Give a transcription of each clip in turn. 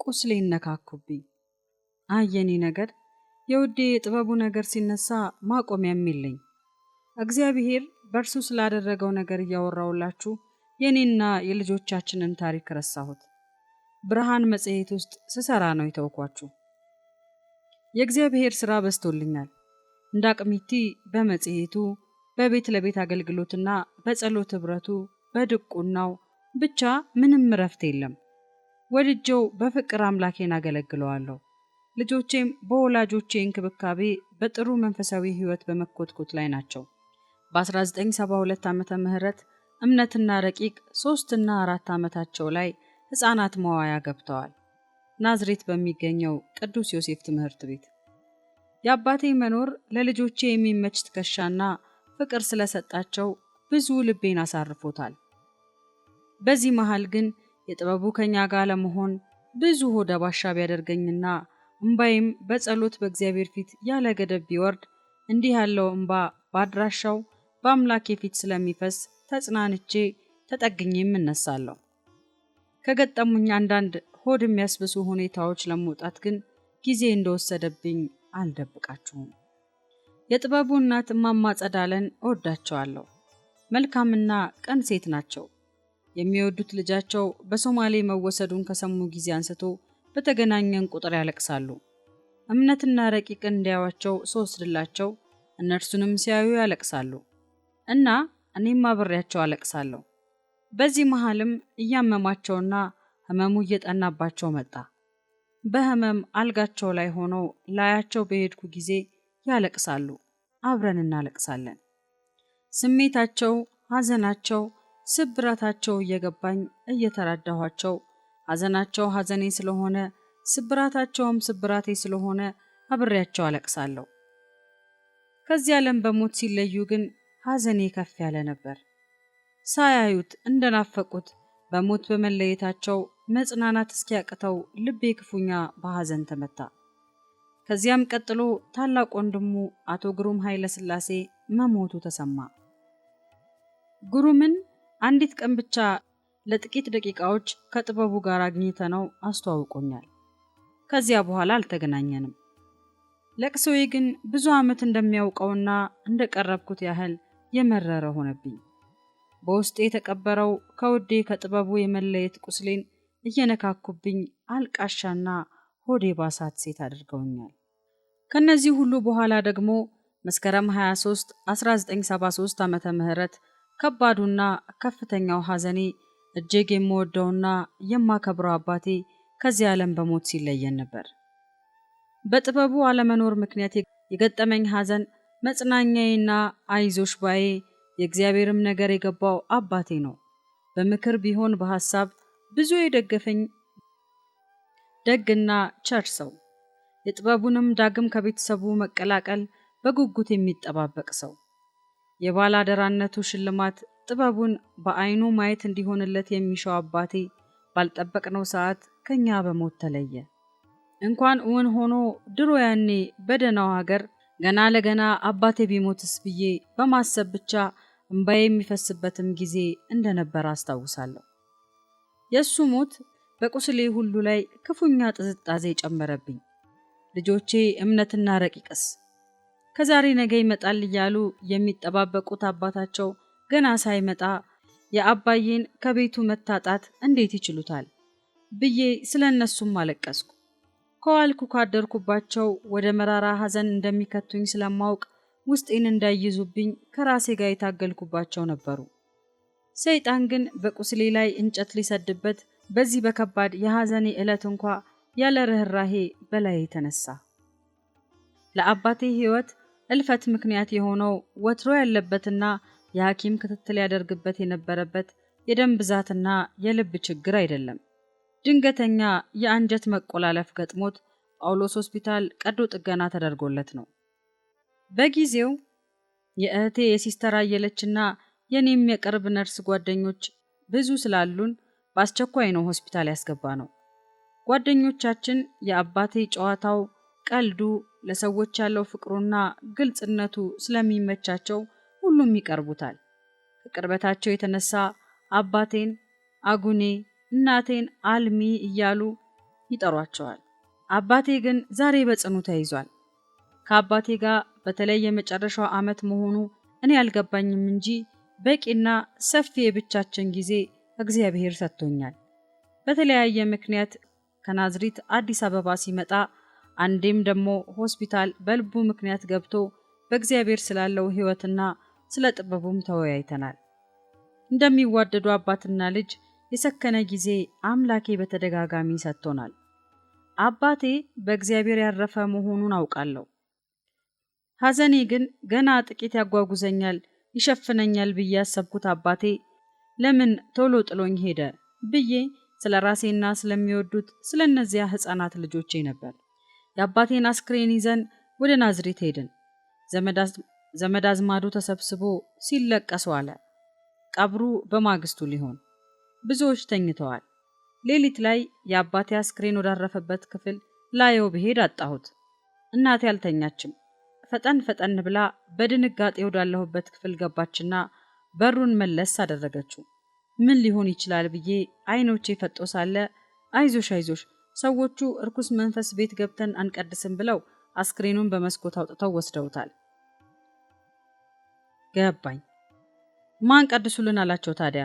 ቁስሌን ነካኩብኝ። አየኔ ነገር የውዴ የጥበቡ ነገር ሲነሳ ማቆሚያም የለኝ። እግዚአብሔር በእርሱ ስላደረገው ነገር እያወራውላችሁ የኔና የልጆቻችንን ታሪክ ረሳሁት። ብርሃን መጽሔት ውስጥ ስሰራ ነው የተውኳችሁ። የእግዚአብሔር ሥራ በዝቶልኛል። እንዳቅሚቲ በመጽሔቱ በቤት ለቤት አገልግሎትና በጸሎት ኅብረቱ በድቁናው ብቻ ምንም እረፍት የለም። ወድጄው በፍቅር አምላኬን አገለግለዋለሁ። ልጆቼም በወላጆቼ እንክብካቤ በጥሩ መንፈሳዊ ሕይወት በመኮትኮት ላይ ናቸው። በ1972 ዓመተ ምህረት እምነትና ረቂቅ 3 እና 4 ዓመታቸው ላይ ሕፃናት መዋያ ገብተዋል። ናዝሬት በሚገኘው ቅዱስ ዮሴፍ ትምህርት ቤት። የአባቴ መኖር ለልጆቼ የሚመች ትከሻና ፍቅር ስለሰጣቸው ብዙ ልቤን አሳርፎታል። በዚህ መሃል ግን የጥበቡ ከኛ ጋር ለመሆን ብዙ ሆደ ባሻ ቢያደርገኝና እምባይም በጸሎት በእግዚአብሔር ፊት ያለ ገደብ ቢወርድ እንዲህ ያለው እምባ ባድራሻው በአምላኬ ፊት ስለሚፈስ ተጽናንቼ ተጠግኜም እነሳለሁ። ከገጠሙኝ አንዳንድ ሆድ የሚያስብሱ ሁኔታዎች ለመውጣት ግን ጊዜ እንደወሰደብኝ አልደብቃችሁም። የጥበቡ እናት እማማ ጸዳለን እወዳቸዋለሁ። መልካምና ቅን ሴት ናቸው። የሚወዱት ልጃቸው በሶማሌ መወሰዱን ከሰሙ ጊዜ አንስቶ በተገናኘን ቁጥር ያለቅሳሉ። እምነትና ረቂቅን እንዲያዩዋቸው ስወስድላቸው እነርሱንም ሲያዩ ያለቅሳሉ እና እኔም አብሬያቸው አለቅሳለሁ። በዚህ መሃልም እያመማቸውና ህመሙ እየጠናባቸው መጣ። በህመም አልጋቸው ላይ ሆነው ላያቸው በሄድኩ ጊዜ ያለቅሳሉ፣ አብረን እናለቅሳለን። ስሜታቸው፣ ሐዘናቸው፣ ስብራታቸው እየገባኝ እየተራዳኋቸው ሐዘናቸው ሐዘኔ ስለሆነ ስብራታቸውም ስብራቴ ስለሆነ አብሬያቸው አለቅሳለሁ። ከዚህ ዓለም በሞት ሲለዩ ግን ሐዘኔ ከፍ ያለ ነበር። ሳያዩት እንደናፈቁት በሞት በመለየታቸው መጽናናት እስኪያቅተው ልቤ ክፉኛ በሐዘን ተመታ። ከዚያም ቀጥሎ ታላቅ ወንድሙ አቶ ግሩም ኃይለ ሥላሴ መሞቱ ተሰማ። ግሩምን አንዲት ቀን ብቻ ለጥቂት ደቂቃዎች ከጥበቡ ጋር አግኝተነው አስተዋውቆኛል። ከዚያ በኋላ አልተገናኘንም። ለቅሶዬ ግን ብዙ ዓመት እንደሚያውቀውና እንደቀረብኩት ያህል የመረረ ሆነብኝ። በውስጤ የተቀበረው ከውዴ ከጥበቡ የመለየት ቁስሌን እየነካኩብኝ አልቃሻና ሆዴ ባሳት ሴት አድርገውኛል። ከነዚህ ሁሉ በኋላ ደግሞ መስከረም 23 1973 ዓመተ ምህረት ከባዱና ከፍተኛው ሐዘኔ እጅግ የምወደውና የማከብረው አባቴ ከዚህ ዓለም በሞት ሲለየን ነበር። በጥበቡ አለመኖር ምክንያት የገጠመኝ ሐዘን መጽናኛዬና አይዞሽ ባዬ የእግዚአብሔርም ነገር የገባው አባቴ ነው። በምክር ቢሆን በሐሳብ ብዙ የደገፈኝ ደግና ቸር ሰው፣ የጥበቡንም ዳግም ከቤተሰቡ መቀላቀል በጉጉት የሚጠባበቅ ሰው፣ የባላደራነቱ ሽልማት ጥበቡን በአይኑ ማየት እንዲሆንለት የሚሻው አባቴ ባልጠበቅነው ሰዓት ከኛ በሞት ተለየ። እንኳን እውን ሆኖ ድሮ ያኔ በደናው ሀገር ገና ለገና አባቴ ቢሞትስ ብዬ በማሰብ ብቻ እንባዬ የሚፈስበትም ጊዜ እንደነበር አስታውሳለሁ። የእሱ ሞት በቁስሌ ሁሉ ላይ ክፉኛ ጥዝጣዜ ጨመረብኝ። ልጆቼ እምነትና ረቂቅስ ከዛሬ ነገ ይመጣል እያሉ የሚጠባበቁት አባታቸው ገና ሳይመጣ የአባዬን ከቤቱ መታጣት እንዴት ይችሉታል ብዬ ስለነሱም አለቀስኩ። ከዋልኩ ካደርኩባቸው ወደ መራራ ሐዘን እንደሚከቱኝ ስለማውቅ ውስጤን እንዳይዙብኝ ከራሴ ጋር የታገልኩባቸው ነበሩ። ሰይጣን ግን በቁስሌ ላይ እንጨት ሊሰድበት በዚህ በከባድ የሐዘኔ ዕለት እንኳ ያለ ርኅራሄ በላይ ተነሳ። ለአባቴ ሕይወት እልፈት ምክንያት የሆነው ወትሮ ያለበትና የሐኪም ክትትል ያደርግበት የነበረበት የደም ብዛትና የልብ ችግር አይደለም። ድንገተኛ የአንጀት መቆላለፍ ገጥሞት ጳውሎስ ሆስፒታል ቀዶ ጥገና ተደርጎለት ነው። በጊዜው የእህቴ የሲስተር አየለችና የኔም የቅርብ ነርስ ጓደኞች ብዙ ስላሉን በአስቸኳይ ነው ሆስፒታል ያስገባ ነው። ጓደኞቻችን የአባቴ ጨዋታው፣ ቀልዱ፣ ለሰዎች ያለው ፍቅሩና ግልጽነቱ ስለሚመቻቸው ሁሉም ይቀርቡታል። ከቅርበታቸው የተነሳ አባቴን አጉኔ እናቴን አልሚ እያሉ ይጠሯቸዋል። አባቴ ግን ዛሬ በጽኑ ተይዟል። ከአባቴ ጋር በተለይ የመጨረሻው ዓመት መሆኑ እኔ አልገባኝም እንጂ በቂና ሰፊ የብቻችን ጊዜ እግዚአብሔር ሰጥቶኛል። በተለያየ ምክንያት ከናዝሪት አዲስ አበባ ሲመጣ አንዴም ደግሞ ሆስፒታል በልቡ ምክንያት ገብቶ በእግዚአብሔር ስላለው ሕይወትና ስለ ጥበቡም ተወያይተናል። እንደሚዋደዱ አባትና ልጅ የሰከነ ጊዜ አምላኬ በተደጋጋሚ ሰጥቶናል። አባቴ በእግዚአብሔር ያረፈ መሆኑን አውቃለሁ። ሐዘኔ ግን ገና ጥቂት ያጓጉዘኛል፣ ይሸፍነኛል ብዬ ያሰብኩት አባቴ ለምን ቶሎ ጥሎኝ ሄደ ብዬ ስለ ራሴና ስለሚወዱት ስለ እነዚያ ሕፃናት ልጆቼ ነበር። የአባቴን አስክሬን ይዘን ወደ ናዝሬት ሄድን። ዘመድ አዝማዱ ተሰብስቦ ሲለቀሱ አለ። ቀብሩ በማግስቱ ሊሆን ብዙዎች ተኝተዋል። ሌሊት ላይ የአባቴ አስክሬን ወዳረፈበት ክፍል ላየው ብሄድ አጣሁት። እናቴ አልተኛችም። ፈጠን ብላ በድንጋጤ ወዳለሁበት ክፍል ገባችና በሩን መለስ አደረገችው። ምን ሊሆን ይችላል ብዬ አይኖቼ ፈጦ ሳለ አይዞሽ ሰዎቹ እርኩስ መንፈስ ቤት ገብተን አንቀድስም ብለው አስክሬኑን በመስኮት አውጥተው ወስደውታል። ገባኝ። ማን ቀድሱልን አላቸው ታዲያ?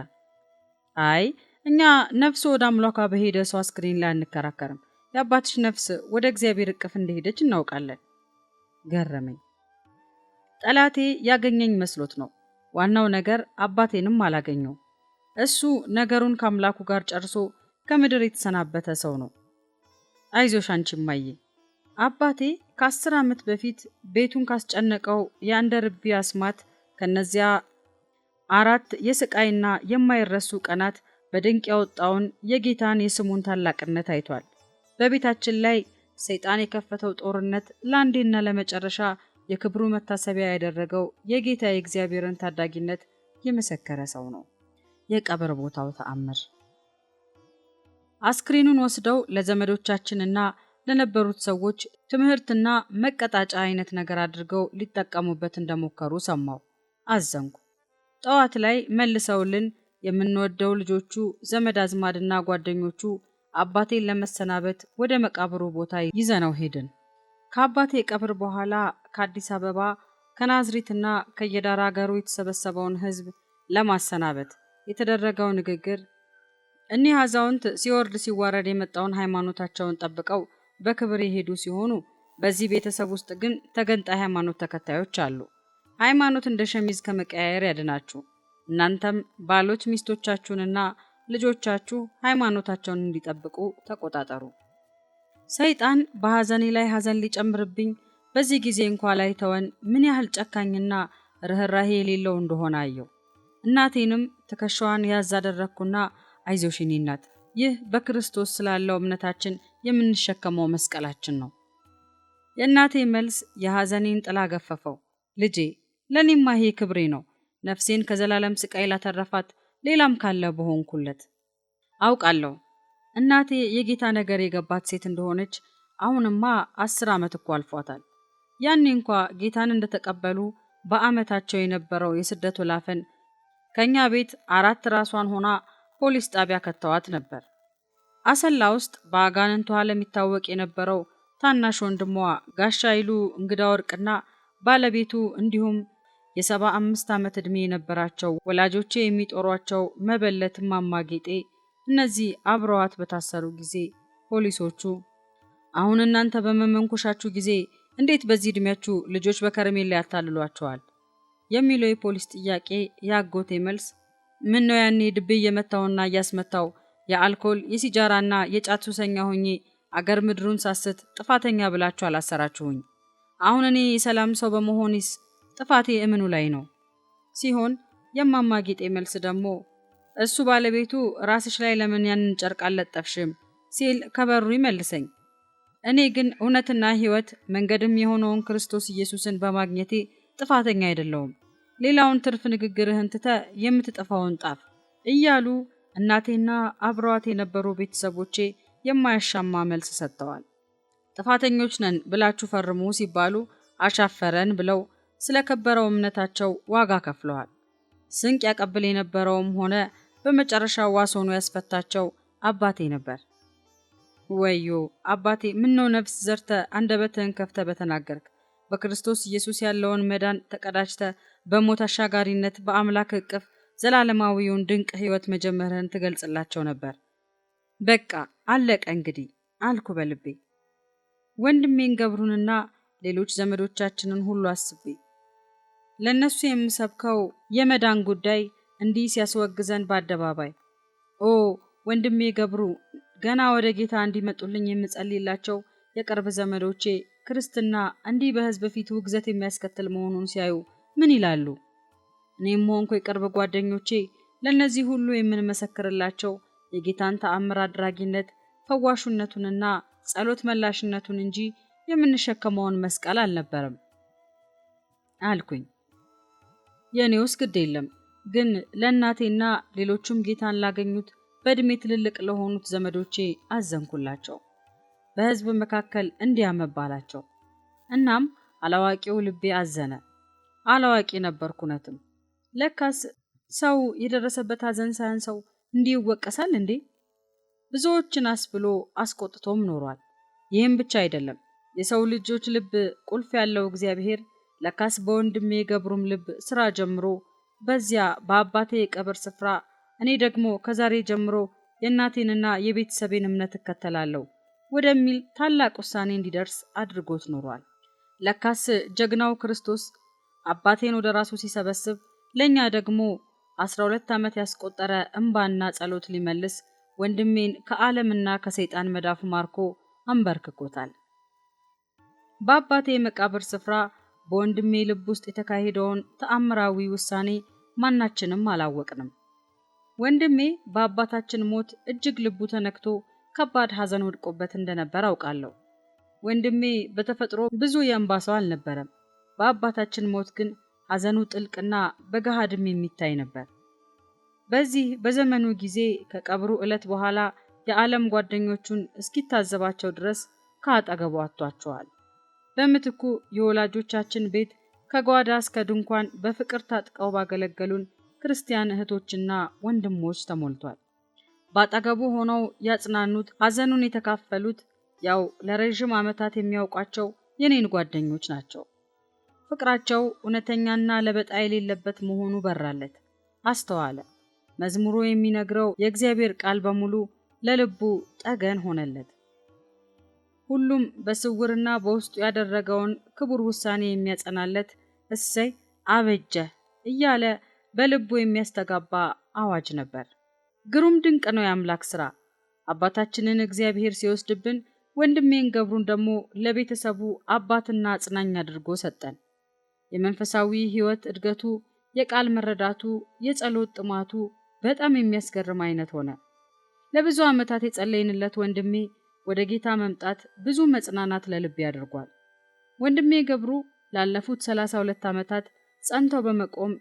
አይ እኛ ነፍሱ ወደ አምላኳ በሄደ ሰው አስክሬን ላይ አንከራከርም። የአባትሽ ነፍስ ወደ እግዚአብሔር እቅፍ እንደሄደች እናውቃለን። ገረመኝ። ጠላቴ ያገኘኝ መስሎት ነው። ዋናው ነገር አባቴንም አላገኘው። እሱ ነገሩን ከአምላኩ ጋር ጨርሶ ከምድር የተሰናበተ ሰው ነው። አይዞሽ አንቺ እማዬ። አባቴ ከ10 ዓመት በፊት ቤቱን ካስጨነቀው የአንደርቢ አስማት ከነዚያ 4 የስቃይና የማይረሱ ቀናት በድንቅ ያወጣውን የጌታን የስሙን ታላቅነት አይቷል። በቤታችን ላይ ሰይጣን የከፈተው ጦርነት ለአንዴና ለመጨረሻ የክብሩ መታሰቢያ ያደረገው የጌታ የእግዚአብሔርን ታዳጊነት የመሰከረ ሰው ነው። የቀብር ቦታው ተአምር። አስክሬኑን ወስደው ለዘመዶቻችንና ለነበሩት ሰዎች ትምህርትና መቀጣጫ አይነት ነገር አድርገው ሊጠቀሙበት እንደሞከሩ ሰማው። አዘንኩ። ጠዋት ላይ መልሰውልን የምንወደው ልጆቹ ዘመድ አዝማድና ጓደኞቹ አባቴን ለመሰናበት ወደ መቃብሩ ቦታ ይዘነው ሄድን። ከአባቴ ቀብር በኋላ ከአዲስ አበባ ከናዝሬትና ከየዳር አገሩ የተሰበሰበውን ሕዝብ ለማሰናበት የተደረገው ንግግር እኒህ አዛውንት ሲወርድ ሲዋረድ የመጣውን ሃይማኖታቸውን ጠብቀው በክብር የሄዱ ሲሆኑ በዚህ ቤተሰብ ውስጥ ግን ተገንጣይ ሃይማኖት ተከታዮች አሉ። ሃይማኖት እንደ ሸሚዝ ከመቀያየር ያድናችሁ። እናንተም ባሎች ሚስቶቻችሁንና ልጆቻችሁ ሃይማኖታቸውን እንዲጠብቁ ተቆጣጠሩ። ሰይጣን በሐዘኔ ላይ ሐዘን ሊጨምርብኝ በዚህ ጊዜ እንኳ ላይ ተወን ምን ያህል ጨካኝና ርህራሄ የሌለው እንደሆነ አየው። እናቴንም ትከሻዋን ያዝ አደረግኩና አይዞሽ የኔ እናት፣ ይህ በክርስቶስ ስላለው እምነታችን የምንሸከመው መስቀላችን ነው። የእናቴ መልስ የሐዘኔን ጥላ ገፈፈው። ልጄ፣ ለኔማ ይሄ ክብሬ ነው። ነፍሴን ከዘላለም ስቃይ ላተረፋት ሌላም ካለ በሆንኩለት። አውቃለሁ እናቴ የጌታ ነገር የገባት ሴት እንደሆነች። አሁንማ 10 ዓመት እኮ አልፏታል። ያኔ እንኳ ጌታን እንደተቀበሉ በዓመታቸው የነበረው የስደት ወላፈን ከኛ ቤት 4 ራሷን ሆና ፖሊስ ጣቢያ ከተዋት ነበር። አሰላ ውስጥ በአጋንንቱ ዓለም ይታወቅ የነበረው ታናሽ ወንድሟ ጋሻ ይሉ እንግዳ ወርቅና ባለቤቱ እንዲሁም የ75 ዓመት ዕድሜ የነበራቸው ወላጆቼ የሚጦሯቸው መበለት እማማ ጌጤ እነዚህ አብረዋት በታሰሩ ጊዜ ፖሊሶቹ አሁን እናንተ በመመንኮሻችሁ ጊዜ እንዴት በዚህ ዕድሜያችሁ ልጆች በከረሜላ ያታልሏቸዋል የሚለው የፖሊስ ጥያቄ ያጎቴ መልስ ምን ነው ያኔ ድቤ እየመታውና እያስመታው የአልኮል የሲጃራና የጫት ሱሰኛ ሆኜ አገር ምድሩን ሳስት ጥፋተኛ ብላችሁ አላሰራችሁኝ። አሁን እኔ የሰላም ሰው በመሆኔስ ጥፋቴ እምኑ ላይ ነው ሲሆን የማማ ጌጤ መልስ ደግሞ እሱ ባለቤቱ ራስሽ ላይ ለምን ያንን ጨርቅ አልለጠፍሽም ሲል ከበሩ ይመልሰኝ። እኔ ግን እውነትና ሕይወት መንገድም የሆነውን ክርስቶስ ኢየሱስን በማግኘቴ ጥፋተኛ አይደለሁም። ሌላውን ትርፍ ንግግርህን ትተ የምትጠፋውን ጣፍ እያሉ እናቴና አብረዋት የነበሩ ቤተሰቦቼ የማያሻማ መልስ ሰጥተዋል። ጥፋተኞች ነን ብላችሁ ፈርሙ ሲባሉ አሻፈረን ብለው ስለከበረው እምነታቸው ዋጋ ከፍለዋል። ስንቅ ያቀብል የነበረውም ሆነ በመጨረሻ ዋስ ሆኖ ያስፈታቸው አባቴ ነበር። ወዮ አባቴ፣ ምነው ነፍስ ዘርተ አንደበትህን ከፍተ በተናገርክ፣ በክርስቶስ ኢየሱስ ያለውን መዳን ተቀዳጅተ በሞት አሻጋሪነት በአምላክ እቅፍ ዘላለማዊውን ድንቅ ሕይወት መጀመርህን ትገልጽላቸው ነበር። በቃ አለቀ እንግዲህ አልኩ በልቤ። ወንድሜን ገብሩንና ሌሎች ዘመዶቻችንን ሁሉ አስቤ ለነሱ የምሰብከው የመዳን ጉዳይ እንዲህ ሲያስወግዘን በአደባባይ ኦ ወንድሜ ገብሩ፣ ገና ወደ ጌታ እንዲመጡልኝ የምጸልይላቸው የቅርብ ዘመዶቼ ክርስትና እንዲህ በሕዝብ ፊት ውግዘት የሚያስከትል መሆኑን ሲያዩ ምን ይላሉ? እኔም ሆንኩ የቅርብ ጓደኞቼ ለእነዚህ ሁሉ የምንመሰክርላቸው የጌታን ተአምር አድራጊነት ፈዋሹነቱንና ጸሎት መላሽነቱን እንጂ የምንሸከመውን መስቀል አልነበረም አልኩኝ። የኔውስ ግድ የለም፣ ግን ለእናቴና ሌሎቹም ጌታን ላገኙት በእድሜ ትልልቅ ለሆኑት ዘመዶቼ አዘንኩላቸው፣ በሕዝብ መካከል እንዲያመባላቸው። እናም አላዋቂው ልቤ አዘነ። አላዋቂ ነበርኩ እውነትም። ለካስ ሰው የደረሰበት ሐዘን ሳያንሰው እንዲህ ይወቀሳል እንዴ? ብዙዎችን አስብሎ አስቆጥቶም ኖሯል። ይህም ብቻ አይደለም፣ የሰው ልጆች ልብ ቁልፍ ያለው እግዚአብሔር ለካስ በወንድሜ ገብሩም ልብ ስራ ጀምሮ በዚያ በአባቴ የቀብር ስፍራ እኔ ደግሞ ከዛሬ ጀምሮ የእናቴንና የቤተሰቤን እምነት እከተላለሁ ወደሚል ታላቅ ውሳኔ እንዲደርስ አድርጎት ኖሯል። ለካስ ጀግናው ክርስቶስ አባቴን ወደ ራሱ ሲሰበስብ ለኛ ደግሞ 12 ዓመት ያስቆጠረ እንባና ጸሎት ሊመልስ ወንድሜን ከዓለምና ከሰይጣን መዳፍ ማርኮ አንበርክኮታል። በአባቴ የመቃብር ስፍራ በወንድሜ ልብ ውስጥ የተካሄደውን ተአምራዊ ውሳኔ ማናችንም አላወቅንም። ወንድሜ በአባታችን ሞት እጅግ ልቡ ተነክቶ ከባድ ሐዘን ወድቆበት እንደነበር አውቃለሁ። ወንድሜ በተፈጥሮ ብዙ የእንባ ሰው አልነበረም። በአባታችን ሞት ግን ሐዘኑ ጥልቅና በገሃድም የሚታይ ነበር። በዚህ በዘመኑ ጊዜ ከቀብሩ ዕለት በኋላ የዓለም ጓደኞቹን እስኪታዘባቸው ድረስ ከአጠገቡ አጥቷቸዋል። በምትኩ የወላጆቻችን ቤት ከጓዳ እስከ ድንኳን በፍቅር ታጥቀው ባገለገሉን ክርስቲያን እህቶችና ወንድሞች ተሞልቷል። በአጠገቡ ሆነው ያጽናኑት፣ ሐዘኑን የተካፈሉት ያው ለረዥም ዓመታት የሚያውቋቸው የኔን ጓደኞች ናቸው። ፍቅራቸው እውነተኛና ለበጣ የሌለበት መሆኑ በራለት፣ አስተዋለ። መዝሙሩ የሚነግረው የእግዚአብሔር ቃል በሙሉ ለልቡ ጠገን ሆነለት። ሁሉም በስውርና በውስጡ ያደረገውን ክቡር ውሳኔ የሚያጸናለት እሰይ አበጀ እያለ በልቡ የሚያስተጋባ አዋጅ ነበር። ግሩም ድንቅ ነው የአምላክ ሥራ። አባታችንን እግዚአብሔር ሲወስድብን ወንድሜን ገብሩን ደግሞ ለቤተሰቡ አባትና አጽናኝ አድርጎ ሰጠን። የመንፈሳዊ ሕይወት እድገቱ፣ የቃል መረዳቱ፣ የጸሎት ጥማቱ በጣም የሚያስገርም አይነት ሆነ። ለብዙ ዓመታት የጸለይንለት ወንድሜ ወደ ጌታ መምጣት ብዙ መጽናናት ለልቤ አድርጓል። ወንድሜ ገብሩ ላለፉት 32 ዓመታት ጸንተው በመቆም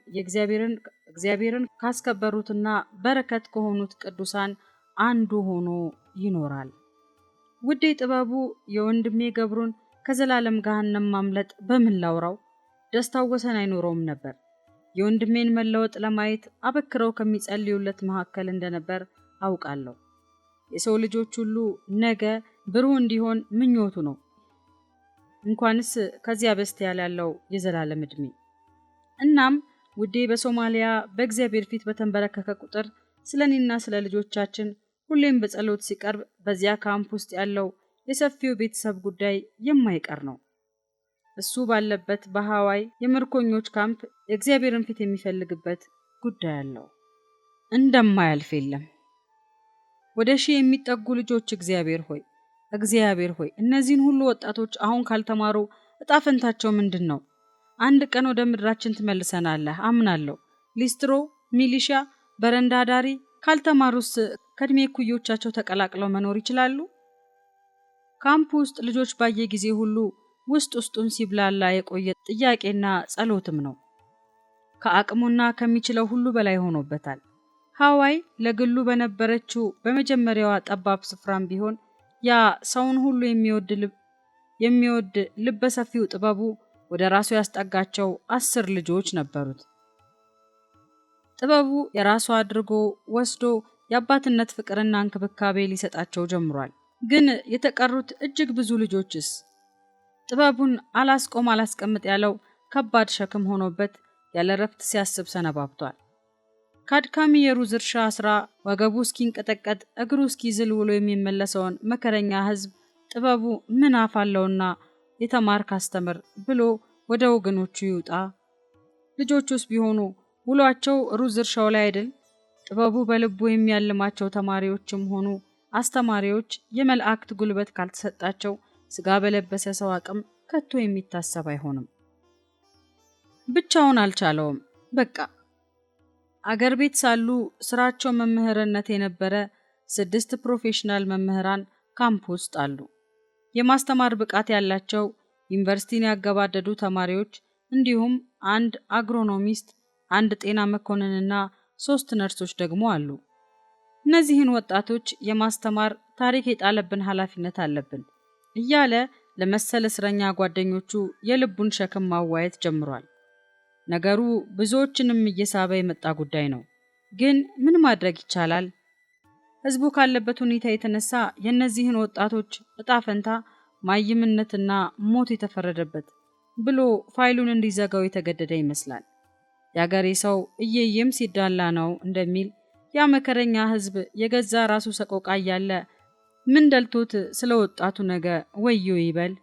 እግዚአብሔርን ካስከበሩትና በረከት ከሆኑት ቅዱሳን አንዱ ሆኖ ይኖራል። ውዴ ጥበቡ የወንድሜ ገብሩን ከዘላለም ገሃነም ማምለጥ በምን ላውራው? ደስታው ወሰን አይኖረውም ነበር። የወንድሜን መለወጥ ለማየት አበክረው ከሚጸልዩለት መካከል እንደነበር አውቃለሁ። የሰው ልጆች ሁሉ ነገ ብሩህ እንዲሆን ምኞቱ ነው፣ እንኳንስ ከዚያ በስቲያ ያለው የዘላለም ዕድሜ። እናም ውዴ በሶማሊያ በእግዚአብሔር ፊት በተንበረከከ ቁጥር ስለኔና ስለ ልጆቻችን ሁሌም በጸሎት ሲቀርብ በዚያ ካምፕ ውስጥ ያለው የሰፊው ቤተሰብ ጉዳይ የማይቀር ነው። እሱ ባለበት በሃዋይ የምርኮኞች ካምፕ የእግዚአብሔርን ፊት የሚፈልግበት ጉዳይ አለው። እንደማያልፍ የለም። ወደ 1000 የሚጠጉ ልጆች እግዚአብሔር ሆይ እነዚህን ሁሉ ወጣቶች አሁን ካልተማሩ እጣ ፈንታቸው ምንድን ነው? አንድ ቀን ወደ ምድራችን ትመልሰናለህ አምናለሁ። ሊስትሮ፣ ሚሊሻ፣ በረንዳ ዳሪ ካልተማሩስ ከእድሜ እኩዮቻቸው ተቀላቅለው መኖር ይችላሉ? ካምፕ ውስጥ ልጆች ባየ ጊዜ ሁሉ ውስጡን ሲብላላ የቆየ ጥያቄና ጸሎትም ነው። ከአቅሙና ከሚችለው ሁሉ በላይ ሆኖበታል። ሃዋይ ለግሉ በነበረችው በመጀመሪያዋ ጠባብ ስፍራም ቢሆን ያ ሰውን ሁሉ የሚወድ ልበሰፊው ጥበቡ ወደ ራሱ ያስጠጋቸው 10 ልጆች ነበሩት። ጥበቡ የራሱ አድርጎ ወስዶ የአባትነት ፍቅርና እንክብካቤ ሊሰጣቸው ጀምሯል። ግን የተቀሩት እጅግ ብዙ ልጆችስ? ጥበቡን አላስቆም አላስቀምጥ ያለው ከባድ ሸክም ሆኖበት ያለ ረፍት ሲያስብ ሰነባብቷል። ከአድካሚ የሩዝ እርሻ ስራ ወገቡ እስኪንቀጠቀጥ እግሩ እስኪዝል ውሎ የሚመለሰውን መከረኛ ሕዝብ ጥበቡ ምን አፋለውና የተማርክ አስተምር ብሎ ወደ ወገኖቹ ይውጣ? ልጆቹስ ቢሆኑ ውሏቸው ሩዝ እርሻው ላይ አይደል? ጥበቡ በልቡ የሚያልማቸው ተማሪዎችም ሆኑ አስተማሪዎች የመላእክት ጉልበት ካልተሰጣቸው ስጋ በለበሰ ሰው አቅም ከቶ የሚታሰብ አይሆንም። ብቻውን አልቻለውም። በቃ አገር ቤት ሳሉ ስራቸው መምህርነት የነበረ 6 ፕሮፌሽናል መምህራን ካምፕ ውስጥ አሉ። የማስተማር ብቃት ያላቸው ዩኒቨርሲቲን ያገባደዱ ተማሪዎች እንዲሁም 1 አግሮኖሚስት፣ 1 ጤና መኮንንና 3 ነርሶች ደግሞ አሉ። እነዚህን ወጣቶች የማስተማር ታሪክ የጣለብን ኃላፊነት አለብን እያለ ለመሰል እስረኛ ጓደኞቹ የልቡን ሸክም ማዋየት ጀምሯል። ነገሩ ብዙዎችንም እየሳበ የመጣ ጉዳይ ነው። ግን ምን ማድረግ ይቻላል? ህዝቡ ካለበት ሁኔታ የተነሳ የእነዚህን ወጣቶች እጣ ፈንታ ማይምነትና ሞት የተፈረደበት ብሎ ፋይሉን እንዲዘጋው የተገደደ ይመስላል። የአገሬ ሰው እየየም ሲዳላ ነው እንደሚል ያ መከረኛ ህዝብ የገዛ ራሱ ሰቆቃ እያለ ምን ደልቶት ስለ ወጣቱ ነገ ወዮ ይበል?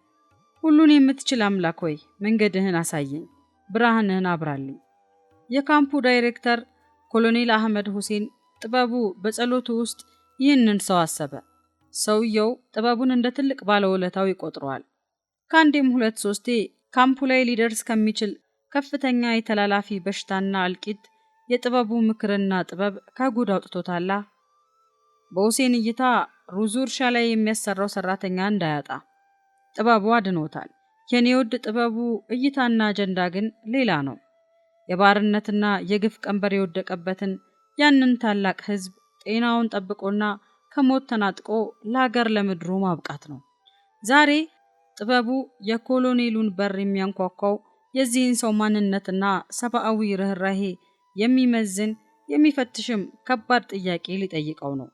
ሁሉን የምትችል አምላክ ሆይ መንገድህን አሳየኝ፣ ብርሃንህን አብራልኝ። የካምፑ ዳይሬክተር ኮሎኔል አህመድ ሁሴን ጥበቡ በጸሎቱ ውስጥ ይህንን ሰው አሰበ። ሰውየው ጥበቡን እንደ ትልቅ ባለውለታው ይቆጥረዋል። ከአንዴም 2-3 ካምፑ ላይ ሊደርስ ከሚችል ከፍተኛ የተላላፊ በሽታና እልቂት የጥበቡ ምክርና ጥበብ ከጉድ አውጥቶታላ። በሁሴን እይታ ሩዙ እርሻ ላይ የሚያሰራው ሰራተኛ እንዳያጣ ጥበቡ አድኖታል። የኔ ውድ ጥበቡ እይታና አጀንዳ ግን ሌላ ነው። የባርነትና የግፍ ቀንበር የወደቀበትን ያንን ታላቅ ህዝብ ጤናውን ጠብቆና ከሞት ተናጥቆ ለሀገር ለምድሩ ማብቃት ነው። ዛሬ ጥበቡ የኮሎኔሉን በር የሚያንኳኳው የዚህን ሰው ማንነትና ሰብአዊ ርህራሄ የሚመዝን የሚፈትሽም ከባድ ጥያቄ ሊጠይቀው ነው።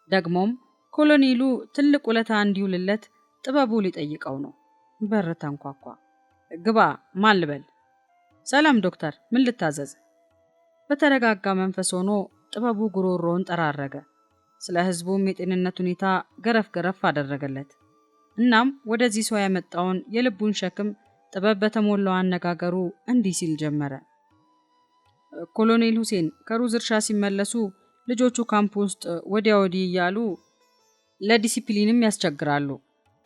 ደግሞም ኮሎኔሉ ትልቅ ውለታ እንዲውልለት ጥበቡ ሊጠይቀው ነው። በር ተንኳኳ። ግባ፣ ማን ልበል? ሰላም ዶክተር፣ ምን ልታዘዝ? በተረጋጋ መንፈስ ሆኖ ጥበቡ ጉሮሮውን ጠራረገ። ስለ ህዝቡም የጤንነት ሁኔታ ገረፍ ገረፍ አደረገለት። እናም ወደዚህ ሰው ያመጣውን የልቡን ሸክም ጥበብ በተሞላው አነጋገሩ እንዲህ ሲል ጀመረ። ኮሎኔል ሁሴን ከሩዝ እርሻ ሲመለሱ ልጆቹ ካምፕ ውስጥ ወዲያ ወዲህ እያሉ ለዲሲፕሊንም ያስቸግራሉ።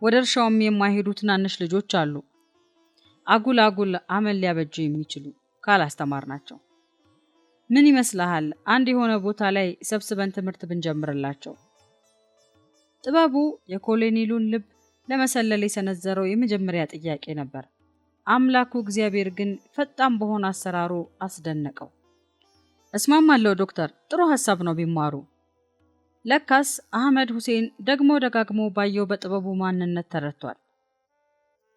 ወደ እርሻውም የማይሄዱ ትናንሽ ልጆች አሉ። አጉል አጉል አመል ሊያበጁ የሚችሉ ካላስተማር ናቸው። ምን ይመስልሃል? አንድ የሆነ ቦታ ላይ ሰብስበን ትምህርት ብንጀምርላቸው? ጥበቡ የኮሎኔሉን ልብ ለመሰለል የሰነዘረው የመጀመሪያ ጥያቄ ነበር። አምላኩ እግዚአብሔር ግን ፈጣን በሆነ አሰራሩ አስደነቀው። እስማማለሁ ዶክተር፣ ጥሩ ሐሳብ ነው ቢማሩ። ለካስ አህመድ ሁሴን ደግሞ ደጋግሞ ባየው በጥበቡ ማንነት ተረድቷል።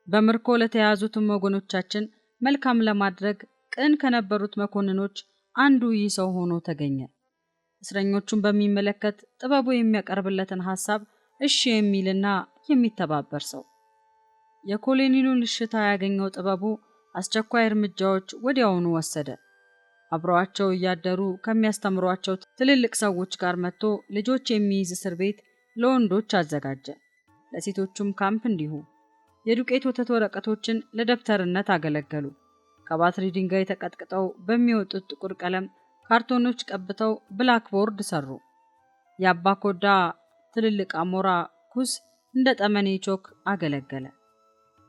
በምርኮ ለተያዙትም ወገኖቻችን መልካም ለማድረግ ቅን ከነበሩት መኮንኖች አንዱ ይህ ሰው ሆኖ ተገኘ። እስረኞቹን በሚመለከት ጥበቡ የሚያቀርብለትን ሐሳብ እሺ የሚልና የሚተባበር ሰው። የኮሎኔሉን እሽታ ያገኘው ጥበቡ አስቸኳይ እርምጃዎች ወዲያውኑ ወሰደ። አብረዋቸው እያደሩ ከሚያስተምሯቸው ትልልቅ ሰዎች ጋር መጥቶ ልጆች የሚይዝ እስር ቤት ለወንዶች አዘጋጀ። ለሴቶቹም ካምፕ እንዲሁ። የዱቄት ወተት ወረቀቶችን ለደብተርነት አገለገሉ። ከባትሪ ድንጋይ ተቀጥቅጠው በሚወጡት ጥቁር ቀለም ካርቶኖች ቀብተው ብላክቦርድ ሰሩ። የአባ ኮዳ ትልልቅ አሞራ ኩስ እንደ ጠመኔ ቾክ አገለገለ።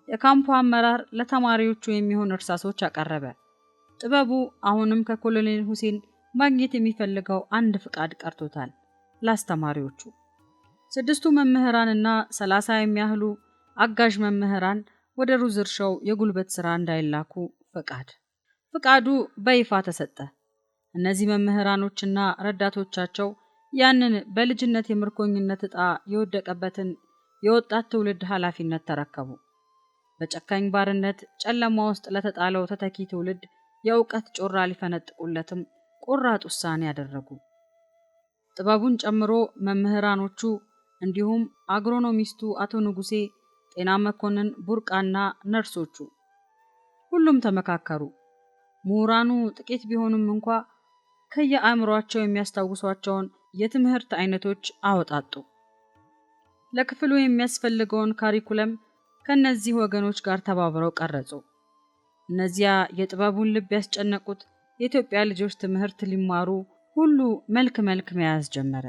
የካምፑ አመራር ለተማሪዎቹ የሚሆን እርሳሶች አቀረበ። ጥበቡ አሁንም ከኮሎኔል ሁሴን ማግኘት የሚፈልገው አንድ ፍቃድ ቀርቶታል። ለአስተማሪዎቹ 6 መምህራንና 30 የሚያህሉ አጋዥ መምህራን ወደ ሩዝ እርሻው የጉልበት ሥራ እንዳይላኩ ፍቃዱ በይፋ ተሰጠ። እነዚህ መምህራኖችና ረዳቶቻቸው ያንን በልጅነት የምርኮኝነት ዕጣ የወደቀበትን የወጣት ትውልድ ኃላፊነት ተረከቡ። በጨካኝ ባርነት ጨለማ ውስጥ ለተጣለው ተተኪ ትውልድ የእውቀት ጮራ ሊፈነጥቁለትም ቆራጥ ውሳኔ ያደረጉ። ጥበቡን ጨምሮ መምህራኖቹ እንዲሁም አግሮኖሚስቱ አቶ ንጉሴ፣ ጤና መኮንን ቡርቃና ነርሶቹ ሁሉም ተመካከሩ። ምሁራኑ ጥቂት ቢሆኑም እንኳ ከየአእምሯቸው የሚያስታውሷቸውን የትምህርት አይነቶች አወጣጡ። ለክፍሉ የሚያስፈልገውን ካሪኩለም ከነዚህ ወገኖች ጋር ተባብረው ቀረጹ። እነዚያ የጥበቡን ልብ ያስጨነቁት የኢትዮጵያ ልጆች ትምህርት ሊማሩ ሁሉ መልክ መያዝ ጀመረ።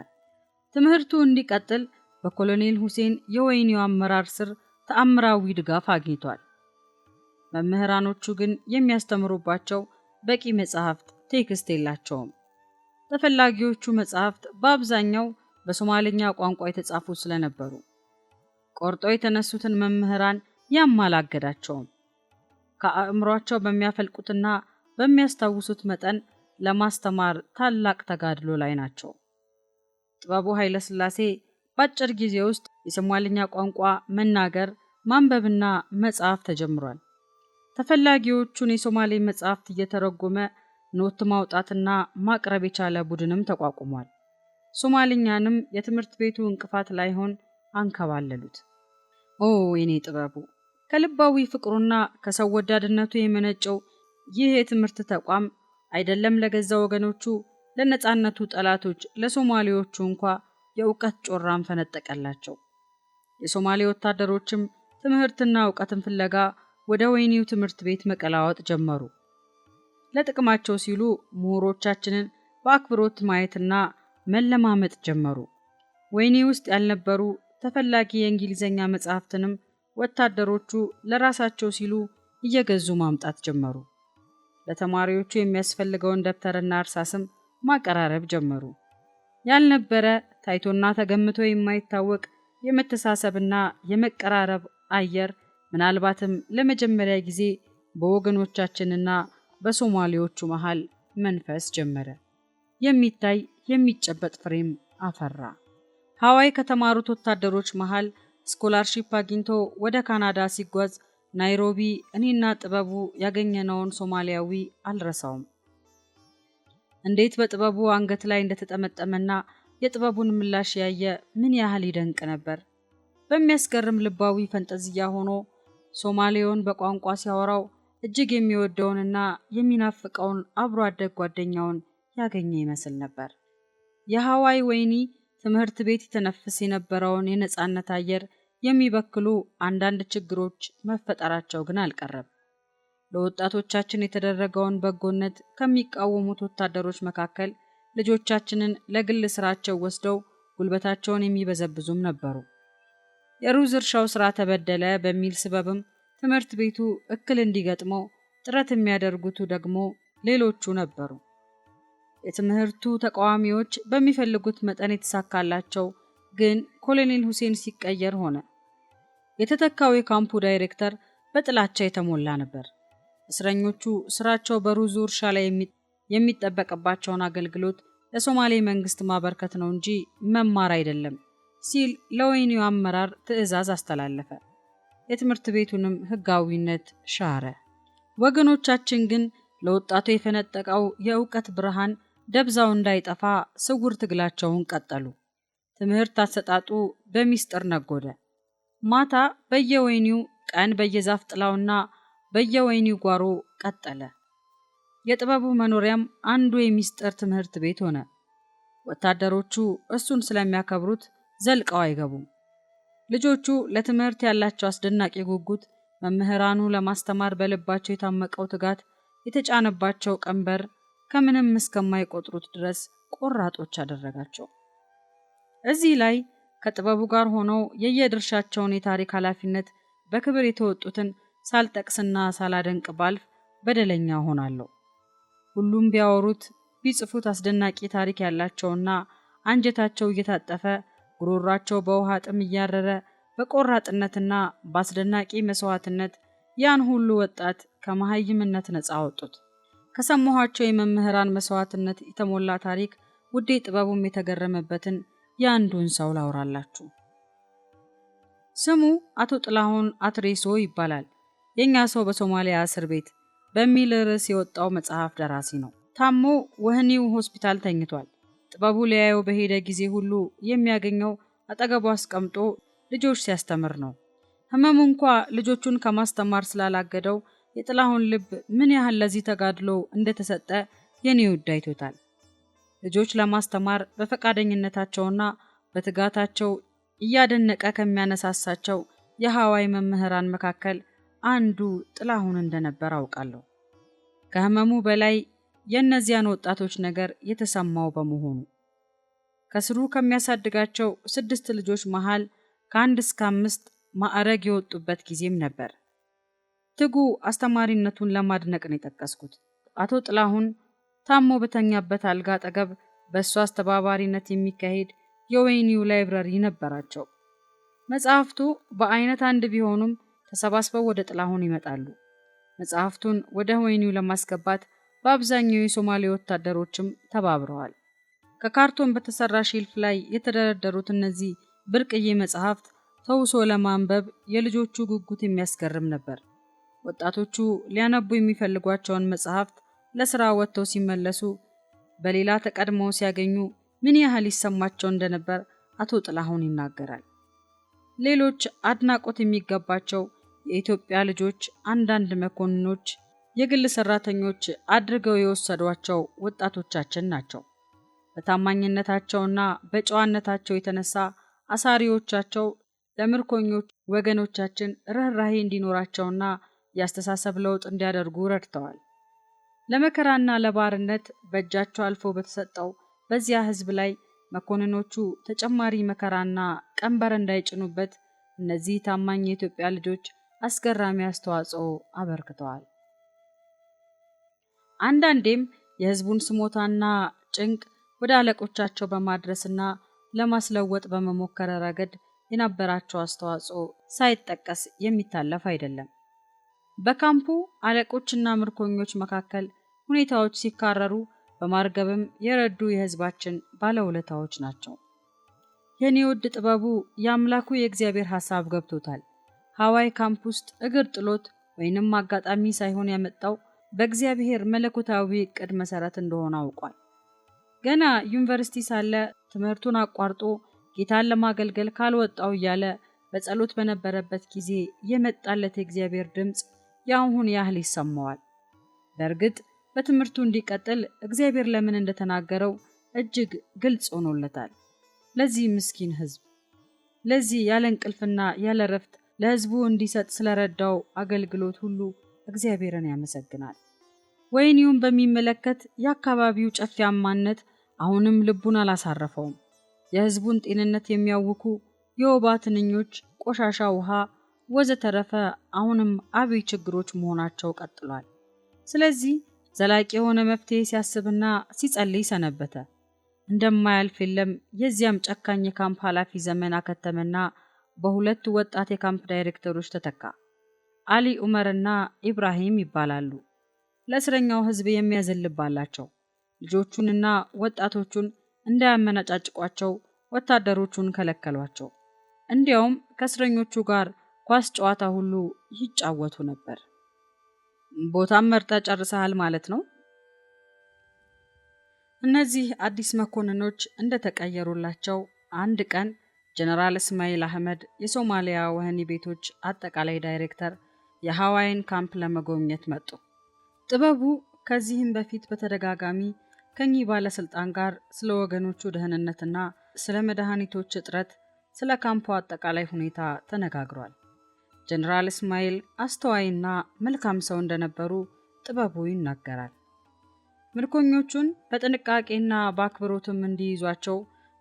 ትምህርቱ እንዲቀጥል በኮሎኔል ሁሴን የወይኒው አመራር ስር ተአምራዊ ድጋፍ አግኝቷል። መምህራኖቹ ግን የሚያስተምሩባቸው በቂ መጻሕፍት ቴክስት የላቸውም። ተፈላጊዎቹ መጻሕፍት በአብዛኛው በሶማሌኛ ቋንቋ የተጻፉ ስለነበሩ ቆርጠው የተነሱትን መምህራን ያማላገዳቸውም። ከአእምሯቸው በሚያፈልቁትና በሚያስታውሱት መጠን ለማስተማር ታላቅ ተጋድሎ ላይ ናቸው። ጥበቡ ኃይለ ሥላሴ በአጭር ጊዜ ውስጥ የሶማሌኛ ቋንቋ መናገር፣ ማንበብና መጻፍ ተጀምሯል። ተፈላጊዎቹን የሶማሌ መጻሕፍት እየተረጎመ ኖት ማውጣትና ማቅረብ የቻለ ቡድንም ተቋቁሟል። ሶማሊኛንም የትምህርት ቤቱ እንቅፋት ላይሆን አንከባለሉት። ኦ የኔ ጥበቡ! ከልባዊ ፍቅሩና ከሰው ወዳድነቱ የመነጨው ይህ የትምህርት ተቋም አይደለም ለገዛ ወገኖቹ፣ ለነጻነቱ ጠላቶች ለሶማሌዎቹ እንኳ የእውቀት ጮራም ፈነጠቀላቸው። የሶማሌ ወታደሮችም ትምህርትና እውቀትን ፍለጋ ወደ ወይኒው ትምህርት ቤት መቀላወጥ ጀመሩ። ለጥቅማቸው ሲሉ ምሁሮቻችንን በአክብሮት ማየትና መለማመጥ ጀመሩ። ወይኒ ውስጥ ያልነበሩ ተፈላጊ የእንግሊዘኛ መጻሕፍትንም ወታደሮቹ ለራሳቸው ሲሉ እየገዙ ማምጣት ጀመሩ። ለተማሪዎቹ የሚያስፈልገውን ደብተርና እርሳስም ማቀራረብ ጀመሩ። ያልነበረ ታይቶና ተገምቶ የማይታወቅ የመተሳሰብና የመቀራረብ አየር ምናልባትም ለመጀመሪያ ጊዜ በወገኖቻችንና በሶማሌዎቹ መሃል መንፈስ ጀመረ። የሚታይ የሚጨበጥ ፍሬም አፈራ። ሐዋይ ከተማሩት ወታደሮች መሃል ስኮላርሺፕ አግኝቶ ወደ ካናዳ ሲጓዝ ናይሮቢ እኔና ጥበቡ ያገኘነውን ሶማሊያዊ አልረሳውም። እንዴት በጥበቡ አንገት ላይ እንደተጠመጠመና የጥበቡን ምላሽ ያየ ምን ያህል ይደንቅ ነበር። በሚያስገርም ልባዊ ፈንጠዝያ ሆኖ ሶማሌውን በቋንቋ ሲያወራው እጅግ የሚወደውንና የሚናፍቀውን አብሮ አደግ ጓደኛውን ያገኘ ይመስል ነበር። የሐዋይ ወይኒ ትምህርት ቤት የተነፍስ የነበረውን የነጻነት አየር የሚበክሉ አንዳንድ ችግሮች መፈጠራቸው ግን አልቀረም። ለወጣቶቻችን የተደረገውን በጎነት ከሚቃወሙት ወታደሮች መካከል ልጆቻችንን ለግል ስራቸው ወስደው ጉልበታቸውን የሚበዘብዙም ነበሩ። የሩዝ እርሻው ስራ ተበደለ በሚል ስበብም ትምህርት ቤቱ እክል እንዲገጥመው ጥረት የሚያደርጉት ደግሞ ሌሎቹ ነበሩ። የትምህርቱ ተቃዋሚዎች በሚፈልጉት መጠን የተሳካላቸው ግን ኮሎኔል ሁሴን ሲቀየር ሆነ። የተተካው የካምፑ ዳይሬክተር በጥላቻ የተሞላ ነበር። እስረኞቹ ስራቸው በሩዙ እርሻ ላይ የሚጠበቅባቸውን አገልግሎት ለሶማሌ መንግስት ማበርከት ነው እንጂ መማር አይደለም ሲል ለወይኒው አመራር ትዕዛዝ አስተላለፈ። የትምህርት ቤቱንም ህጋዊነት ሻረ። ወገኖቻችን ግን ለወጣቱ የፈነጠቀው የእውቀት ብርሃን ደብዛው እንዳይጠፋ ስውር ትግላቸውን ቀጠሉ። ትምህርት አሰጣጡ በሚስጥር ነጎደ። ማታ በየወይኒው፣ ቀን በየዛፍ ጥላውና በየወይኒው ጓሮ ቀጠለ። የጥበቡ መኖሪያም አንዱ የሚስጥር ትምህርት ቤት ሆነ። ወታደሮቹ እሱን ስለሚያከብሩት ዘልቀው አይገቡም። ልጆቹ ለትምህርት ያላቸው አስደናቂ ጉጉት፣ መምህራኑ ለማስተማር በልባቸው የታመቀው ትጋት፣ የተጫነባቸው ቀንበር ከምንም እስከማይቆጥሩት ድረስ ቆራጦች አደረጋቸው። እዚህ ላይ ከጥበቡ ጋር ሆነው የየድርሻቸውን የታሪክ ኃላፊነት በክብር የተወጡትን ሳልጠቅስና ሳላደንቅ ባልፍ በደለኛ ሆናለሁ። ሁሉም ቢያወሩት ቢጽፉት አስደናቂ ታሪክ ያላቸውና አንጀታቸው እየታጠፈ ጉሮሯቸው በውሃ ጥም እያረረ በቆራጥነትና በአስደናቂ መስዋዕትነት ያን ሁሉ ወጣት ከመሃይምነት ነፃ አወጡት። ከሰማኋቸው የመምህራን መስዋዕትነት የተሞላ ታሪክ ውዴ ጥበቡም የተገረመበትን የአንዱን ሰው ላውራላችሁ። ስሙ አቶ ጥላሁን አትሬሶ ይባላል። የኛ ሰው በሶማሊያ እስር ቤት በሚል ርዕስ የወጣው መጽሐፍ ደራሲ ነው። ታሞ ወህኒው ሆስፒታል ተኝቷል። ጥበቡ ሊያየው በሄደ ጊዜ ሁሉ የሚያገኘው አጠገቡ አስቀምጦ ልጆች ሲያስተምር ነው። ህመሙ እንኳ ልጆቹን ከማስተማር ስላላገደው የጥላሁን ልብ ምን ያህል ለዚህ ተጋድሎ እንደተሰጠ የኔ ውድ አይቶታል። ልጆች ለማስተማር በፈቃደኝነታቸውና በትጋታቸው እያደነቀ ከሚያነሳሳቸው የሐዋይ መምህራን መካከል አንዱ ጥላሁን እንደነበር አውቃለሁ። ከህመሙ በላይ የእነዚያን ወጣቶች ነገር የተሰማው በመሆኑ ከስሩ ከሚያሳድጋቸው 6 ልጆች መሃል ከ1 እስከ 5 ማዕረግ የወጡበት ጊዜም ነበር። ትጉ አስተማሪነቱን ለማድነቅ ነው የጠቀስኩት። አቶ ጥላሁን ታሞ በተኛበት አልጋ አጠገብ በእሱ አስተባባሪነት የሚካሄድ የወህኒው ላይብረሪ ነበራቸው። መጽሐፍቱ በአይነት አንድ ቢሆኑም ተሰባስበው ወደ ጥላሁን ይመጣሉ። መጽሐፍቱን ወደ ወህኒው ለማስገባት በአብዛኛው የሶማሌ ወታደሮችም ተባብረዋል። ከካርቶን በተሰራ ሼልፍ ላይ የተደረደሩት እነዚህ ብርቅዬ መጽሐፍት ተውሶ ለማንበብ የልጆቹ ጉጉት የሚያስገርም ነበር። ወጣቶቹ ሊያነቡ የሚፈልጓቸውን መጽሐፍት ለስራ ወጥተው ሲመለሱ በሌላ ተቀድመው ሲያገኙ ምን ያህል ይሰማቸው እንደነበር አቶ ጥላሁን ይናገራል። ሌሎች አድናቆት የሚገባቸው የኢትዮጵያ ልጆች አንዳንድ መኮንኖች፣ የግል ሰራተኞች አድርገው የወሰዷቸው ወጣቶቻችን ናቸው። በታማኝነታቸውና በጨዋነታቸው የተነሳ አሳሪዎቻቸው ለምርኮኞች ወገኖቻችን ርህራሄ እንዲኖራቸውና የአስተሳሰብ ለውጥ እንዲያደርጉ ረድተዋል። ለመከራና ለባርነት በእጃቸው አልፎ በተሰጠው በዚያ ሕዝብ ላይ መኮንኖቹ ተጨማሪ መከራና ቀንበር እንዳይጭኑበት እነዚህ ታማኝ የኢትዮጵያ ልጆች አስገራሚ አስተዋጽኦ አበርክተዋል። አንዳንዴም የሕዝቡን ስሞታና ጭንቅ ወደ አለቆቻቸው በማድረስና ለማስለወጥ በመሞከር ረገድ የነበራቸው አስተዋጽኦ ሳይጠቀስ የሚታለፍ አይደለም። በካምፑ አለቆችና ምርኮኞች መካከል ሁኔታዎች ሲካረሩ በማርገብም የረዱ የሕዝባችን ባለውለታዎች ናቸው። የኔ ውድ ጥበቡ የአምላኩ የእግዚአብሔር ሐሳብ ገብቶታል። ሐዋይ ካምፕ ውስጥ እግር ጥሎት ወይንም አጋጣሚ ሳይሆን ያመጣው በእግዚአብሔር መለኮታዊ ዕቅድ መሰረት እንደሆነ አውቋል። ገና ዩኒቨርሲቲ ሳለ ትምህርቱን አቋርጦ ጌታን ለማገልገል ካልወጣው እያለ በጸሎት በነበረበት ጊዜ የመጣለት የእግዚአብሔር ድምፅ ያሁን ያህል ይሰማዋል። በእርግጥ በትምህርቱ እንዲቀጥል እግዚአብሔር ለምን እንደተናገረው እጅግ ግልጽ ሆኖለታል። ለዚህ ምስኪን ሕዝብ ለዚህ ያለ እንቅልፍና ያለ ረፍት ለሕዝቡ እንዲሰጥ ስለረዳው አገልግሎት ሁሉ እግዚአብሔርን ያመሰግናል። ወህኒውን በሚመለከት የአካባቢው ጨፊያማነት አሁንም ልቡን አላሳረፈውም። የሕዝቡን ጤንነት የሚያውኩ የወባ ትንኞች፣ ቆሻሻ ውሃ ወዘተረፈ አሁንም አብይ ችግሮች መሆናቸው ቀጥሏል። ስለዚህ ዘላቂ የሆነ መፍትሄ ሲያስብና ሲጸልይ ሰነበተ። እንደማያልፍ የለም የዚያም ጨካኝ የካምፕ ኃላፊ ዘመን አከተመና በሁለት ወጣት የካምፕ ዳይሬክተሮች ተተካ። አሊ ዑመርና ኢብራሂም ይባላሉ። ለእስረኛው ሕዝብ የሚያዘልባላቸው ልጆቹንና ወጣቶቹን እንዳያመናጫጭቋቸው ወታደሮቹን ከለከሏቸው። እንዲያውም ከእስረኞቹ ጋር ኳስ ጨዋታ ሁሉ ይጫወቱ ነበር። ቦታም መርጣ ጨርሰሃል ማለት ነው። እነዚህ አዲስ መኮንኖች እንደተቀየሩላቸው አንድ ቀን ጀነራል እስማኤል አህመድ የሶማሊያ ወህኒ ቤቶች አጠቃላይ ዳይሬክተር የሐዋይን ካምፕ ለመጎብኘት መጡ። ጥበቡ ከዚህም በፊት በተደጋጋሚ ከኚህ ባለስልጣን ጋር ስለ ወገኖቹ ደህንነትና ስለ መድኃኒቶች እጥረት፣ ስለ ካምፑ አጠቃላይ ሁኔታ ተነጋግሯል። ጀነራል እስማኤል አስተዋይና መልካም ሰው እንደነበሩ ጥበቡ ይናገራል። ምርኮኞቹን በጥንቃቄና በአክብሮትም እንዲይዟቸው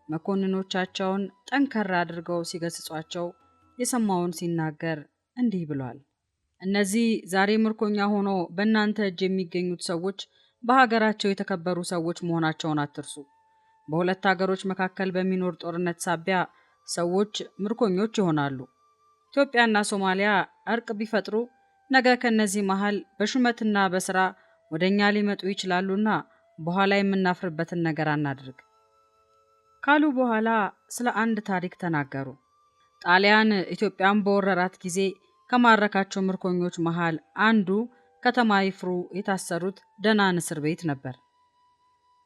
መኮንኖቻቸውን ጠንከር አድርገው ሲገስጿቸው የሰማውን ሲናገር እንዲህ ብሏል። እነዚህ ዛሬ ምርኮኛ ሆኖ በእናንተ እጅ የሚገኙት ሰዎች በሀገራቸው የተከበሩ ሰዎች መሆናቸውን አትርሱ። በሁለት ሀገሮች መካከል በሚኖር ጦርነት ሳቢያ ሰዎች ምርኮኞች ይሆናሉ። ኢትዮጵያና ሶማሊያ እርቅ ቢፈጥሩ ነገ ከነዚህ መሃል በሹመትና በስራ ወደኛ ሊመጡ ይችላሉና በኋላ የምናፍርበትን ነገር አናድርግ ካሉ በኋላ ስለ አንድ ታሪክ ተናገሩ። ጣሊያን ኢትዮጵያን በወረራት ጊዜ ከማረካቸው ምርኮኞች መሃል አንዱ ከተማ ይፍሩ የታሰሩት ደናን እስር ቤት ነበር።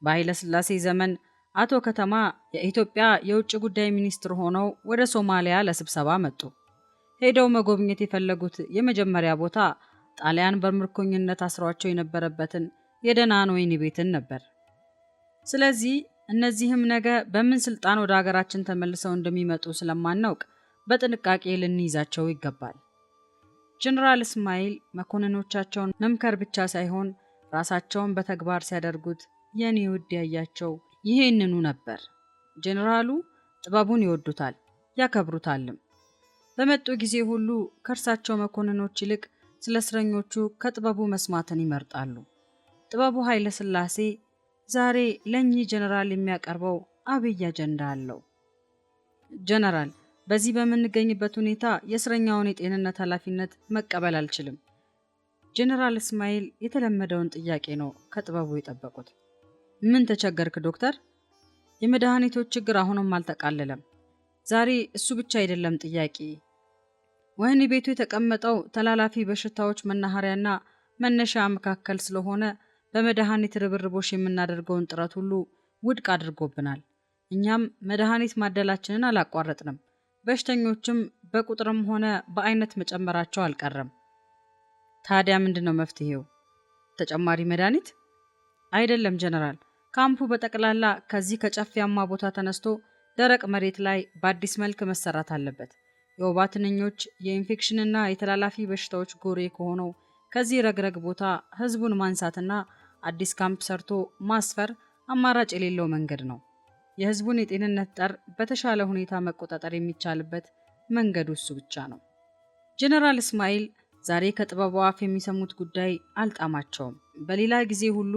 በኃይለ ሥላሴ ዘመን አቶ ከተማ የኢትዮጵያ የውጭ ጉዳይ ሚኒስትር ሆነው ወደ ሶማሊያ ለስብሰባ መጡ። ሄደው መጎብኘት የፈለጉት የመጀመሪያ ቦታ ጣሊያን በምርኮኝነት አስሯቸው የነበረበትን የደናን ወህኒ ቤትን ነበር። ስለዚህ እነዚህም ነገ በምን ስልጣን ወደ ሀገራችን ተመልሰው እንደሚመጡ ስለማናውቅ በጥንቃቄ ልንይዛቸው ይገባል። ጀነራል እስማኤል መኮንኖቻቸውን መምከር ብቻ ሳይሆን ራሳቸውን በተግባር ሲያደርጉት የኔ ውድ ያያቸው ይሄንኑ ነበር። ጀነራሉ ጥበቡን ይወዱታል፣ ያከብሩታልም። በመጡ ጊዜ ሁሉ ከእርሳቸው መኮንኖች ይልቅ ስለ እስረኞቹ ከጥበቡ መስማትን ይመርጣሉ። ጥበቡ ኃይለ ሥላሴ ዛሬ ለእኚህ ጀነራል የሚያቀርበው አብይ አጀንዳ አለው። ጀነራል፣ በዚህ በምንገኝበት ሁኔታ የእስረኛውን የጤንነት ኃላፊነት መቀበል አልችልም። ጀነራል እስማኤል የተለመደውን ጥያቄ ነው ከጥበቡ የጠበቁት። ምን ተቸገርክ ዶክተር? የመድኃኒቶች ችግር አሁንም አልተቃለለም። ዛሬ እሱ ብቻ አይደለም ጥያቄ። ወህኒ ቤቱ የተቀመጠው ተላላፊ በሽታዎች መናኸሪያና መነሻ መካከል ስለሆነ በመድኃኒት ርብርቦሽ የምናደርገውን ጥረት ሁሉ ውድቅ አድርጎብናል። እኛም መድኃኒት ማደላችንን አላቋረጥንም። በሽተኞችም በቁጥርም ሆነ በአይነት መጨመራቸው አልቀረም። ታዲያ ምንድነው መፍትሄው? ተጨማሪ መድኃኒት? አይደለም ጀነራል፣ ካምፑ በጠቅላላ ከዚህ ከጨፊያማ ቦታ ተነስቶ ደረቅ መሬት ላይ በአዲስ መልክ መሰራት አለበት። የወባ ትንኞች፣ የኢንፌክሽንና የተላላፊ በሽታዎች ጎሬ ከሆነው ከዚህ ረግረግ ቦታ ህዝቡን ማንሳትና አዲስ ካምፕ ሰርቶ ማስፈር አማራጭ የሌለው መንገድ ነው። የህዝቡን የጤንነት ጠር በተሻለ ሁኔታ መቆጣጠር የሚቻልበት መንገዱ እሱ ብቻ ነው። ጀነራል እስማኤል ዛሬ ከጥበቡ አፍ የሚሰሙት ጉዳይ አልጣማቸውም። በሌላ ጊዜ ሁሉ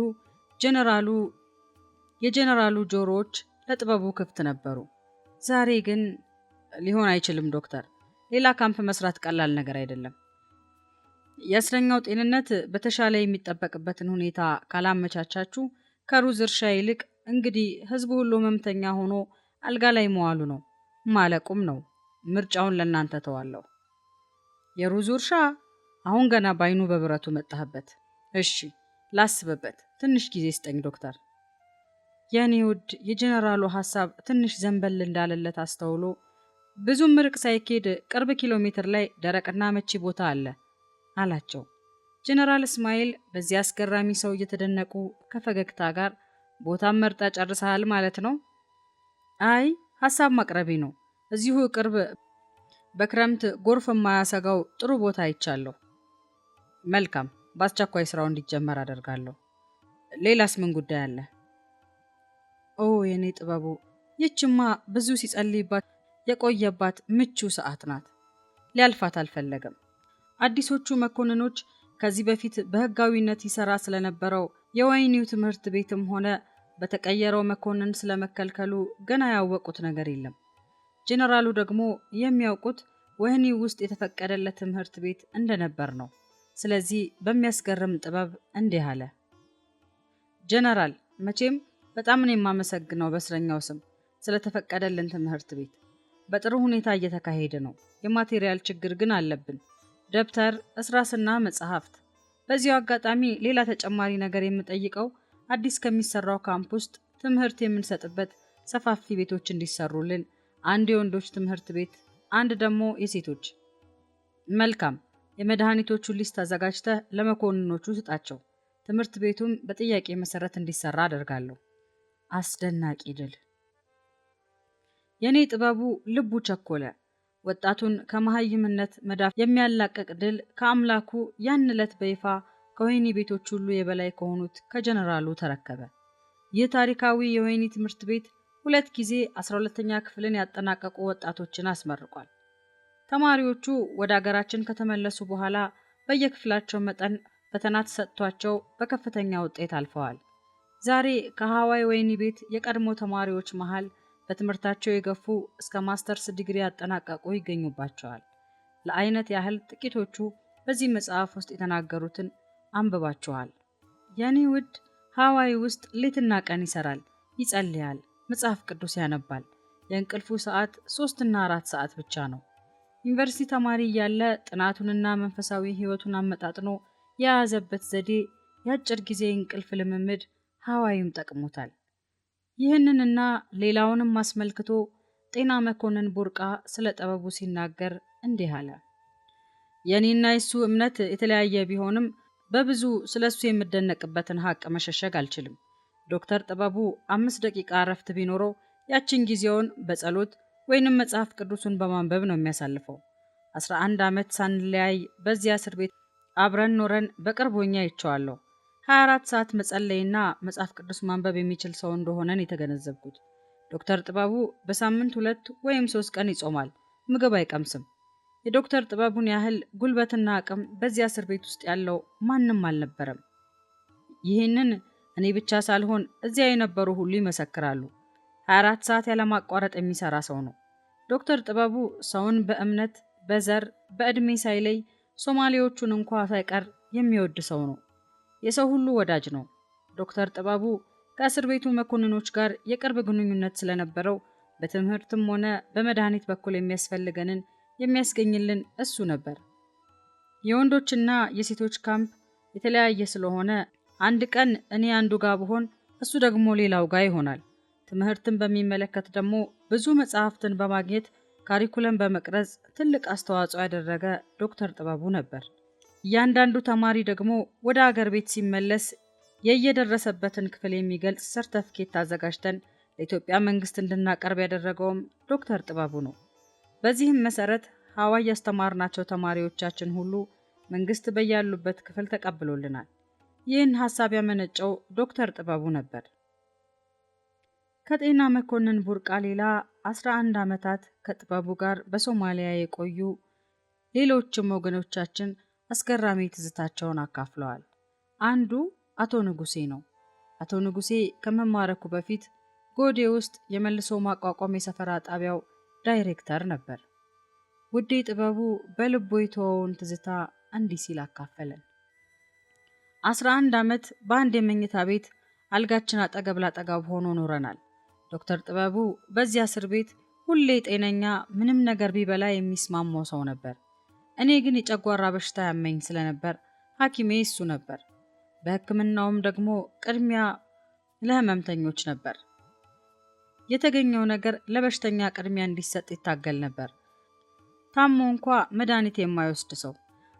የጀነራሉ ጆሮዎች ለጥበቡ ክፍት ነበሩ። ዛሬ ግን ሊሆን አይችልም ዶክተር፣ ሌላ ካምፕ መስራት ቀላል ነገር አይደለም። የእስረኛው ጤንነት በተሻለ የሚጠበቅበትን ሁኔታ ካላመቻቻችሁ ከሩዝ እርሻ ይልቅ እንግዲህ ህዝቡ ሁሉ ህመምተኛ ሆኖ አልጋ ላይ መዋሉ ነው፣ ማለቁም ነው። ምርጫውን ለእናንተ ተዋለሁ። የሩዝ እርሻ? አሁን ገና ባይኑ በብረቱ መጣህበት። እሺ ላስብበት፣ ትንሽ ጊዜ ስጠኝ ዶክተር። የኔ ውድ የጀነራሉ ሐሳብ ትንሽ ዘንበል እንዳለለት አስተውሎ ብዙም ርቅ ሳይኬድ ቅርብ ኪሎ ሜትር ላይ ደረቅና መቺ ቦታ አለ አላቸው። ጀነራል እስማኤል በዚህ አስገራሚ ሰው እየተደነቁ ከፈገግታ ጋር ቦታም መርጣ ጨርሰሃል ማለት ነው? አይ ሐሳብ ማቅረቤ ነው። እዚሁ ቅርብ በክረምት ጎርፍ የማያሰጋው ጥሩ ቦታ አይቻለሁ። መልካም፣ በአስቸኳይ ስራው እንዲጀመር አደርጋለሁ። ሌላስ ምን ጉዳይ አለ? ኦ የኔ ጥበቡ፣ ይችማ ብዙ ሲጸልይባት የቆየባት ምቹ ሰዓት ናት። ሊያልፋት አልፈለገም። አዲሶቹ መኮንኖች ከዚህ በፊት በህጋዊነት ይሰራ ስለነበረው የወህኒው ትምህርት ቤትም ሆነ በተቀየረው መኮንን ስለመከልከሉ ገና ያወቁት ነገር የለም። ጄኔራሉ ደግሞ የሚያውቁት ወህኒው ውስጥ የተፈቀደለት ትምህርት ቤት እንደነበር ነው። ስለዚህ በሚያስገርም ጥበብ እንዲህ አለ። ጄኔራል፣ መቼም በጣም ነው የማመሰግነው በእስረኛው ስም ስለተፈቀደልን ትምህርት ቤት። በጥሩ ሁኔታ እየተካሄደ ነው። የማቴሪያል ችግር ግን አለብን፣ ደብተር፣ እስራስና መጽሐፍት። በዚሁ አጋጣሚ ሌላ ተጨማሪ ነገር የምጠይቀው አዲስ ከሚሰራው ካምፕ ውስጥ ትምህርት የምንሰጥበት ሰፋፊ ቤቶች እንዲሰሩልን፣ አንድ የወንዶች ትምህርት ቤት፣ አንድ ደግሞ የሴቶች። መልካም፣ የመድኃኒቶቹን ሊስት አዘጋጅተህ ለመኮንኖቹ ስጣቸው። ትምህርት ቤቱም በጥያቄ መሰረት እንዲሰራ አደርጋለሁ። አስደናቂ ድል! የኔ ጥበቡ ልቡ ቸኮለ። ወጣቱን ከመሃይምነት መዳፍ የሚያላቅቅ ድል ከአምላኩ ያን ዕለት በይፋ ከወህኒ ቤቶች ሁሉ የበላይ ከሆኑት ከጀነራሉ ተረከበ። ይህ ታሪካዊ የወህኒ ትምህርት ቤት 2 ጊዜ 12ኛ ክፍልን ያጠናቀቁ ወጣቶችን አስመርቋል። ተማሪዎቹ ወደ አገራችን ከተመለሱ በኋላ በየክፍላቸው መጠን ፈተና ተሰጥቷቸው በከፍተኛ ውጤት አልፈዋል። ዛሬ ከሃዋይ ወህኒ ቤት የቀድሞ ተማሪዎች መሃል በትምህርታቸው የገፉ እስከ ማስተርስ ዲግሪ ያጠናቀቁ ይገኙባቸዋል። ለአይነት ያህል ጥቂቶቹ በዚህ መጽሐፍ ውስጥ የተናገሩትን አንብባቸዋል። የኔ ውድ ሃዋይ ውስጥ ሌትና ቀን ይሰራል፣ ይጸልያል፣ መጽሐፍ ቅዱስ ያነባል። የእንቅልፉ ሰዓት 3 እና 4 ሰዓት ብቻ ነው። ዩኒቨርሲቲ ተማሪ እያለ ጥናቱንና መንፈሳዊ ህይወቱን አመጣጥኖ የያዘበት ዘዴ የአጭር ጊዜ እንቅልፍ ልምምድ ሃዋይም ጠቅሞታል። ይህንንና ሌላውንም አስመልክቶ ጤና መኮንን ቡርቃ ስለ ጥበቡ ሲናገር እንዲህ አለ። የኔና የሱ እምነት የተለያየ ቢሆንም በብዙ ስለሱ የምደነቅበትን ሀቅ መሸሸግ አልችልም። ዶክተር ጥበቡ 5 ደቂቃ እረፍት ቢኖረው ያችን ጊዜውን በጸሎት ወይንም መጽሐፍ ቅዱሱን በማንበብ ነው የሚያሳልፈው። 11 ዓመት ሳንለያይ በዚያ እስር ቤት አብረን ኖረን በቅርቦኛ አይቼዋለሁ። 24 ሰዓት መጸለይና መጽሐፍ ቅዱስ ማንበብ የሚችል ሰው እንደሆነን የተገነዘብኩት። ዶክተር ጥበቡ በሳምንት 2 ወይም 3 ቀን ይጾማል፣ ምግብ አይቀምስም። የዶክተር ጥበቡን ያህል ጉልበትና አቅም በዚያ እስር ቤት ውስጥ ያለው ማንም አልነበረም። ይህንን እኔ ብቻ ሳልሆን እዚያ የነበሩ ሁሉ ይመሰክራሉ። 24 ሰዓት ያለማቋረጥ የሚሰራ ሰው ነው። ዶክተር ጥበቡ ሰውን በእምነት፣ በዘር፣ በእድሜ ሳይለይ ሶማሌዎቹን እንኳ ሳይቀር የሚወድ ሰው ነው። የሰው ሁሉ ወዳጅ ነው። ዶክተር ጥበቡ ከእስር ቤቱ መኮንኖች ጋር የቅርብ ግንኙነት ስለነበረው በትምህርትም ሆነ በመድኃኒት በኩል የሚያስፈልገንን የሚያስገኝልን እሱ ነበር። የወንዶችና የሴቶች ካምፕ የተለያየ ስለሆነ አንድ ቀን እኔ አንዱ ጋር ብሆን እሱ ደግሞ ሌላው ጋር ይሆናል። ትምህርትን በሚመለከት ደግሞ ብዙ መጽሐፍትን በማግኘት ካሪኩለም በመቅረጽ ትልቅ አስተዋጽኦ ያደረገ ዶክተር ጥበቡ ነበር። እያንዳንዱ ተማሪ ደግሞ ወደ አገር ቤት ሲመለስ የየደረሰበትን ክፍል የሚገልጽ ሰርተፍኬት አዘጋጅተን ለኢትዮጵያ መንግስት እንድናቀርብ ያደረገውም ዶክተር ጥበቡ ነው። በዚህም መሰረት ሐዋይ ያስተማርናቸው ተማሪዎቻችን ሁሉ መንግስት በያሉበት ክፍል ተቀብሎልናል። ይህን ሐሳብ ያመነጨው ዶክተር ጥበቡ ነበር። ከጤና መኮንን ቡርቃ ሌላ 11 ዓመታት ከጥበቡ ጋር በሶማሊያ የቆዩ ሌሎችም ወገኖቻችን አስገራሚ ትዝታቸውን አካፍለዋል። አንዱ አቶ ንጉሴ ነው። አቶ ንጉሴ ከመማረኩ በፊት ጎዴ ውስጥ የመልሶ ማቋቋም የሰፈራ ጣቢያው ዳይሬክተር ነበር። ውዴ ጥበቡ በልቦ የተወውን ትዝታ እንዲህ ሲል አካፈለን። 11 ዓመት በአንድ የመኝታ ቤት አልጋችን አጠገብ ላጠገብ ሆኖ ኖረናል። ዶክተር ጥበቡ በዚያ እስር ቤት ሁሌ ጤነኛ፣ ምንም ነገር ቢበላ የሚስማማው ሰው ነበር። እኔ ግን የጨጓራ በሽታ ያመኝ ስለነበር ሐኪሜ እሱ ነበር። በሕክምናውም ደግሞ ቅድሚያ ለህመምተኞች ነበር። የተገኘው ነገር ለበሽተኛ ቅድሚያ እንዲሰጥ ይታገል ነበር። ታሞ እንኳ መድኃኒት የማይወስድ ሰው።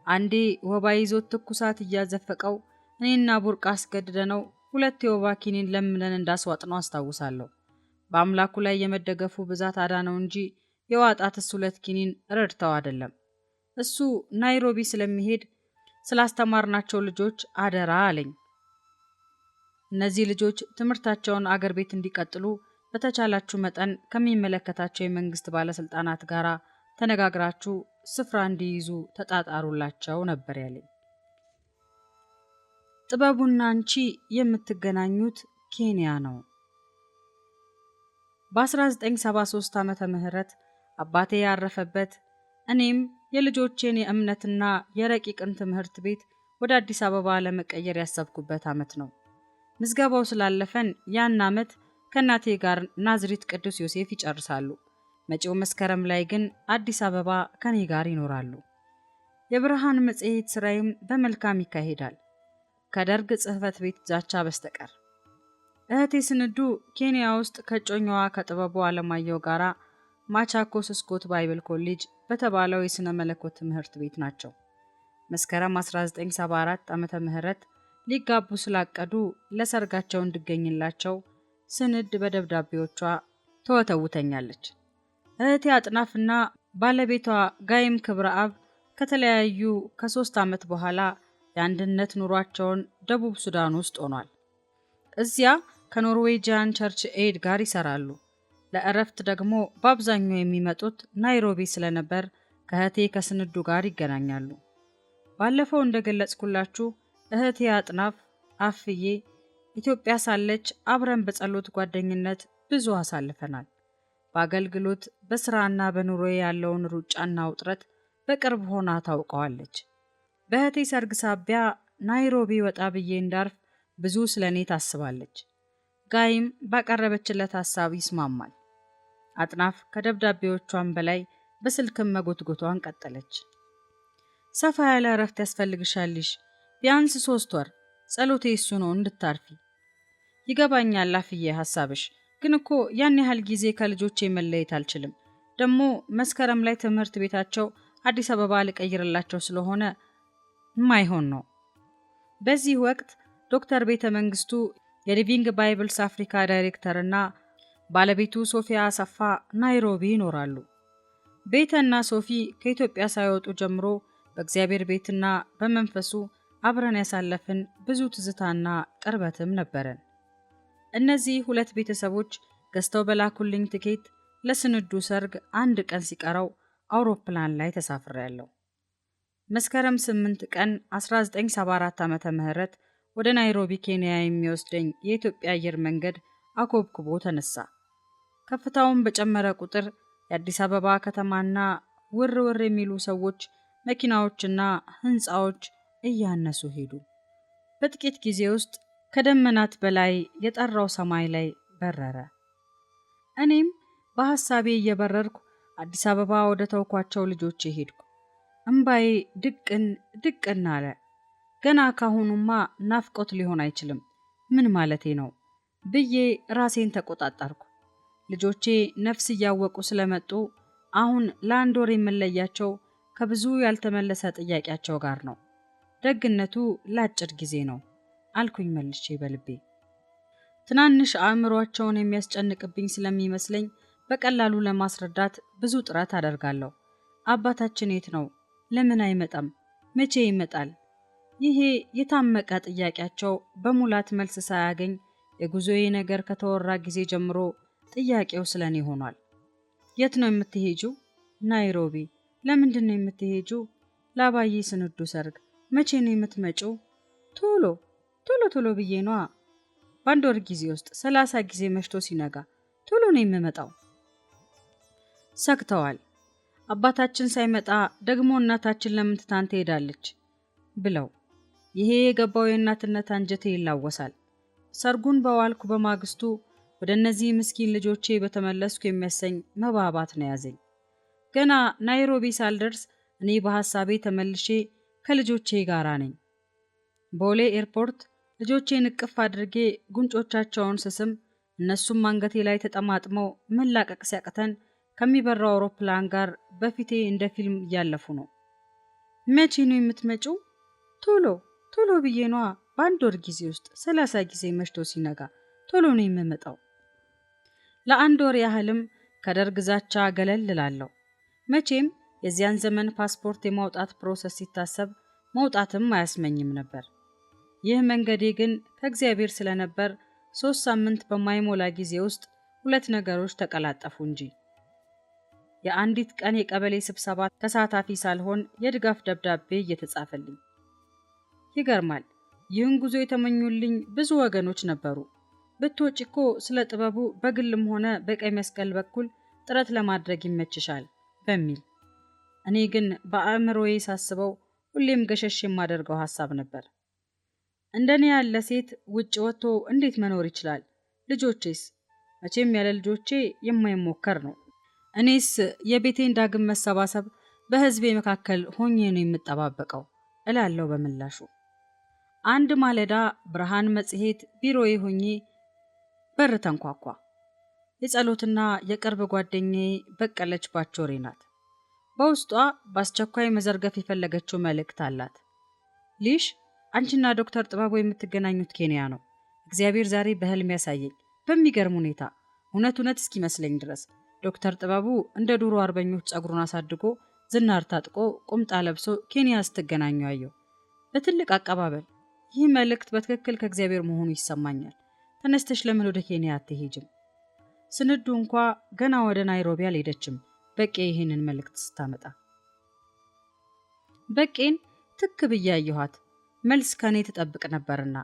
አንዴ ወባ ይዞት ትኩሳት እያዘፈቀው እኔና ቡርቃ አስገድደነው 2 የወባ ኪኒን ለምነን እንዳስዋጥነው አስታውሳለሁ። በአምላኩ ላይ የመደገፉ ብዛት አዳነው እንጂ የዋጣትስ 2 ኪኒን ረድተው አይደለም። እሱ ናይሮቢ ስለሚሄድ ስላስተማርናቸው ልጆች አደራ አለኝ። እነዚህ ልጆች ትምህርታቸውን አገር ቤት እንዲቀጥሉ በተቻላችሁ መጠን ከሚመለከታቸው የመንግስት ባለስልጣናት ጋር ተነጋግራችሁ ስፍራ እንዲይዙ ተጣጣሩላቸው ነበር ያለኝ። ጥበቡና አንቺ የምትገናኙት ኬንያ ነው። በ1973 ዓመተ ምህረት አባቴ ያረፈበት እኔም የልጆቼን የእምነትና የረቂቅን ትምህርት ቤት ወደ አዲስ አበባ ለመቀየር ያሰብኩበት ዓመት ነው። ምዝገባው ስላለፈን ያን ዓመት ከእናቴ ጋር ናዝሪት ቅዱስ ዮሴፍ ይጨርሳሉ። መጪው መስከረም ላይ ግን አዲስ አበባ ከኔ ጋር ይኖራሉ። የብርሃን መጽሔት ስራይም በመልካም ይካሄዳል፣ ከደርግ ጽሕፈት ቤት ዛቻ በስተቀር። እህቴ ስንዱ ኬንያ ውስጥ ከጮኛዋ ከጥበቡ አለማየሁ ጋራ ማቻኮስ ስኮት ባይብል ኮሌጅ በተባለው የሥነ መለኮት ትምህርት ቤት ናቸው። መስከረም 1974 ዓመተ ምህረት ሊጋቡ ስላቀዱ ለሰርጋቸው እንድገኝላቸው ስንድ በደብዳቤዎቿ ተወተውተኛለች። እህቴ አጥናፍና ባለቤቷ ጋይም ክብረአብ ከተለያዩ ከ3 ዓመት በኋላ የአንድነት ኑሯቸውን ደቡብ ሱዳን ውስጥ ሆኗል። እዚያ ከኖርዌጂያን ቸርች ኤድ ጋር ይሰራሉ። ለእረፍት ደግሞ በአብዛኛው የሚመጡት ናይሮቢ ስለነበር ከእህቴ ከስንዱ ጋር ይገናኛሉ። ባለፈው እንደገለጽኩላችሁ እህቴ አጥናፍ አፍዬ ኢትዮጵያ ሳለች አብረን በጸሎት ጓደኝነት ብዙ አሳልፈናል። በአገልግሎት በስራና በኑሮዬ ያለውን ሩጫና ውጥረት በቅርብ ሆና ታውቀዋለች። በእህቴ ሰርግ ሳቢያ ናይሮቢ ወጣ ብዬ እንዳርፍ ብዙ ስለኔ ታስባለች። ጋይም ባቀረበችለት ሐሳብ ይስማማል። አጥናፍ ከደብዳቤዎቿን በላይ በስልክም መጎትጎቷን ቀጠለች። ሰፋ ያለ እረፍት ያስፈልግሻልሽ፣ ቢያንስ 3 ወር። ጸሎቴ እሱ ነው እንድታርፊ። ይገባኛል አፍዬ ሐሳብሽ፣ ግን እኮ ያን ያህል ጊዜ ከልጆቼ መለየት አልችልም። ደግሞ መስከረም ላይ ትምህርት ቤታቸው አዲስ አበባ ልቀይርላቸው ስለሆነ ማይሆን ነው። በዚህ ወቅት ዶክተር ቤተ መንግስቱ የሊቪንግ ባይብልስ አፍሪካ ዳይሬክተር እና ባለቤቱ ሶፊያ አሰፋ ናይሮቢ ይኖራሉ። ቤተ እና ሶፊ ከኢትዮጵያ ሳይወጡ ጀምሮ በእግዚአብሔር ቤትና በመንፈሱ አብረን ያሳለፍን ብዙ ትዝታና ቅርበትም ነበረን። እነዚህ ሁለት ቤተሰቦች ገዝተው በላኩልኝ ትኬት ለስንዱ ሰርግ አንድ ቀን ሲቀረው አውሮፕላን ላይ ተሳፍሬያለሁ። መስከረም 8 ቀን 1974 ዓመተ ምህረት ወደ ናይሮቢ ኬንያ የሚወስደኝ የኢትዮጵያ አየር መንገድ አኮብኩቦ ተነሳ። ከፍታውን በጨመረ ቁጥር የአዲስ አበባ ከተማና ውር ውር የሚሉ ሰዎች፣ መኪናዎችና ህንፃዎች እያነሱ ሄዱ። በጥቂት ጊዜ ውስጥ ከደመናት በላይ የጠራው ሰማይ ላይ በረረ። እኔም በሐሳቤ እየበረርኩ አዲስ አበባ ወደ ተውኳቸው ልጆቼ ሄድኩ። እምባዬ ድቅን አለ። ገና ካሁኑማ ናፍቆት ሊሆን አይችልም፣ ምን ማለቴ ነው ብዬ ራሴን ተቆጣጣርኩ። ልጆቼ ነፍስ እያወቁ ስለመጡ አሁን ለአንድ ወር የምለያቸው ከብዙ ያልተመለሰ ጥያቄያቸው ጋር ነው። ደግነቱ ለአጭር ጊዜ ነው አልኩኝ መልሼ በልቤ። ትናንሽ አእምሯቸውን የሚያስጨንቅብኝ ስለሚመስለኝ በቀላሉ ለማስረዳት ብዙ ጥረት አደርጋለሁ። አባታችን የት ነው? ለምን አይመጣም? መቼ ይመጣል? ይሄ የታመቀ ጥያቄያቸው በሙላት መልስ ሳያገኝ የጉዞዬ ነገር ከተወራ ጊዜ ጀምሮ ጥያቄው ስለኔ ሆኗል። የት ነው የምትሄጂው? ናይሮቢ። ለምንድን ነው የምትሄጂው? ለአባዬ ስንዱ ሰርግ። መቼ ነው የምትመጪው? ቶሎ ብዬ ነዋ። በአንድ ወር ጊዜ ውስጥ 30 ጊዜ መሽቶ ሲነጋ ቶሎ ነው የምመጣው። ሰግተዋል። አባታችን ሳይመጣ ደግሞ እናታችን ለምን ትታን ትሄዳለች ብለው። ይሄ የገባው የእናትነት አንጀቴ ይላወሳል። ሰርጉን በዋልኩ በማግስቱ ወደ እነዚህ ምስኪን ልጆቼ በተመለስኩ የሚያሰኝ መባባት ነው ያዘኝ። ገና ናይሮቢ ሳልደርስ እኔ በሐሳቤ ተመልሼ ከልጆቼ ጋራ ነኝ። ቦሌ ኤርፖርት ልጆቼን እቅፍ አድርጌ ጉንጮቻቸውን ስስም እነሱም አንገቴ ላይ ተጠማጥመው መላቀቅ ሲያቅተን ከሚበራው አውሮፕላን ጋር በፊቴ እንደ ፊልም እያለፉ ነው። መቼ ነው የምትመጪው? ቶሎ ብዬ ነዋ። በአንድ ወር ጊዜ ውስጥ 30 ጊዜ መሽቶ ሲነጋ ቶሎ ነው የምመጣው። ለአንድ ወር ያህልም ከደርግ ዛቻ ገለል እላለሁ። መቼም የዚያን ዘመን ፓስፖርት የማውጣት ፕሮሰስ ሲታሰብ መውጣትም አያስመኝም ነበር። ይህ መንገዴ ግን ከእግዚአብሔር ስለነበር 3 ሳምንት በማይሞላ ጊዜ ውስጥ 2 ነገሮች ተቀላጠፉ እንጂ። የአንዲት ቀን የቀበሌ ስብሰባ ተሳታፊ ሳልሆን የድጋፍ ደብዳቤ እየተጻፈልኝ። ይገርማል። ይህን ጉዞ የተመኙልኝ ብዙ ወገኖች ነበሩ። ብትወጪ እኮ ስለ ጥበቡ በግልም ሆነ በቀይ መስቀል በኩል ጥረት ለማድረግ ይመችሻል በሚል። እኔ ግን በአእምሮዬ ሳስበው ሁሌም ገሸሽ የማደርገው ሐሳብ ነበር። እንደኔ ያለ ሴት ውጭ ወጥቶ እንዴት መኖር ይችላል? ልጆቼስ? መቼም ያለ ልጆቼ የማይሞከር ነው። እኔስ የቤቴን ዳግም መሰባሰብ በሕዝቤ መካከል ሆኜ ነው የምጠባበቀው እላለሁ በምላሹ። አንድ ማለዳ ብርሃን መጽሔት ቢሮዬ ሆኜ በር ተንኳኳ። የጸሎትና የቅርብ ጓደኛዬ በቀለች ባቾሬ ናት። በውስጧ በአስቸኳይ መዘርገፍ የፈለገችው መልእክት አላት። ሊሽ፣ አንቺና ዶክተር ጥበቡ የምትገናኙት ኬንያ ነው። እግዚአብሔር ዛሬ በህልም ያሳየኝ በሚገርም ሁኔታ፣ እውነት እስኪመስለኝ ድረስ። ዶክተር ጥበቡ እንደ ዱሮ አርበኞች ጸጉሩን አሳድጎ ዝናር ታጥቆ ቁምጣ ለብሶ ኬንያ ስትገናኙ አየሁ፣ በትልቅ አቀባበል። ይህ መልእክት በትክክል ከእግዚአብሔር መሆኑ ይሰማኛል። ተነስተሽ ለምን ወደ ኬንያ አትሄጅም? ስንዱ እንኳ ገና ወደ ናይሮቢ አልሄደችም በቄ ይህንን መልእክት ስታመጣ። በቄን ትክ ብዬ አየኋት። መልስ ከኔ ትጠብቅ ነበርና።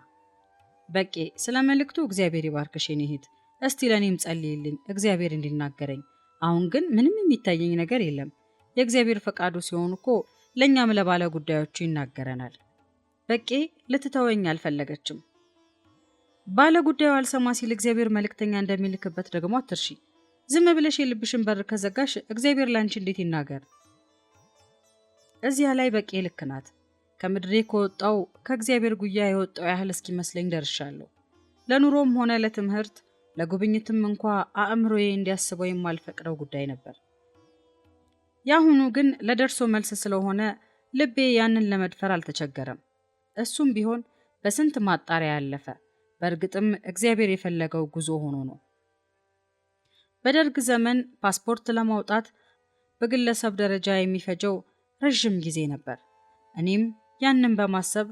በቄ፣ ስለ መልእክቱ እግዚአብሔር ይባርክሽ የኔ እህት። እስቲ ለኔም ጸልይልኝ እግዚአብሔር እንዲናገረኝ። አሁን ግን ምንም የሚታየኝ ነገር የለም። የእግዚአብሔር ፈቃዱ ሲሆን እኮ ለኛም ለባለ ጉዳዮቹ ይናገረናል። በቄ ልትተወኝ አልፈለገችም። ባለ ጉዳዩ አልሰማ ሲል እግዚአብሔር መልእክተኛ እንደሚልክበት ደግሞ አትርሺ። ዝም ብለሽ የልብሽን በር ከዘጋሽ እግዚአብሔር ላንቺ እንዴት ይናገር? እዚያ ላይ በቄ ልክ ናት። ከምድሬ ከወጣው ከእግዚአብሔር ጉያ የወጣው ያህል እስኪመስለኝ ደርሻለሁ። ለኑሮም ሆነ ለትምህርት ለጉብኝትም እንኳ አእምሮዬ እንዲያስበው የማልፈቅደው ጉዳይ ነበር። ያሁኑ ግን ለደርሶ መልስ ስለሆነ ልቤ ያንን ለመድፈር አልተቸገረም። እሱም ቢሆን በስንት ማጣሪያ ያለፈ፣ በእርግጥም እግዚአብሔር የፈለገው ጉዞ ሆኖ ነው። በደርግ ዘመን ፓስፖርት ለማውጣት በግለሰብ ደረጃ የሚፈጀው ረዥም ጊዜ ነበር። እኔም ያንን በማሰብ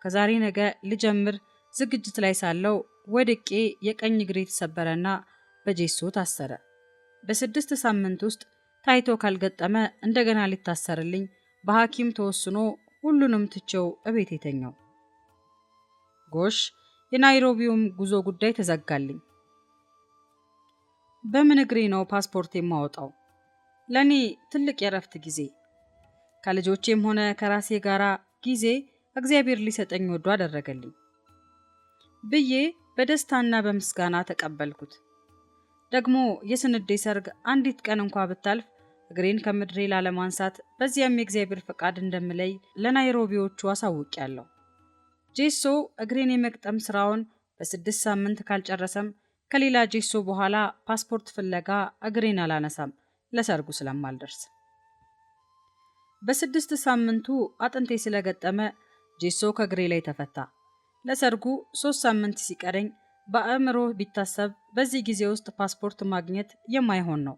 ከዛሬ ነገ ልጀምር ዝግጅት ላይ ሳለው ወድቄ የቀኝ እግሬ ተሰበረና በጄሶ ታሰረ። በ6 ሳምንት ውስጥ ታይቶ ካልገጠመ እንደገና ሊታሰርልኝ በሐኪም ተወስኖ ሁሉንም ትቼው እቤት የተኛው። ጎሽ፣ የናይሮቢውም ጉዞ ጉዳይ ተዘጋልኝ። በምን እግሬ ነው ፓስፖርት የማወጣው? ለኔ ትልቅ የረፍት ጊዜ፣ ከልጆቼም ሆነ ከራሴ ጋራ ጊዜ እግዚአብሔር ሊሰጠኝ ወዶ አደረገልኝ ብዬ በደስታና በምስጋና ተቀበልኩት። ደግሞ የስንዴ ሰርግ አንዲት ቀን እንኳ ብታልፍ እግሬን ከምድሬ ላለማንሳት በዚያም የእግዚአብሔር ፈቃድ እንደምለይ ለናይሮቢዎቹ አሳውቄያለሁ። ጄሶ እግሬን የመቅጠም ስራውን በ6 ሳምንት ካልጨረሰም ከሌላ ጄሶ በኋላ ፓስፖርት ፍለጋ እግሬን አላነሳም፣ ለሰርጉ ስለማልደርስ። በ6 ሳምንቱ አጥንቴ ስለገጠመ ጄሶ ከእግሬ ላይ ተፈታ። ለሰርጉ 3 ሳምንት ሲቀረኝ በአእምሮ ቢታሰብ በዚህ ጊዜ ውስጥ ፓስፖርት ማግኘት የማይሆን ነው።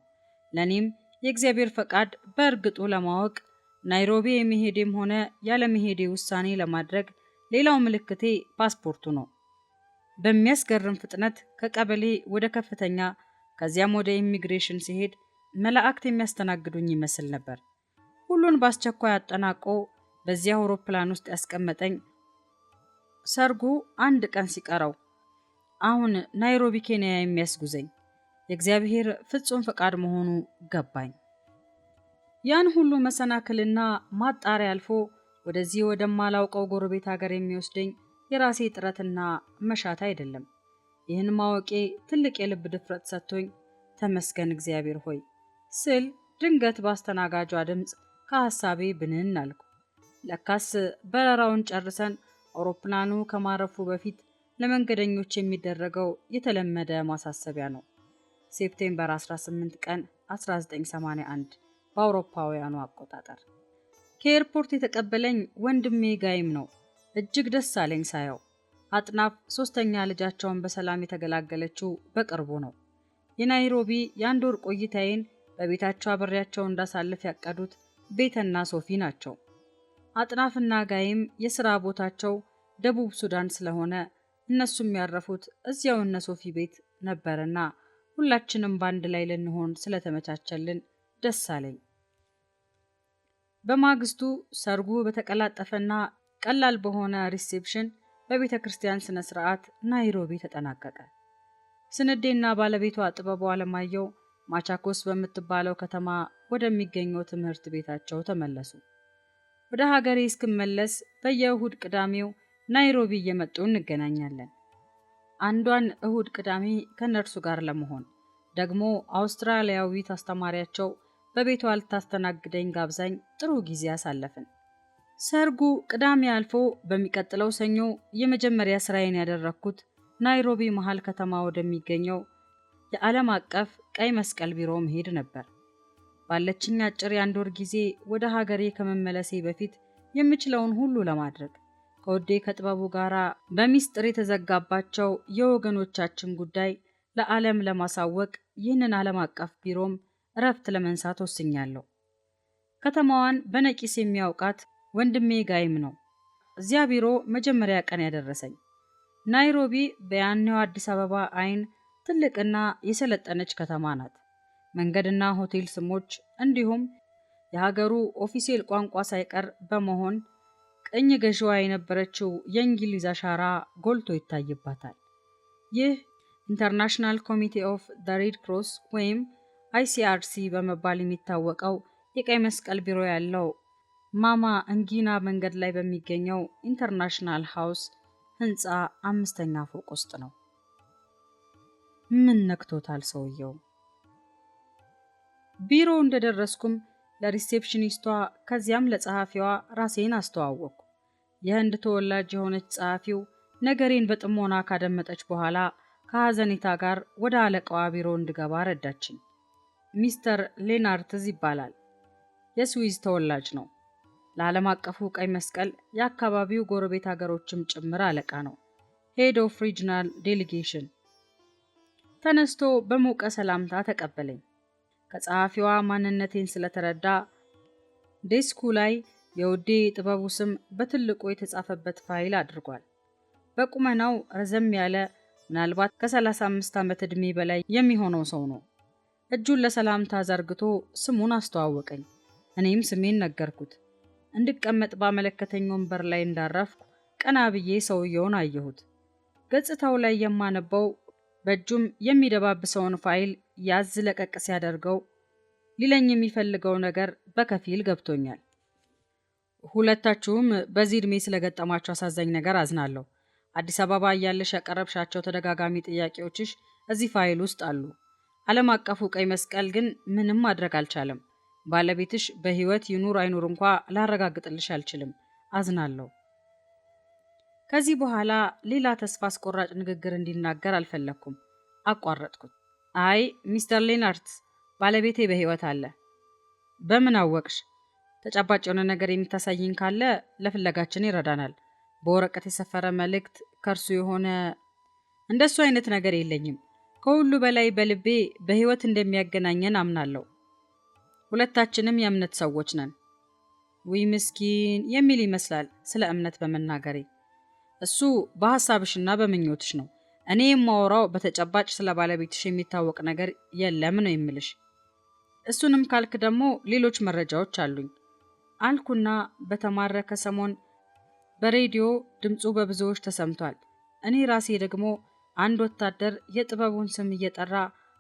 ለኔም የእግዚአብሔር ፈቃድ በእርግጡ ለማወቅ ናይሮቢ የመሄዴም ሆነ ያለመሄዴ ውሳኔ ለማድረግ ሌላው ምልክቴ ፓስፖርቱ ነው። በሚያስገርም ፍጥነት ከቀበሌ ወደ ከፍተኛ ከዚያም ወደ ኢሚግሬሽን ሲሄድ መላእክት የሚያስተናግዱኝ ይመስል ነበር። ሁሉን በአስቸኳይ አጠናቆ በዚያ አውሮፕላን ውስጥ ያስቀመጠኝ ሰርጉ 1 ቀን ሲቀረው አሁን ናይሮቢ ኬንያ የሚያስጉዘኝ የእግዚአብሔር ፍጹም ፈቃድ መሆኑ ገባኝ። ያን ሁሉ መሰናክልና ማጣሪያ አልፎ ወደዚህ ወደማላውቀው ጎረቤት ሀገር የሚወስደኝ የራሴ ጥረትና መሻት አይደለም። ይህን ማወቄ ትልቅ የልብ ድፍረት ሰጥቶኝ ተመስገን እግዚአብሔር ሆይ ስል ድንገት ባስተናጋጇ ድምፅ ከሐሳቤ ብንን አልኩ። ለካስ በረራውን ጨርሰን አውሮፕላኑ ከማረፉ በፊት ለመንገደኞች የሚደረገው የተለመደ ማሳሰቢያ ነው። ሴፕቴምበር 18 ቀን 1981 በአውሮፓውያኑ አቆጣጠር። ከኤርፖርት የተቀበለኝ ወንድሜ ጋይም ነው። እጅግ ደስ አለኝ ሳየው። አጥናፍ 3ኛ ልጃቸውን በሰላም የተገላገለችው በቅርቡ ነው። የናይሮቢ የ1 ወር ቆይታዬን በቤታቸው አብሬያቸው እንዳሳልፍ ያቀዱት ቤተና ሶፊ ናቸው። አጥናፍና ጋይም የሥራ ቦታቸው ደቡብ ሱዳን ስለሆነ እነሱም ያረፉት እዚያው እነ ሶፊ ቤት ነበርና ሁላችንም ባንድ ላይ ልንሆን ስለተመቻቸልን ደስ አለኝ። በማግስቱ ሰርጉ በተቀላጠፈና ቀላል በሆነ ሪሴፕሽን በቤተ ክርስቲያን ስነ ስርዓት ናይሮቢ ተጠናቀቀ። ስንዴና ባለቤቷ ጥበቡ አለማየሁ ማቻኮስ በምትባለው ከተማ ወደሚገኘው ትምህርት ቤታቸው ተመለሱ። ወደ ሀገሬ እስክመለስ በየእሁድ ቅዳሜው ናይሮቢ እየመጡ እንገናኛለን። አንዷን እሁድ ቅዳሜ ከነርሱ ጋር ለመሆን ደግሞ አውስትራሊያዊት አስተማሪያቸው በቤቷ ልታስተናግደኝ ጋብዛኝ ጥሩ ጊዜ አሳለፍን። ሰርጉ ቅዳሜ አልፎ በሚቀጥለው ሰኞ የመጀመሪያ ስራዬን ያደረኩት ናይሮቢ መሃል ከተማ ወደሚገኘው የዓለም አቀፍ ቀይ መስቀል ቢሮ መሄድ ነበር። ባለችኝ አጭር የ1 ወር ጊዜ ወደ ሀገሬ ከመመለሴ በፊት የምችለውን ሁሉ ለማድረግ ከወዴ ከጥበቡ ጋራ በሚስጥር የተዘጋባቸው የወገኖቻችን ጉዳይ ለዓለም ለማሳወቅ ይህንን ዓለም አቀፍ ቢሮም እረፍት ለመንሳት ወስኛለሁ። ከተማዋን በነቂስ የሚያውቃት ወንድሜ ጋይም ነው እዚያ ቢሮ መጀመሪያ ቀን ያደረሰኝ። ናይሮቢ በያኔው አዲስ አበባ አይን ትልቅና የሰለጠነች ከተማ ናት። መንገድና ሆቴል ስሞች እንዲሁም የሀገሩ ኦፊሴል ቋንቋ ሳይቀር በመሆን ቅኝ ገዥዋ የነበረችው የእንግሊዝ አሻራ ጎልቶ ይታይባታል። ይህ ኢንተርናሽናል ኮሚቴ ኦፍ ዘ ሬድ ክሮስ ወይም ICRC በመባል የሚታወቀው የቀይ መስቀል ቢሮ ያለው ማማ እንጊና መንገድ ላይ በሚገኘው ኢንተርናሽናል ሃውስ ህንፃ 5ኛ ፎቅ ውስጥ ነው። ምን ነክቶታል ሰውየው? ቢሮ እንደደረስኩም ለሪሴፕሽኒስቷ ከዚያም ለጸሐፊዋ ራሴን አስተዋወቅኩ። የህንድ ተወላጅ የሆነች ጸሐፊው ነገሬን በጥሞና ካደመጠች በኋላ ከሐዘኔታ ጋር ወደ አለቃዋ ቢሮ እንድገባ ረዳችኝ። ሚስተር ሌናርትዝ ይባላል። የስዊዝ ተወላጅ ነው። ለዓለም አቀፉ ቀይ መስቀል የአካባቢው ጎረቤት ሀገሮችም ጭምር አለቃ ነው። ሄድ ኦፍ ሪጅናል ዴሊጌሽን። ተነስቶ በሞቀ ሰላምታ ተቀበለኝ። ከጸሐፊዋ ማንነቴን ስለተረዳ ዴስኩ ላይ የውዴ ጥበቡ ስም በትልቁ የተጻፈበት ፋይል አድርጓል። በቁመናው ረዘም ያለ ምናልባት ከ35 ዓመት ዕድሜ በላይ የሚሆነው ሰው ነው። እጁን ለሰላምታ ዘርግቶ ስሙን አስተዋወቀኝ። እኔም ስሜን ነገርኩት። እንድቀመጥ ባመለከተኝ ወንበር ላይ እንዳረፍኩ ቀና ብዬ ሰውየውን አየሁት። ገጽታው ላይ የማነበው በእጁም የሚደባብሰውን ፋይል ያዝ ለቀቅ ሲያደርገው ሊለኝ የሚፈልገው ነገር በከፊል ገብቶኛል። ሁለታችሁም በዚህ ዕድሜ ስለገጠማችሁ አሳዛኝ ነገር አዝናለሁ። አዲስ አበባ እያለሽ ያቀረብሻቸው ተደጋጋሚ ጥያቄዎችሽ እዚህ ፋይል ውስጥ አሉ። ዓለም አቀፉ ቀይ መስቀል ግን ምንም ማድረግ አልቻለም። ባለቤትሽ በሕይወት ይኑር አይኑር እንኳ ላረጋግጥልሽ አልችልም። አዝናለሁ። ከዚህ በኋላ ሌላ ተስፋ አስቆራጭ ንግግር እንዲናገር አልፈለግኩም። አቋረጥኩት። አይ ሚስተር ሌናርትስ፣ ባለቤቴ በሕይወት አለ። በምን አወቅሽ? ተጨባጭ የሆነ ነገር የምታሳይኝ ካለ ለፍለጋችን ይረዳናል። በወረቀት የሰፈረ መልእክት ከእርሱ የሆነ? እንደሱ አይነት ነገር የለኝም። ከሁሉ በላይ በልቤ በሕይወት እንደሚያገናኘን አምናለሁ። ሁለታችንም የእምነት ሰዎች ነን። ውይ ምስኪን የሚል ይመስላል ስለ እምነት በመናገሬ። እሱ በሐሳብሽና በምኞትሽ ነው። እኔ የማወራው በተጨባጭ ስለ ባለቤትሽ የሚታወቅ ነገር የለም ነው የምልሽ። እሱንም ካልክ ደግሞ ሌሎች መረጃዎች አሉኝ አልኩና በተማረከ ሰሞን በሬዲዮ ድምፁ በብዙዎች ተሰምቷል። እኔ ራሴ ደግሞ አንድ ወታደር የጥበቡን ስም እየጠራ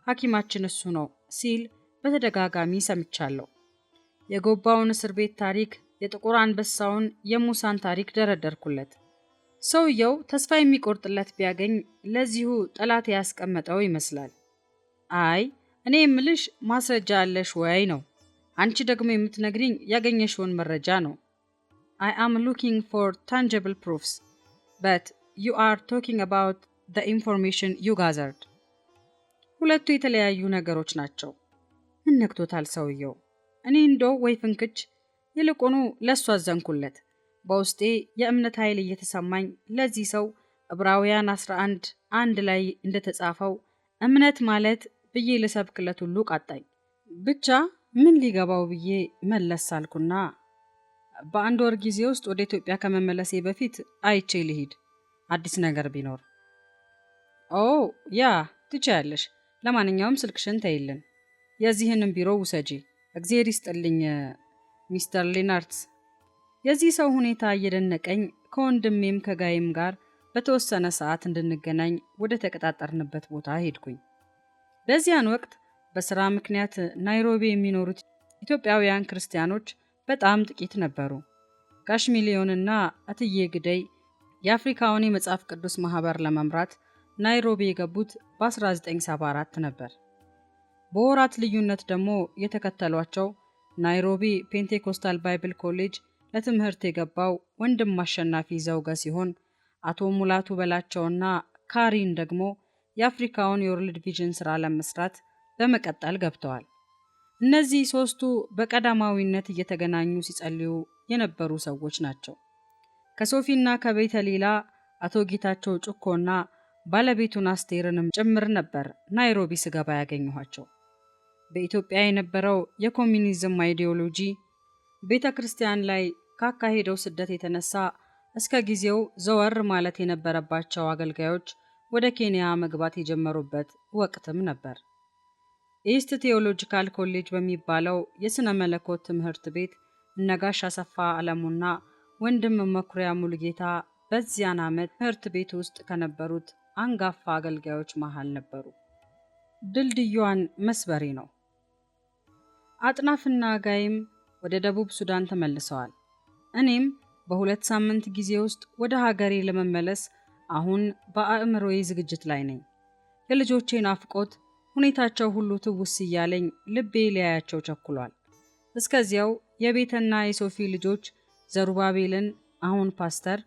ሐኪማችን እሱ ነው ሲል በተደጋጋሚ ሰምቻለሁ። የጎባውን እስር ቤት ታሪክ፣ የጥቁር አንበሳውን የሙሳን ታሪክ ደረደርኩለት። ሰውየው ተስፋ የሚቆርጥለት ቢያገኝ ለዚሁ ጠላት ያስቀመጠው ይመስላል። አይ እኔ የምልሽ ማስረጃ አለሽ ወይ ነው። አንቺ ደግሞ የምትነግሪኝ ያገኘሽውን መረጃ ነው። I am looking for tangible proofs, but you are talking about the information you gathered. ሁለቱ የተለያዩ ነገሮች ናቸው። ምን ነክቶታል ሰውየው? እኔ እንደው ወይ ፍንክች፣ ይልቁኑ ለሱ አዘንኩለት። በውስጤ የእምነት ኃይል እየተሰማኝ ለዚህ ሰው ዕብራውያን 11:1 ላይ እንደተጻፈው እምነት ማለት ብዬ ልሰብክለት ሁሉ ቃጣኝ። ብቻ ምን ሊገባው ብዬ መለስ አልኩና በአንድ ወር ጊዜ ውስጥ ወደ ኢትዮጵያ ከመመለሴ በፊት አይቼ ልሂድ፣ አዲስ ነገር ቢኖር። ኦ ያ ትችያለሽ። ለማንኛውም ስልክሽን ተይልን፣ የዚህንም ቢሮ ውሰጂ። እግዚአብሔር ይስጥልኝ ሚስተር ሌናርትስ። የዚህ ሰው ሁኔታ እየደነቀኝ ከወንድሜም ከጋይም ጋር በተወሰነ ሰዓት እንድንገናኝ ወደ ተቀጣጠርንበት ቦታ ሄድኩኝ። በዚያን ወቅት በስራ ምክንያት ናይሮቢ የሚኖሩት ኢትዮጵያውያን ክርስቲያኖች በጣም ጥቂት ነበሩ። ጋሽ ሚሊዮንና እትዬ ግደይ የአፍሪካውን የመጽሐፍ ቅዱስ ማህበር ለመምራት ናይሮቢ የገቡት በ1974 ነበር። በወራት ልዩነት ደግሞ የተከተሏቸው ናይሮቢ ፔንቴኮስታል ባይብል ኮሌጅ ለትምህርት የገባው ወንድም አሸናፊ ዘውገ ሲሆን አቶ ሙላቱ በላቸውና ካሪን ደግሞ የአፍሪካውን የወርልድ ቪዥን ስራ ለመስራት በመቀጠል ገብተዋል። እነዚህ ሶስቱ በቀዳማዊነት እየተገናኙ ሲጸልዩ የነበሩ ሰዎች ናቸው። ከሶፊና ከቤተሌላ አቶ ጌታቸው ጩኮና ባለቤቱን አስቴርንም ጭምር ነበር ናይሮቢ ስገባ ያገኘኋቸው። በኢትዮጵያ የነበረው የኮሚኒዝም አይዲዮሎጂ ቤተ ክርስቲያን ላይ ካካሄደው ስደት የተነሳ እስከ ጊዜው ዘወር ማለት የነበረባቸው አገልጋዮች ወደ ኬንያ መግባት የጀመሩበት ወቅትም ነበር። ኢስት ቴዎሎጂካል ኮሌጅ በሚባለው የሥነ መለኮት ትምህርት ቤት እነጋሽ አሰፋ አለሙና ወንድም መኩሪያ ሙሉጌታ በዚያን ዓመት ትምህርት ቤት ውስጥ ከነበሩት አንጋፋ አገልጋዮች መሃል ነበሩ። ድልድዩን መስበሬ ነው። አጥናፍና ጋይም ወደ ደቡብ ሱዳን ተመልሰዋል። እኔም በ2 ሳምንት ጊዜ ውስጥ ወደ ሀገሬ ለመመለስ አሁን በአእምሮዬ ዝግጅት ላይ ነኝ። የልጆቼ ናፍቆት፣ ሁኔታቸው ሁሉ ትውስ እያለኝ ልቤ ሊያያቸው ቸኩሏል። እስከዚያው የቤተና የሶፊ ልጆች ዘሩባቤልን አሁን ፓስተር፣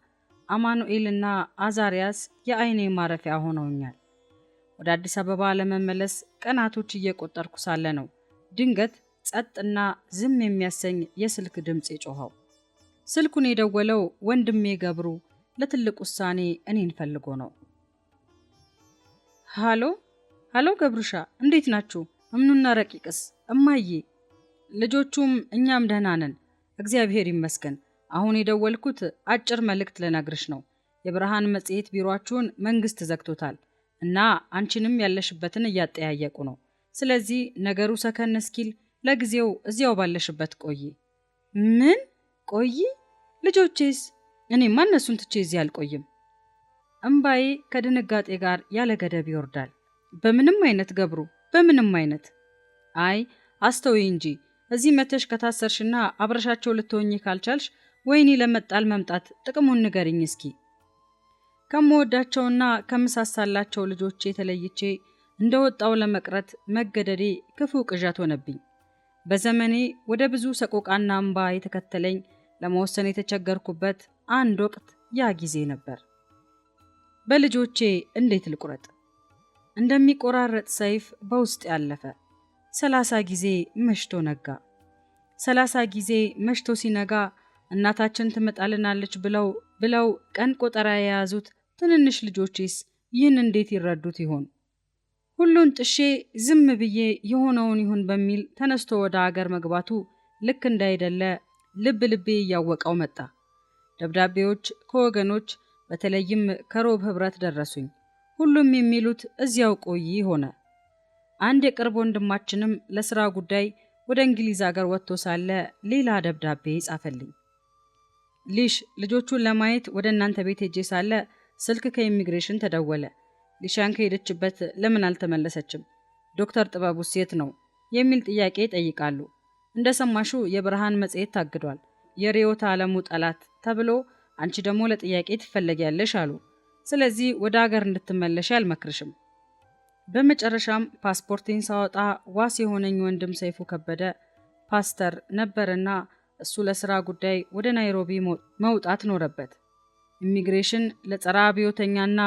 አማኑኤልና አዛሪያስ የአይኔ ማረፊያ ሆነውኛል። ወደ አዲስ አበባ ለመመለስ ቀናቶች እየቆጠርኩ ሳለ ነው ድንገት ጸጥና ዝም የሚያሰኝ የስልክ ድምጽ የጮኸው። ስልኩን የደወለው ወንድሜ ገብሩ ለትልቅ ውሳኔ እኔን ፈልጎ ነው። ሃሎ ገብሩሻ፣ እንዴት ናችሁ? እምኑና ረቂቅስ? እማዬ፣ ልጆቹም እኛም ደህና ነን፣ እግዚአብሔር ይመስገን። አሁን የደወልኩት አጭር መልእክት ልነግርሽ ነው። የብርሃን መጽሔት ቢሮአችሁን መንግስት ዘግቶታል እና አንቺንም ያለሽበትን እያጠያየቁ ነው። ስለዚህ ነገሩ ሰከን እስኪል ለጊዜው እዚያው ባለሽበት ቆይ። ምን ቆይ? ልጆቼስ? እኔማ እነሱን ትቼ እዚህ አልቆይም። እምባዬ ከድንጋጤ ጋር ያለ ገደብ ይወርዳል። በምንም አይነት ገብሩ፣ በምንም አይነት። አይ አስተውይ እንጂ እዚህ መተሽ ከታሰርሽና አብረሻቸው ልትሆኚ ካልቻልሽ ወይኔ ለመጣል መምጣት ጥቅሙን ንገሪኝ እስኪ። ከምወዳቸውና ከምሳሳላቸው ልጆቼ ተለይቼ እንደወጣው ለመቅረት መገደዴ ክፉ ቅዠት ሆነብኝ። በዘመኔ ወደ ብዙ ሰቆቃና እምባ የተከተለኝ ለመወሰን የተቸገርኩበት አንድ ወቅት ያ ጊዜ ነበር። በልጆቼ እንዴት ልቁረጥ? እንደሚቆራረጥ ሰይፍ በውስጥ ያለፈ 30 ጊዜ መሽቶ ነጋ። 30 ጊዜ መሽቶ ሲነጋ እናታችን ትመጣልናለች ብለው ቀን ቆጠራ የያዙት ትንንሽ ልጆቼስ ይህን እንዴት ይረዱት ይሆን? ሁሉን ጥሼ ዝም ብዬ የሆነውን ይሁን በሚል ተነስቶ ወደ አገር መግባቱ ልክ እንዳይደለ ልቤ እያወቀው መጣ። ደብዳቤዎች ከወገኖች በተለይም ከሮብ ህብረት ደረሱኝ። ሁሉም የሚሉት እዚያው ቆይ ሆነ። አንድ የቅርብ ወንድማችንም ለሥራ ጉዳይ ወደ እንግሊዝ አገር ወጥቶ ሳለ ሌላ ደብዳቤ ጻፈልኝ። ሊሽ ልጆቹን ለማየት ወደ እናንተ ቤት ሄጄ ሳለ ስልክ ከኢሚግሬሽን ተደወለ። ሊሻን ከሄደችበት ለምን አልተመለሰችም? ዶክተር ጥበቡስ የት ነው? የሚል ጥያቄ ይጠይቃሉ። እንደሰማሹ የብርሃን መጽሔት ታግዷል፣ የርዕዮተ ዓለሙ ጠላት ተብሎ አንቺ ደግሞ ለጥያቄ ትፈለጊያለሽ አሉ። ስለዚህ ወደ ሀገር እንድትመለሽ አልመክርሽም። በመጨረሻም ፓስፖርቴን ሳወጣ ዋስ የሆነኝ ወንድም ሰይፉ ከበደ ፓስተር ነበርና እሱ ለሥራ ጉዳይ ወደ ናይሮቢ መውጣት ኖረበት። ኢሚግሬሽን ለጸረ አብዮተኛና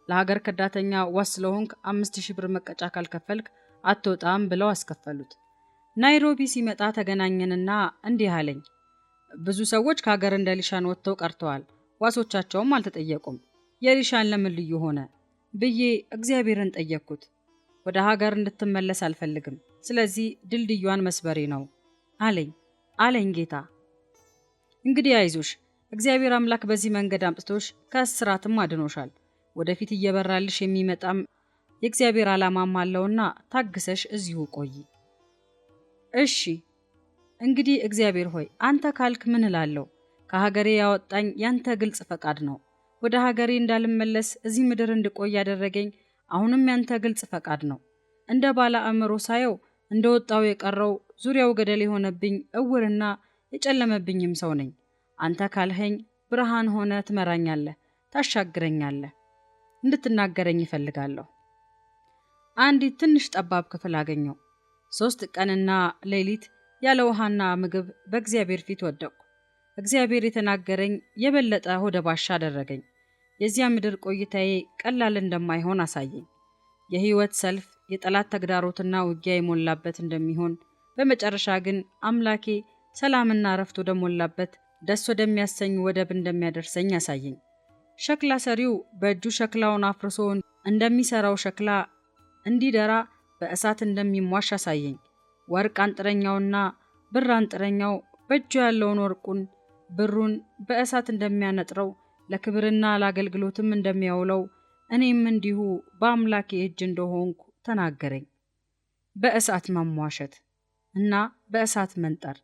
ለሀገር ከዳተኛ ዋስ ስለሆንክ 5000 ብር መቀጫ ካልከፈልክ አትወጣም ብለው አስከፈሉት። ናይሮቢ ሲመጣ ተገናኘንና እንዲህ አለኝ። ብዙ ሰዎች ከሀገር እንደ ሊሻን ወጥተው ቀርተዋል፣ ዋሶቻቸውም አልተጠየቁም። የሊሻን ለምን ልዩ ሆነ ብዬ እግዚአብሔርን ጠየቅኩት። ወደ ሀገር እንድትመለስ አልፈልግም፣ ስለዚህ ድልድዩን መስበሬ ነው አለኝ ጌታ። እንግዲህ አይዞሽ፣ እግዚአብሔር አምላክ በዚህ መንገድ አምጥቶሽ ከእስራትም አድኖሻል። ወደፊት እየበራልሽ የሚመጣም የእግዚአብሔር ዓላማም አለውና ታግሰሽ እዚሁ ቆይ። እሺ እንግዲህ እግዚአብሔር ሆይ አንተ ካልክ ምን እላለሁ? ከሀገሬ ያወጣኝ ያንተ ግልጽ ፈቃድ ነው። ወደ ሀገሬ እንዳልመለስ እዚህ ምድር እንድቆይ ያደረገኝ አሁንም ያንተ ግልጽ ፈቃድ ነው። እንደ ባለ አእምሮ ሳየው እንደወጣው የቀረው ዙሪያው ገደል የሆነብኝ እውርና የጨለመብኝም ሰው ነኝ። አንተ ካልኸኝ ብርሃን ሆነ ትመራኛለህ፣ ታሻግረኛለህ። እንድትናገረኝ ይፈልጋለሁ። አንዲት ትንሽ ጠባብ ክፍል አገኘው። 3 ቀንና ሌሊት ያለ ውሃና ምግብ በእግዚአብሔር ፊት ወደቅኩ። እግዚአብሔር የተናገረኝ የበለጠ ሆደ ባሻ አደረገኝ። የዚያ ምድር ቆይታዬ ቀላል እንደማይሆን አሳየኝ። የህይወት ሰልፍ፣ የጠላት ተግዳሮትና ውጊያ የሞላበት እንደሚሆን፣ በመጨረሻ ግን አምላኬ ሰላምና እረፍት ወደሞላበት ደስ ወደሚያሰኝ ወደብ እንደሚያደርሰኝ አሳየኝ። ሸክላ ሰሪው በእጁ ሸክላውን አፍርሶ እንደሚሰራው ሸክላ እንዲደራ በእሳት እንደሚሟሽ አሳየኝ። ወርቅ አንጥረኛውና ብር አንጥረኛው በእጁ ያለውን ወርቁን ብሩን በእሳት እንደሚያነጥረው ለክብርና ለአገልግሎትም እንደሚያውለው እኔም እንዲሁ በአምላኬ እጅ እንደሆንኩ ተናገረኝ። በእሳት መሟሸት እና በእሳት መንጠር፣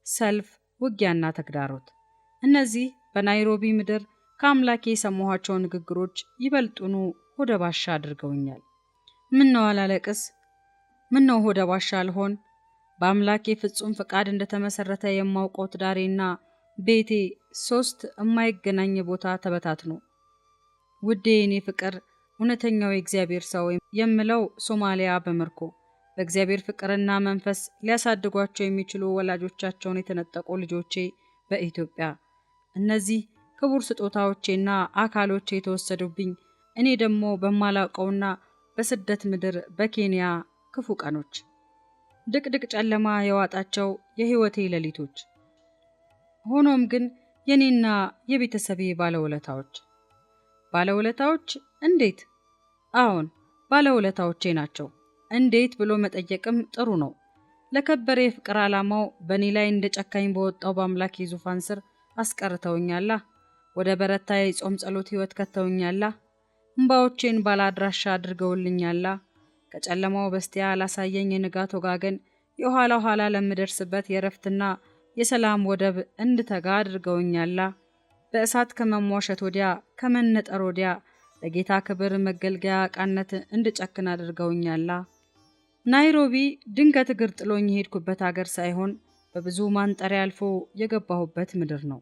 ሰልፍ፣ ውጊያና ተግዳሮት፣ እነዚህ በናይሮቢ ምድር ከአምላኬ የሰማኋቸው ንግግሮች ይበልጡኑ ሆደ ባሻ አድርገውኛል። ምነው አላለቅስ? ምነው ሆደ ባሻ አልሆን? በአምላኬ ፍጹም ፈቃድ እንደተመሰረተ የማውቀው ትዳሬና ቤቴ 3 የማይገናኝ ቦታ ተበታትኖ፣ ውዴ የኔ ፍቅር፣ እውነተኛው የእግዚአብሔር ሰው የምለው ሶማሊያ በምርኮ፣ በእግዚአብሔር ፍቅርና መንፈስ ሊያሳድጓቸው የሚችሉ ወላጆቻቸውን የተነጠቁ ልጆቼ በኢትዮጵያ፣ እነዚህ ክቡር ስጦታዎቼና አካሎቼ የተወሰዱብኝ፣ እኔ ደግሞ በማላውቀውና በስደት ምድር በኬንያ ክፉ ቀኖች፣ ድቅድቅ ጨለማ የዋጣቸው የሕይወቴ ሌሊቶች። ሆኖም ግን የኔና የቤተሰቤ ባለውለታዎች እንዴት? አዎን ባለውለታዎቼ ናቸው። እንዴት ብሎ መጠየቅም ጥሩ ነው። ለከበረ የፍቅር ዓላማው በእኔ ላይ እንደ ጨካኝ በወጣው በአምላኬ ዙፋን ስር አስቀርተውኛላ። ወደ በረታ የጾም ጸሎት ሕይወት ከተውኛላ። እምባዎቼን ባላድራሻ አድርገውልኛላ። ከጨለማው በስቲያ ላሳየኝ የንጋት ወጋገን የኋላ ኋላ ለምደርስበት የረፍትና የሰላም ወደብ እንድተጋ አድርገውኛላ። በእሳት ከመሟሸት ወዲያ ከመነጠር ወዲያ ለጌታ ክብር መገልገያ ዕቃነት እንድጨክን አድርገውኛላ። ናይሮቢ ድንገት እግር ጥሎኝ የሄድኩበት አገር ሳይሆን በብዙ ማንጠሪያ አልፎ የገባሁበት ምድር ነው።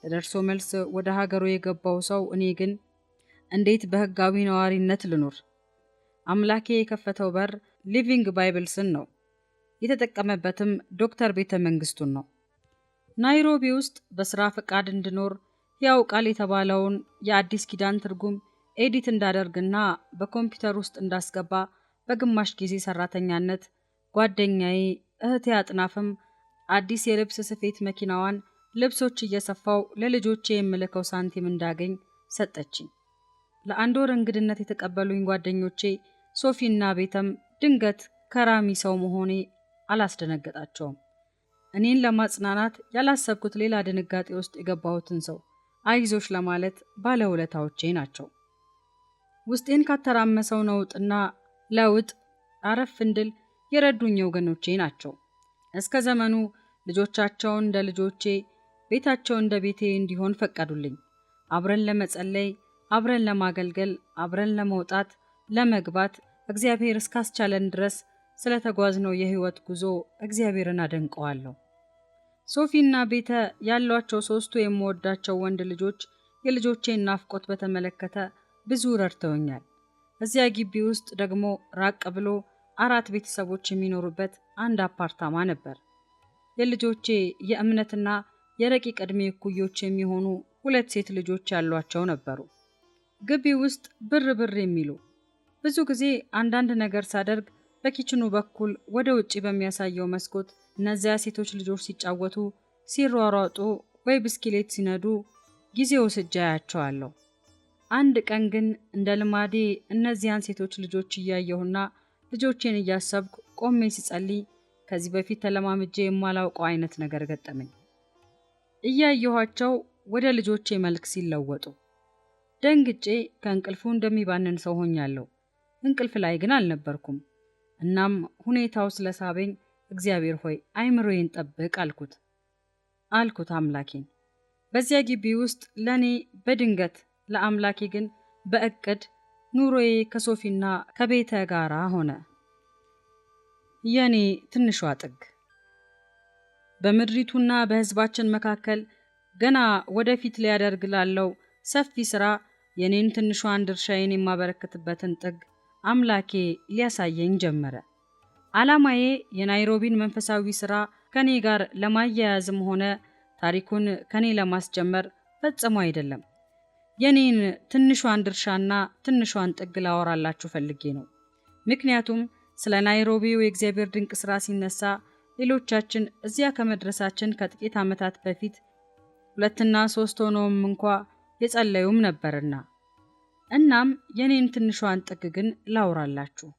ለደርሶ መልስ ወደ ሀገሩ የገባው ሰው እኔ ግን እንዴት በሕጋዊ ነዋሪነት ልኑር? አምላኬ የከፈተው በር ሊቪንግ ባይብልስን ነው። የተጠቀመበትም ዶክተር ቤተ መንግስቱን ነው። ናይሮቢ ውስጥ በስራ ፈቃድ እንድኖር ያው ቃል የተባለውን የአዲስ ኪዳን ትርጉም ኤዲት እንዳደርግና በኮምፒውተር ውስጥ እንዳስገባ በግማሽ ጊዜ ሰራተኛነት ጓደኛዬ እህቴ አጥናፍም አዲስ የልብስ ስፌት መኪናዋን ልብሶች እየሰፋው ለልጆቼ የምልከው ሳንቲም እንዳገኝ ሰጠችኝ። ለአንድ ወር እንግድነት የተቀበሉኝ ጓደኞቼ ሶፊና ቤተም ድንገት ከራሚ ሰው መሆኔ አላስደነገጣቸውም። እኔን ለማጽናናት ያላሰብኩት ሌላ ድንጋጤ ውስጥ የገባሁትን ሰው አይዞሽ ለማለት ባለውለታዎቼ ናቸው። ውስጤን ካተራመሰው ነውጥና ለውጥ አረፍ እንድል የረዱኝ ወገኖቼ ናቸው። እስከ ዘመኑ ልጆቻቸውን እንደ ልጆቼ፣ ቤታቸው እንደ ቤቴ እንዲሆን ፈቀዱልኝ። አብረን ለመጸለይ፣ አብረን ለማገልገል፣ አብረን ለመውጣት ለመግባት እግዚአብሔር እስካስቻለን ድረስ ስለተጓዝነው የህይወት ጉዞ እግዚአብሔርን አደንቀዋለሁ። ሶፊና ቤተ ያሏቸው ሶስቱ የምወዳቸው ወንድ ልጆች የልጆቼን ናፍቆት በተመለከተ ብዙ ረድተውኛል። እዚያ ግቢ ውስጥ ደግሞ ራቅ ብሎ 4 ቤተሰቦች የሚኖሩበት አንድ አፓርታማ ነበር። የልጆቼ የእምነትና የረቂቅ ዕድሜ እኩዮች የሚሆኑ 2 ሴት ልጆች ያሏቸው ነበሩ። ግቢ ውስጥ ብር ብር የሚሉ ብዙ ጊዜ አንዳንድ ነገር ሳደርግ በኪችኑ በኩል ወደ ውጪ በሚያሳየው መስኮት እነዚያ ሴቶች ልጆች ሲጫወቱ፣ ሲሯሯጡ ወይ ብስክሌት ሲነዱ ጊዜ ወስጄ አያቸዋለሁ። አንድ ቀን ግን እንደ ልማዴ እነዚያን ሴቶች ልጆች እያየሁና ልጆቼን እያሰብኩ ቆሜ ሲጸልይ ከዚህ በፊት ተለማምጄ የማላውቀው አይነት ነገር ገጠመኝ። እያየኋቸው ወደ ልጆቼ መልክ ሲለወጡ ደንግጬ ከእንቅልፉ እንደሚባንን ሰው ሆኛለሁ። እንቅልፍ ላይ ግን አልነበርኩም። እናም ሁኔታው ስለሳበኝ እግዚአብሔር ሆይ አይምሮዬን ጠብቅ አልኩት አምላኬን። በዚያ ግቢ ውስጥ ለኔ በድንገት ለአምላኬ ግን በእቅድ ኑሮዬ ከሶፊና ከቤተ ጋራ ሆነ። የኔ ትንሿ ጥግ በምድሪቱና በሕዝባችን መካከል ገና ወደፊት ሊያደርግ ላለው ሰፊ ሥራ የኔን ትንሿን ድርሻዬን የማበረክትበትን ጥግ አምላኬ ሊያሳየኝ ጀመረ። ዓላማዬ የናይሮቢን መንፈሳዊ ሥራ ከኔ ጋር ለማያያዝም ሆነ ታሪኩን ከኔ ለማስጀመር ፈጽሞ አይደለም። የኔን ትንሿን ድርሻና ትንሿን ጥግ ላወራላችሁ ፈልጌ ነው። ምክንያቱም ስለ ናይሮቢው የእግዚአብሔር ድንቅ ሥራ ሲነሳ ሌሎቻችን እዚያ ከመድረሳችን ከጥቂት ዓመታት በፊት 2 እና 3 ሆነውም እንኳ የጸለዩም ነበርና። እናም የኔን ትንሿን ጥግ ግን ላውራላችሁ።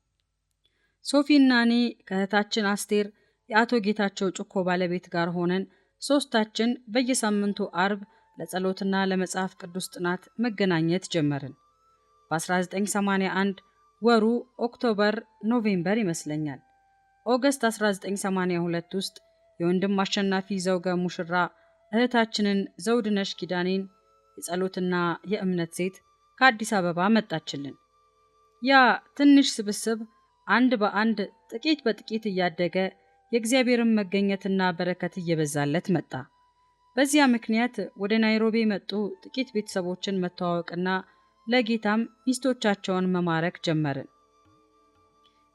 ሶፊና እኔ ከእህታችን አስቴር የአቶ ጌታቸው ጩኮ ባለቤት ጋር ሆነን ሶስታችን በየሳምንቱ አርብ ለጸሎትና ለመጽሐፍ ቅዱስ ጥናት መገናኘት ጀመርን። በ1981 ወሩ ኦክቶበር ኖቬምበር ይመስለኛል። ኦገስት 1982 ውስጥ የወንድም አሸናፊ ዘውገ ሙሽራ እህታችንን ዘውድነሽ ኪዳኔን የጸሎትና የእምነት ሴት ከአዲስ አበባ መጣችልን። ያ ትንሽ ስብስብ አንድ በአንድ ጥቂት በጥቂት እያደገ የእግዚአብሔርን መገኘትና በረከት እየበዛለት መጣ። በዚያ ምክንያት ወደ ናይሮቢ መጡ ጥቂት ቤተሰቦችን መተዋወቅና ለጌታም ሚስቶቻቸውን መማረክ ጀመርን።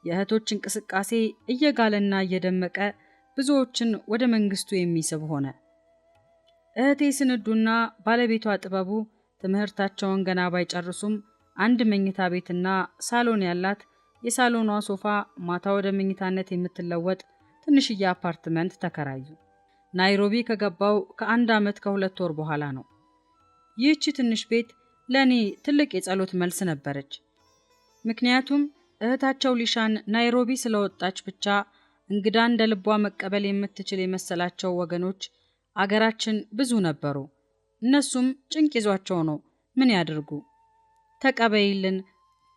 የእህቶች እንቅስቃሴ እየጋለና እየደመቀ ብዙዎችን ወደ መንግስቱ የሚስብ ሆነ። እህቴ ስንዱና ባለቤቷ ጥበቡ ትምህርታቸውን ገና ባይጨርሱም አንድ መኝታ ቤትና ሳሎን ያላት የሳሎኗ ሶፋ ማታ ወደ መኝታነት የምትለወጥ ትንሽዬ አፓርትመንት ተከራዩ። ናይሮቢ ከገባው ከ1 ዓመት ከ2 ወር በኋላ ነው። ይህቺ ትንሽ ቤት ለኔ ትልቅ የጸሎት መልስ ነበረች። ምክንያቱም እህታቸው ሊሻን ናይሮቢ ስለወጣች ብቻ እንግዳ እንደ ልቧ መቀበል የምትችል የመሰላቸው ወገኖች አገራችን ብዙ ነበሩ። እነሱም ጭንቅ ይዟቸው ነው ምን ያድርጉ፣ ተቀበይልን፣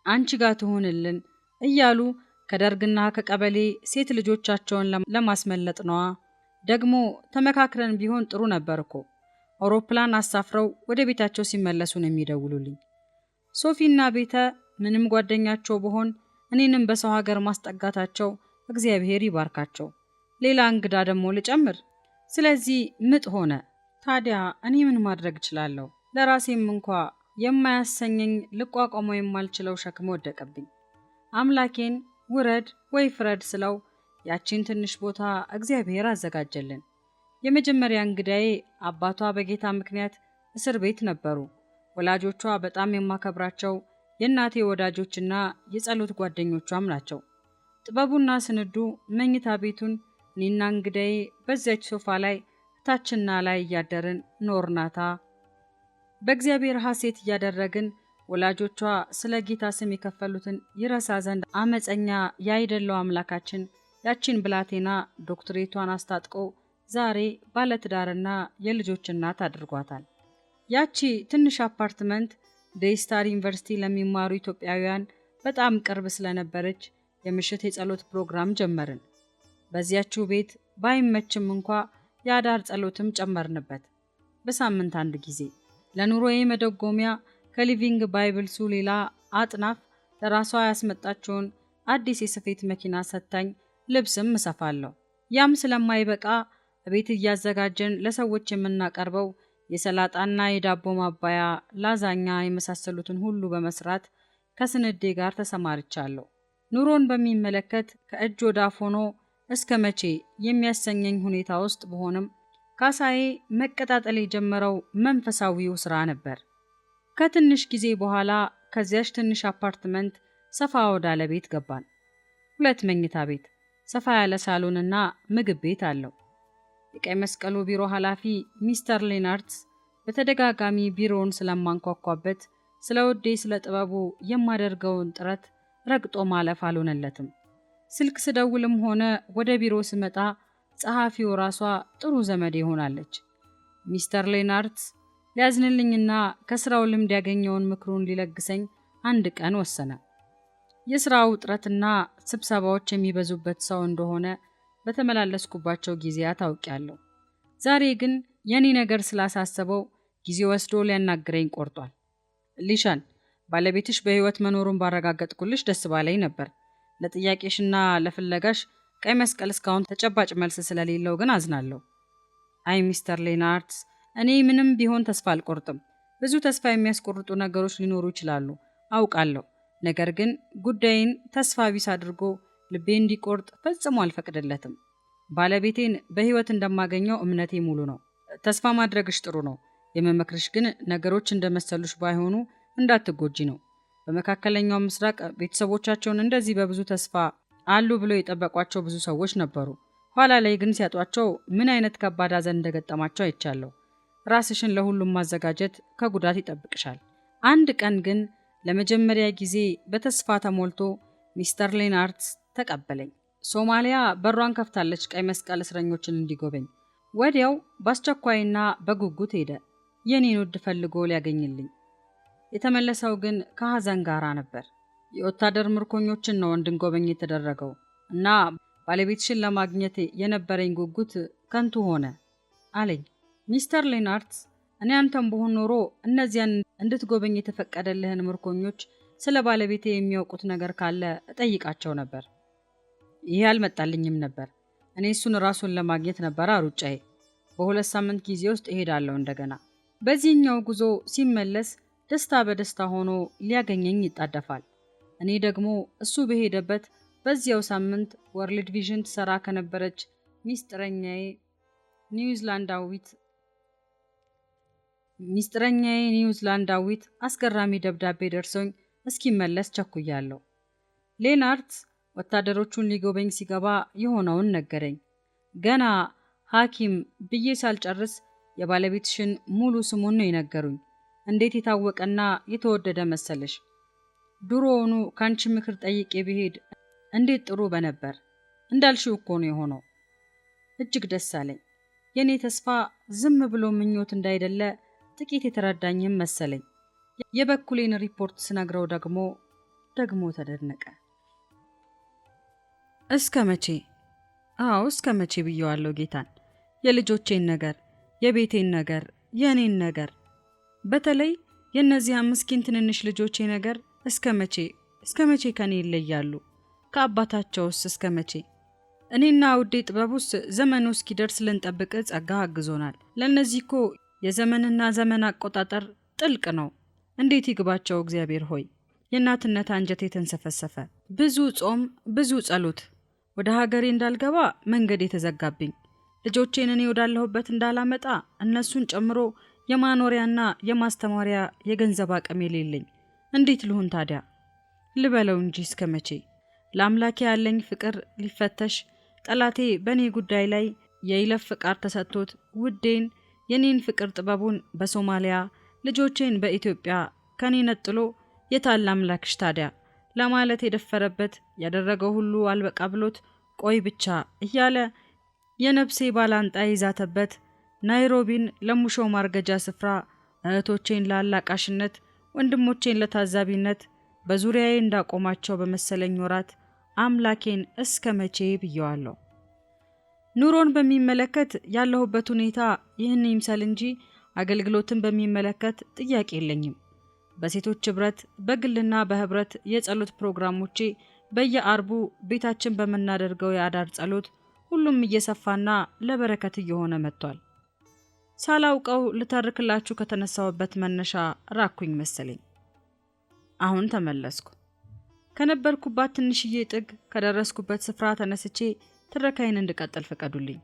አንቺ ጋር ትሆንልን እያሉ ከደርግና ከቀበሌ ሴት ልጆቻቸውን ለማስመለጥ ነዋ። ደግሞ ተመካክረን ቢሆን ጥሩ ነበር እኮ። አውሮፕላን አሳፍረው ወደ ቤታቸው ሲመለሱ ነው የሚደውሉልኝ። ሶፊና ቤተ ምንም ጓደኛቸው በሆን እኔንም በሰው ሀገር ማስጠጋታቸው እግዚአብሔር ይባርካቸው። ሌላ እንግዳ ደግሞ ልጨምር። ስለዚህ ምጥ ሆነ። ታዲያ እኔ ምን ማድረግ እችላለሁ? ለራሴም እንኳ የማያሰኘኝ ልቋቋመው የማልችለው ሸክም ወደቀብኝ። አምላኬን ውረድ ወይ ፍረድ ስለው ያቺን ትንሽ ቦታ እግዚአብሔር አዘጋጀልን። የመጀመሪያ እንግዳዬ አባቷ በጌታ ምክንያት እስር ቤት ነበሩ። ወላጆቿ በጣም የማከብራቸው የእናቴ ወዳጆችና የጸሎት ጓደኞቿም ናቸው። ጥበቡና ስንዱ መኝታ ቤቱን እኔና እንግዳዬ በዚያች ሶፋ ላይ ታችና ላይ እያደርን ኖርናታ። በእግዚአብሔር ሐሴት እያደረግን ወላጆቿ ስለ ጌታ ስም የከፈሉትን ይረሳ ዘንድ አመፀኛ ያይደለው አምላካችን ያቺን ብላቴና ዶክትሬቷን አስታጥቆ ዛሬ ባለትዳርና የልጆች እናት አድርጓታል። ያቺ ትንሽ አፓርትመንት ዴይስታር ዩኒቨርሲቲ ለሚማሩ ኢትዮጵያውያን በጣም ቅርብ ስለነበረች የምሽት የጸሎት ፕሮግራም ጀመርን። በዚያችው ቤት ባይመችም እንኳ የአዳር ጸሎትም ጨመርንበት፣ በሳምንት 1 ጊዜ። ለኑሮዬ መደጎሚያ ከሊቪንግ ባይብልሱ ሌላ አጥናፍ ለራሷ ያስመጣችውን አዲስ የስፌት መኪና ሰጥታኝ ልብስም እሰፋለሁ። ያም ስለማይበቃ ቤት እያዘጋጀን ለሰዎች የምናቀርበው የሰላጣና የዳቦ ማባያ፣ ላዛኛ የመሳሰሉትን ሁሉ በመስራት ከስንዴ ጋር ተሰማርቻለሁ። ኑሮን በሚመለከት ከእጅ ወደ አፍ ሆኖ እስከ መቼ የሚያሰኘኝ ሁኔታ ውስጥ በሆንም ካሳዬ መቀጣጠል የጀመረው መንፈሳዊው ስራ ነበር። ከትንሽ ጊዜ በኋላ ከዚያች ትንሽ አፓርትመንት ሰፋ ወዳለ ቤት ገባን። 2 መኝታ ቤት፣ ሰፋ ያለ ሳሎንና ምግብ ቤት አለው። የቀይ መስቀሉ ቢሮ ኃላፊ ሚስተር ሌናርድስ በተደጋጋሚ ቢሮውን ስለማንኳኳበት ስለ ውዴ ስለ ጥበቡ የማደርገውን ጥረት ረግጦ ማለፍ አልሆነለትም። ስልክ ስደውልም ሆነ ወደ ቢሮ ስመጣ ጸሐፊው ራሷ ጥሩ ዘመዴ ሆናለች። ሚስተር ሌናርድስ ሊያዝንልኝና ከስራው ልምድ ያገኘውን ምክሩን ሊለግሰኝ አንድ ቀን ወሰነ። የስራው ውጥረትና ስብሰባዎች የሚበዙበት ሰው እንደሆነ በተመላለስኩባቸው ጊዜያት አውቄያለሁ። ዛሬ ግን የኔ ነገር ስላሳሰበው ጊዜ ወስዶ ሊያናግረኝ ቆርጧል። ሊሻን፣ ባለቤትሽ በህይወት መኖሩን ባረጋገጥኩልሽ ደስ ባለኝ ነበር። ለጥያቄሽና ለፍለጋሽ ቀይ መስቀል እስካሁን ተጨባጭ መልስ ስለሌለው ግን አዝናለሁ። አይ ሚስተር ሌናርድስ፣ እኔ ምንም ቢሆን ተስፋ አልቆርጥም። ብዙ ተስፋ የሚያስቆርጡ ነገሮች ሊኖሩ ይችላሉ አውቃለሁ። ነገር ግን ጉዳይን ተስፋ ቢስ አድርጎ ልቤ እንዲቆርጥ ፈጽሞ አልፈቅድለትም። ባለቤቴን በህይወት እንደማገኘው እምነቴ ሙሉ ነው። ተስፋ ማድረግሽ ጥሩ ነው። የመመክርሽ ግን ነገሮች እንደመሰሉሽ ባይሆኑ እንዳትጎጂ ነው። በመካከለኛው ምስራቅ ቤተሰቦቻቸውን እንደዚህ በብዙ ተስፋ አሉ ብለው የጠበቋቸው ብዙ ሰዎች ነበሩ። ኋላ ላይ ግን ሲያጧቸው ምን አይነት ከባድ ሐዘን እንደገጠማቸው አይቻለሁ። ራስሽን ለሁሉም ማዘጋጀት ከጉዳት ይጠብቅሻል። አንድ ቀን ግን ለመጀመሪያ ጊዜ በተስፋ ተሞልቶ ሚስተር ሌናርድስ ተቀበለኝ። ሶማሊያ በሯን ከፍታለች ቀይ መስቀል እስረኞችን እንዲጎበኝ። ወዲያው በአስቸኳይና በጉጉት ሄደ፣ የኔን ውድ ፈልጎ ሊያገኝልኝ። የተመለሰው ግን ከሐዘን ጋር ነበር። የወታደር ምርኮኞችን ነው እንድንጎበኝ የተደረገው እና ባለቤትሽን ለማግኘት የነበረኝ ጉጉት ከንቱ ሆነ አለኝ። ሚስተር ሌናርድስ፣ እኔ አንተም በሆን ኖሮ እነዚያን እንድትጎበኝ የተፈቀደልህን ምርኮኞች ስለ ባለቤቴ የሚያውቁት ነገር ካለ እጠይቃቸው ነበር። ይሄ አልመጣልኝም ነበር። እኔ እሱን ራሱን ለማግኘት ነበር ሩጫዬ። በ2 ሳምንት ጊዜ ውስጥ እሄዳለሁ እንደገና። በዚህኛው ጉዞ ሲመለስ ደስታ በደስታ ሆኖ ሊያገኘኝ ይጣደፋል። እኔ ደግሞ እሱ በሄደበት በዚያው ሳምንት ወርልድ ቪዥን ትሰራ ከነበረች ሚስጥረኛዬ ኒውዚላንዳዊት አስገራሚ ደብዳቤ ደርሶኝ እስኪመለስ ቸኩያለሁ። ሌናርት ወታደሮቹን ሊጎበኝ ሲገባ የሆነውን ነገረኝ። ገና ሐኪም ብዬ ሳልጨርስ የባለቤትሽን ሙሉ ስሙን ነው የነገሩኝ። እንዴት የታወቀና የተወደደ መሰለሽ! ድሮውኑ ካንቺ ምክር ጠይቄ ብሄድ እንዴት ጥሩ በነበር። እንዳልሽው እኮ ነው የሆነው። እጅግ ደስ አለኝ። የኔ ተስፋ ዝም ብሎ ምኞት እንዳይደለ ጥቂት የተረዳኝም መሰለኝ። የበኩሌን ሪፖርት ስነግረው ደግሞ ተደነቀ። እስከ መቼ? አዎ እስከ መቼ ብየዋለሁ ጌታን። የልጆቼን ነገር፣ የቤቴን ነገር፣ የእኔን ነገር፣ በተለይ የእነዚያ ምስኪን ትንንሽ ልጆቼ ነገር እስከ መቼ ከኔ ይለያሉ? ከአባታቸውስ እስከ መቼ? እኔና ውዴ ጥበቡስ ዘመኑ እስኪደርስ ልንጠብቅ ጸጋ አግዞናል። ለእነዚህ እኮ የዘመንና ዘመን አቆጣጠር ጥልቅ ነው። እንዴት ይግባቸው እግዚአብሔር ሆይ! የእናትነት አንጀቴ ተንሰፈሰፈ። ብዙ ጾም፣ ብዙ ጸሎት። ወደ ሀገሬ እንዳልገባ መንገድ የተዘጋብኝ፣ ልጆቼን እኔ ወዳለሁበት እንዳላመጣ እነሱን ጨምሮ የማኖሪያና የማስተማሪያ የገንዘብ አቅም የሌለኝ፣ እንዴት ልሁን ታዲያ? ልበለው እንጂ እስከ መቼ? ለአምላኬ ያለኝ ፍቅር ሊፈተሽ፣ ጠላቴ በእኔ ጉዳይ ላይ የይለፍ ፍቃድ ተሰጥቶት ውዴን የኔን ፍቅር ጥበቡን በሶማሊያ ልጆቼን በኢትዮጵያ ከኔ ነጥሎ የታለ አምላክሽ ታዲያ ለማለት የደፈረበት ያደረገው ሁሉ አልበቃ ብሎት ቆይ ብቻ እያለ የነፍሴ ባላንጣ ይዛተበት ናይሮቢን ለሙሾ ማርገጃ ስፍራ እህቶቼን ለአላቃሽነት ወንድሞቼን ለታዛቢነት በዙሪያዬ እንዳቆማቸው በመሰለኝ ወራት አምላኬን እስከ መቼ ብየዋለሁ። ኑሮን በሚመለከት ያለሁበት ሁኔታ ይህን ይምሰል እንጂ አገልግሎትን በሚመለከት ጥያቄ የለኝም። በሴቶች ህብረት በግልና በህብረት የጸሎት ፕሮግራሞቼ በየአርቡ ቤታችን በመናደርገው የአዳር ጸሎት ሁሉም እየሰፋና ለበረከት እየሆነ መጥቷል። ሳላውቀው ልተርክላችሁ ከተነሳውበት መነሻ ራኩኝ መሰለኝ። አሁን ተመለስኩ። ከነበርኩባት ትንሽዬ ጥግ ከደረስኩበት ስፍራ ተነስቼ ትረካይን እንድቀጥል ፍቀዱልኝ።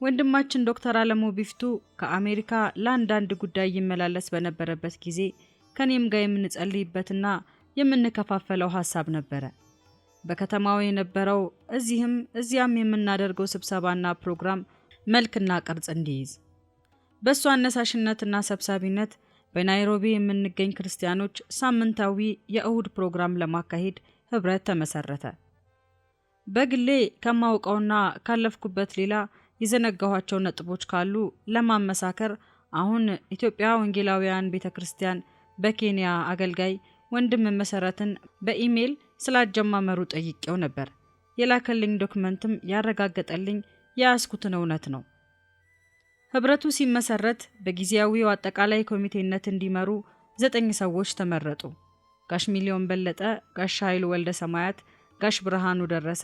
ወንድማችን ዶክተር አለሙ ቢፍቱ ከአሜሪካ ለአንዳንድ ጉዳይ ይመላለስ በነበረበት ጊዜ ከኔም ጋር የምንጸልይበትና የምንከፋፈለው ሐሳብ ነበረ። በከተማው የነበረው እዚህም እዚያም የምናደርገው ስብሰባና ፕሮግራም መልክና ቅርጽ እንዲይዝ በእሱ አነሳሽነትና ሰብሳቢነት በናይሮቢ የምንገኝ ክርስቲያኖች ሳምንታዊ የእሁድ ፕሮግራም ለማካሄድ ህብረት ተመሰረተ። በግሌ ከማውቀውና ካለፍኩበት ሌላ የዘነጋኋቸው ነጥቦች ካሉ ለማመሳከር አሁን ኢትዮጵያ ወንጌላውያን ቤተክርስቲያን በኬንያ አገልጋይ ወንድም መሰረትን በኢሜል ስላጀማመሩ ጠይቄው ነበር። የላከልኝ ዶክመንትም ያረጋገጠልኝ ያስኩትን እውነት ነው። ህብረቱ ሲመሰረት በጊዜያዊው አጠቃላይ ኮሚቴነት እንዲመሩ 9 ሰዎች ተመረጡ። ጋሽ ሚሊዮን በለጠ፣ ጋሽ ኃይሉ ወልደ ሰማያት፣ ጋሽ ብርሃኑ ደረሰ፣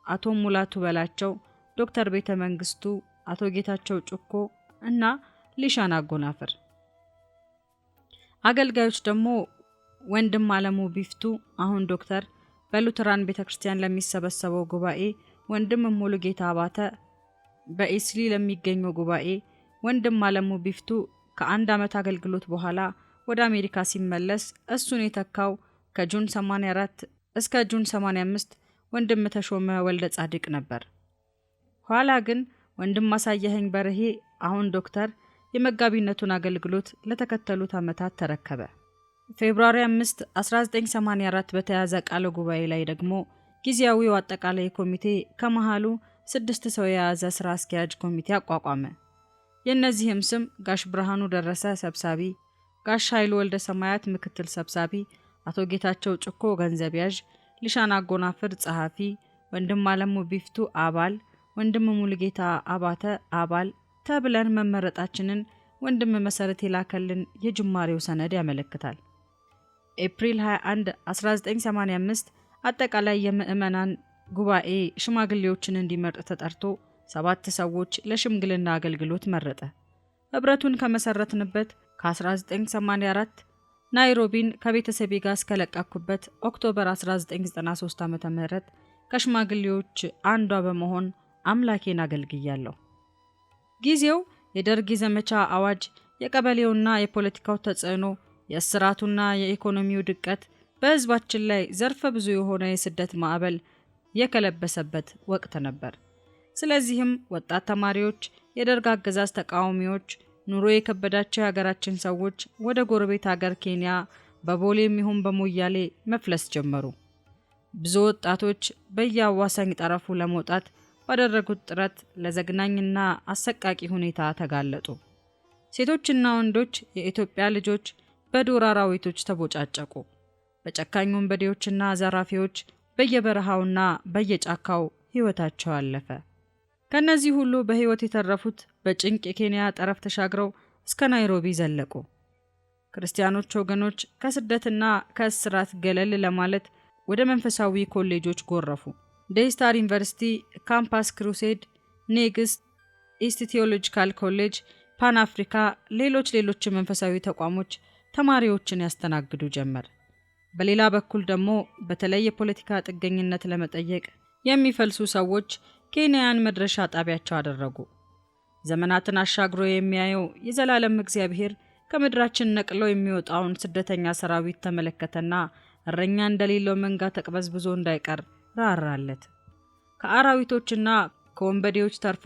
አቶ ሙላቱ በላቸው፣ ዶክተር ቤተ መንግስቱ፣ አቶ ጌታቸው ጩኮ እና ሊሻን አጎናፍር። አገልጋዮች ደግሞ ወንድም አለሙ ቢፍቱ አሁን ዶክተር፣ በሉተራን ቤተክርስቲያን ለሚሰበሰበው ጉባኤ ወንድም ሙሉጌታ አባተ፣ በኢስሊ ለሚገኘው ጉባኤ ወንድም አለሙ ቢፍቱ ከ1 ዓመት አገልግሎት በኋላ ወደ አሜሪካ ሲመለስ እሱን የተካው ከጁን 84 እስከ ጁን 85 ወንድም ተሾመ ወልደ ጻድቅ ነበር። ኋላ ግን ወንድም ማሳየኸኝ በርሄ አሁን ዶክተር የመጋቢነቱን አገልግሎት ለተከተሉት ዓመታት ተረከበ። ፌብሩዋሪ 5 1984 በተያዘ ቃለ ጉባኤ ላይ ደግሞ ጊዜያዊው አጠቃላይ ኮሚቴ ከመሃሉ 6 ሰው የያዘ ስራ አስኪያጅ ኮሚቴ አቋቋመ። የእነዚህም ስም ጋሽ ብርሃኑ ደረሰ ሰብሳቢ፣ ጋሽ ኃይሉ ወልደ ሰማያት ምክትል ሰብሳቢ፣ አቶ ጌታቸው ጭኮ ገንዘብ ያዥ፣ ሊሻን አጎናፍር ጸሐፊ፣ ወንድም አለሙ ቢፍቱ አባል፣ ወንድም ሙሉጌታ አባተ አባል ተብለን መመረጣችንን ወንድም መሰረት የላከልን የጅማሬው ሰነድ ያመለክታል። ኤፕሪል 21 1985 አጠቃላይ የምዕመናን ጉባኤ ሽማግሌዎችን እንዲመርጥ ተጠርቶ 7 ሰዎች ለሽምግልና አገልግሎት መረጠ። ህብረቱን ከመሰረትንበት ከ1984 ናይሮቢን ከቤተሰቤ ጋር እስከለቀኩበት ኦክቶበር 1993 ዓ.ም ከሽማግሌዎች አንዷ በመሆን አምላኬን አገልግያለሁ። ጊዜው የደርግ ዘመቻ አዋጅ፣ የቀበሌውና የፖለቲካው ተጽዕኖ፣ የእስራቱና የኢኮኖሚው ድቀት በሕዝባችን ላይ ዘርፈ ብዙ የሆነ የስደት ማዕበል የከለበሰበት ወቅት ነበር። ስለዚህም ወጣት ተማሪዎች፣ የደርግ አገዛዝ ተቃዋሚዎች፣ ኑሮ የከበዳቸው የሀገራችን ሰዎች ወደ ጎረቤት ሀገር ኬንያ በቦሌም ይሁን በሞያሌ መፍለስ ጀመሩ። ብዙ ወጣቶች በየአዋሳኝ ጠረፉ ለመውጣት ባደረጉት ጥረት ለዘግናኝና አሰቃቂ ሁኔታ ተጋለጡ። ሴቶችና ወንዶች የኢትዮጵያ ልጆች በዱር አራዊቶች ተቦጫጨቁ። በጨካኝ ወንበዴዎችና ዘራፊዎች በየበረሃውና በየጫካው ሕይወታቸው አለፈ። ከነዚህ ሁሉ በሕይወት የተረፉት በጭንቅ የኬንያ ጠረፍ ተሻግረው እስከ ናይሮቢ ዘለቁ። ክርስቲያኖች ወገኖች ከስደትና ከእስራት ገለል ለማለት ወደ መንፈሳዊ ኮሌጆች ጎረፉ። ዴይስታር ዩኒቨርሲቲ፣ ካምፓስ ክሩሴድ፣ ኔግስት፣ ኢስት ቴዎሎጂካል ኮሌጅ፣ ፓን አፍሪካ፣ ሌሎች መንፈሳዊ ተቋሞች ተማሪዎችን ያስተናግዱ ጀመር። በሌላ በኩል ደግሞ በተለይ የፖለቲካ ጥገኝነት ለመጠየቅ የሚፈልሱ ሰዎች ኬንያን መድረሻ ጣቢያቸው አደረጉ። ዘመናትን አሻግሮ የሚያየው የዘላለም እግዚአብሔር ከምድራችን ነቅሎ የሚወጣውን ስደተኛ ሰራዊት ተመለከተና እረኛ እንደሌለው መንጋ ተቅበዝብዞ እንዳይቀር ራራለት። ከአራዊቶችና ከወንበዴዎች ተርፎ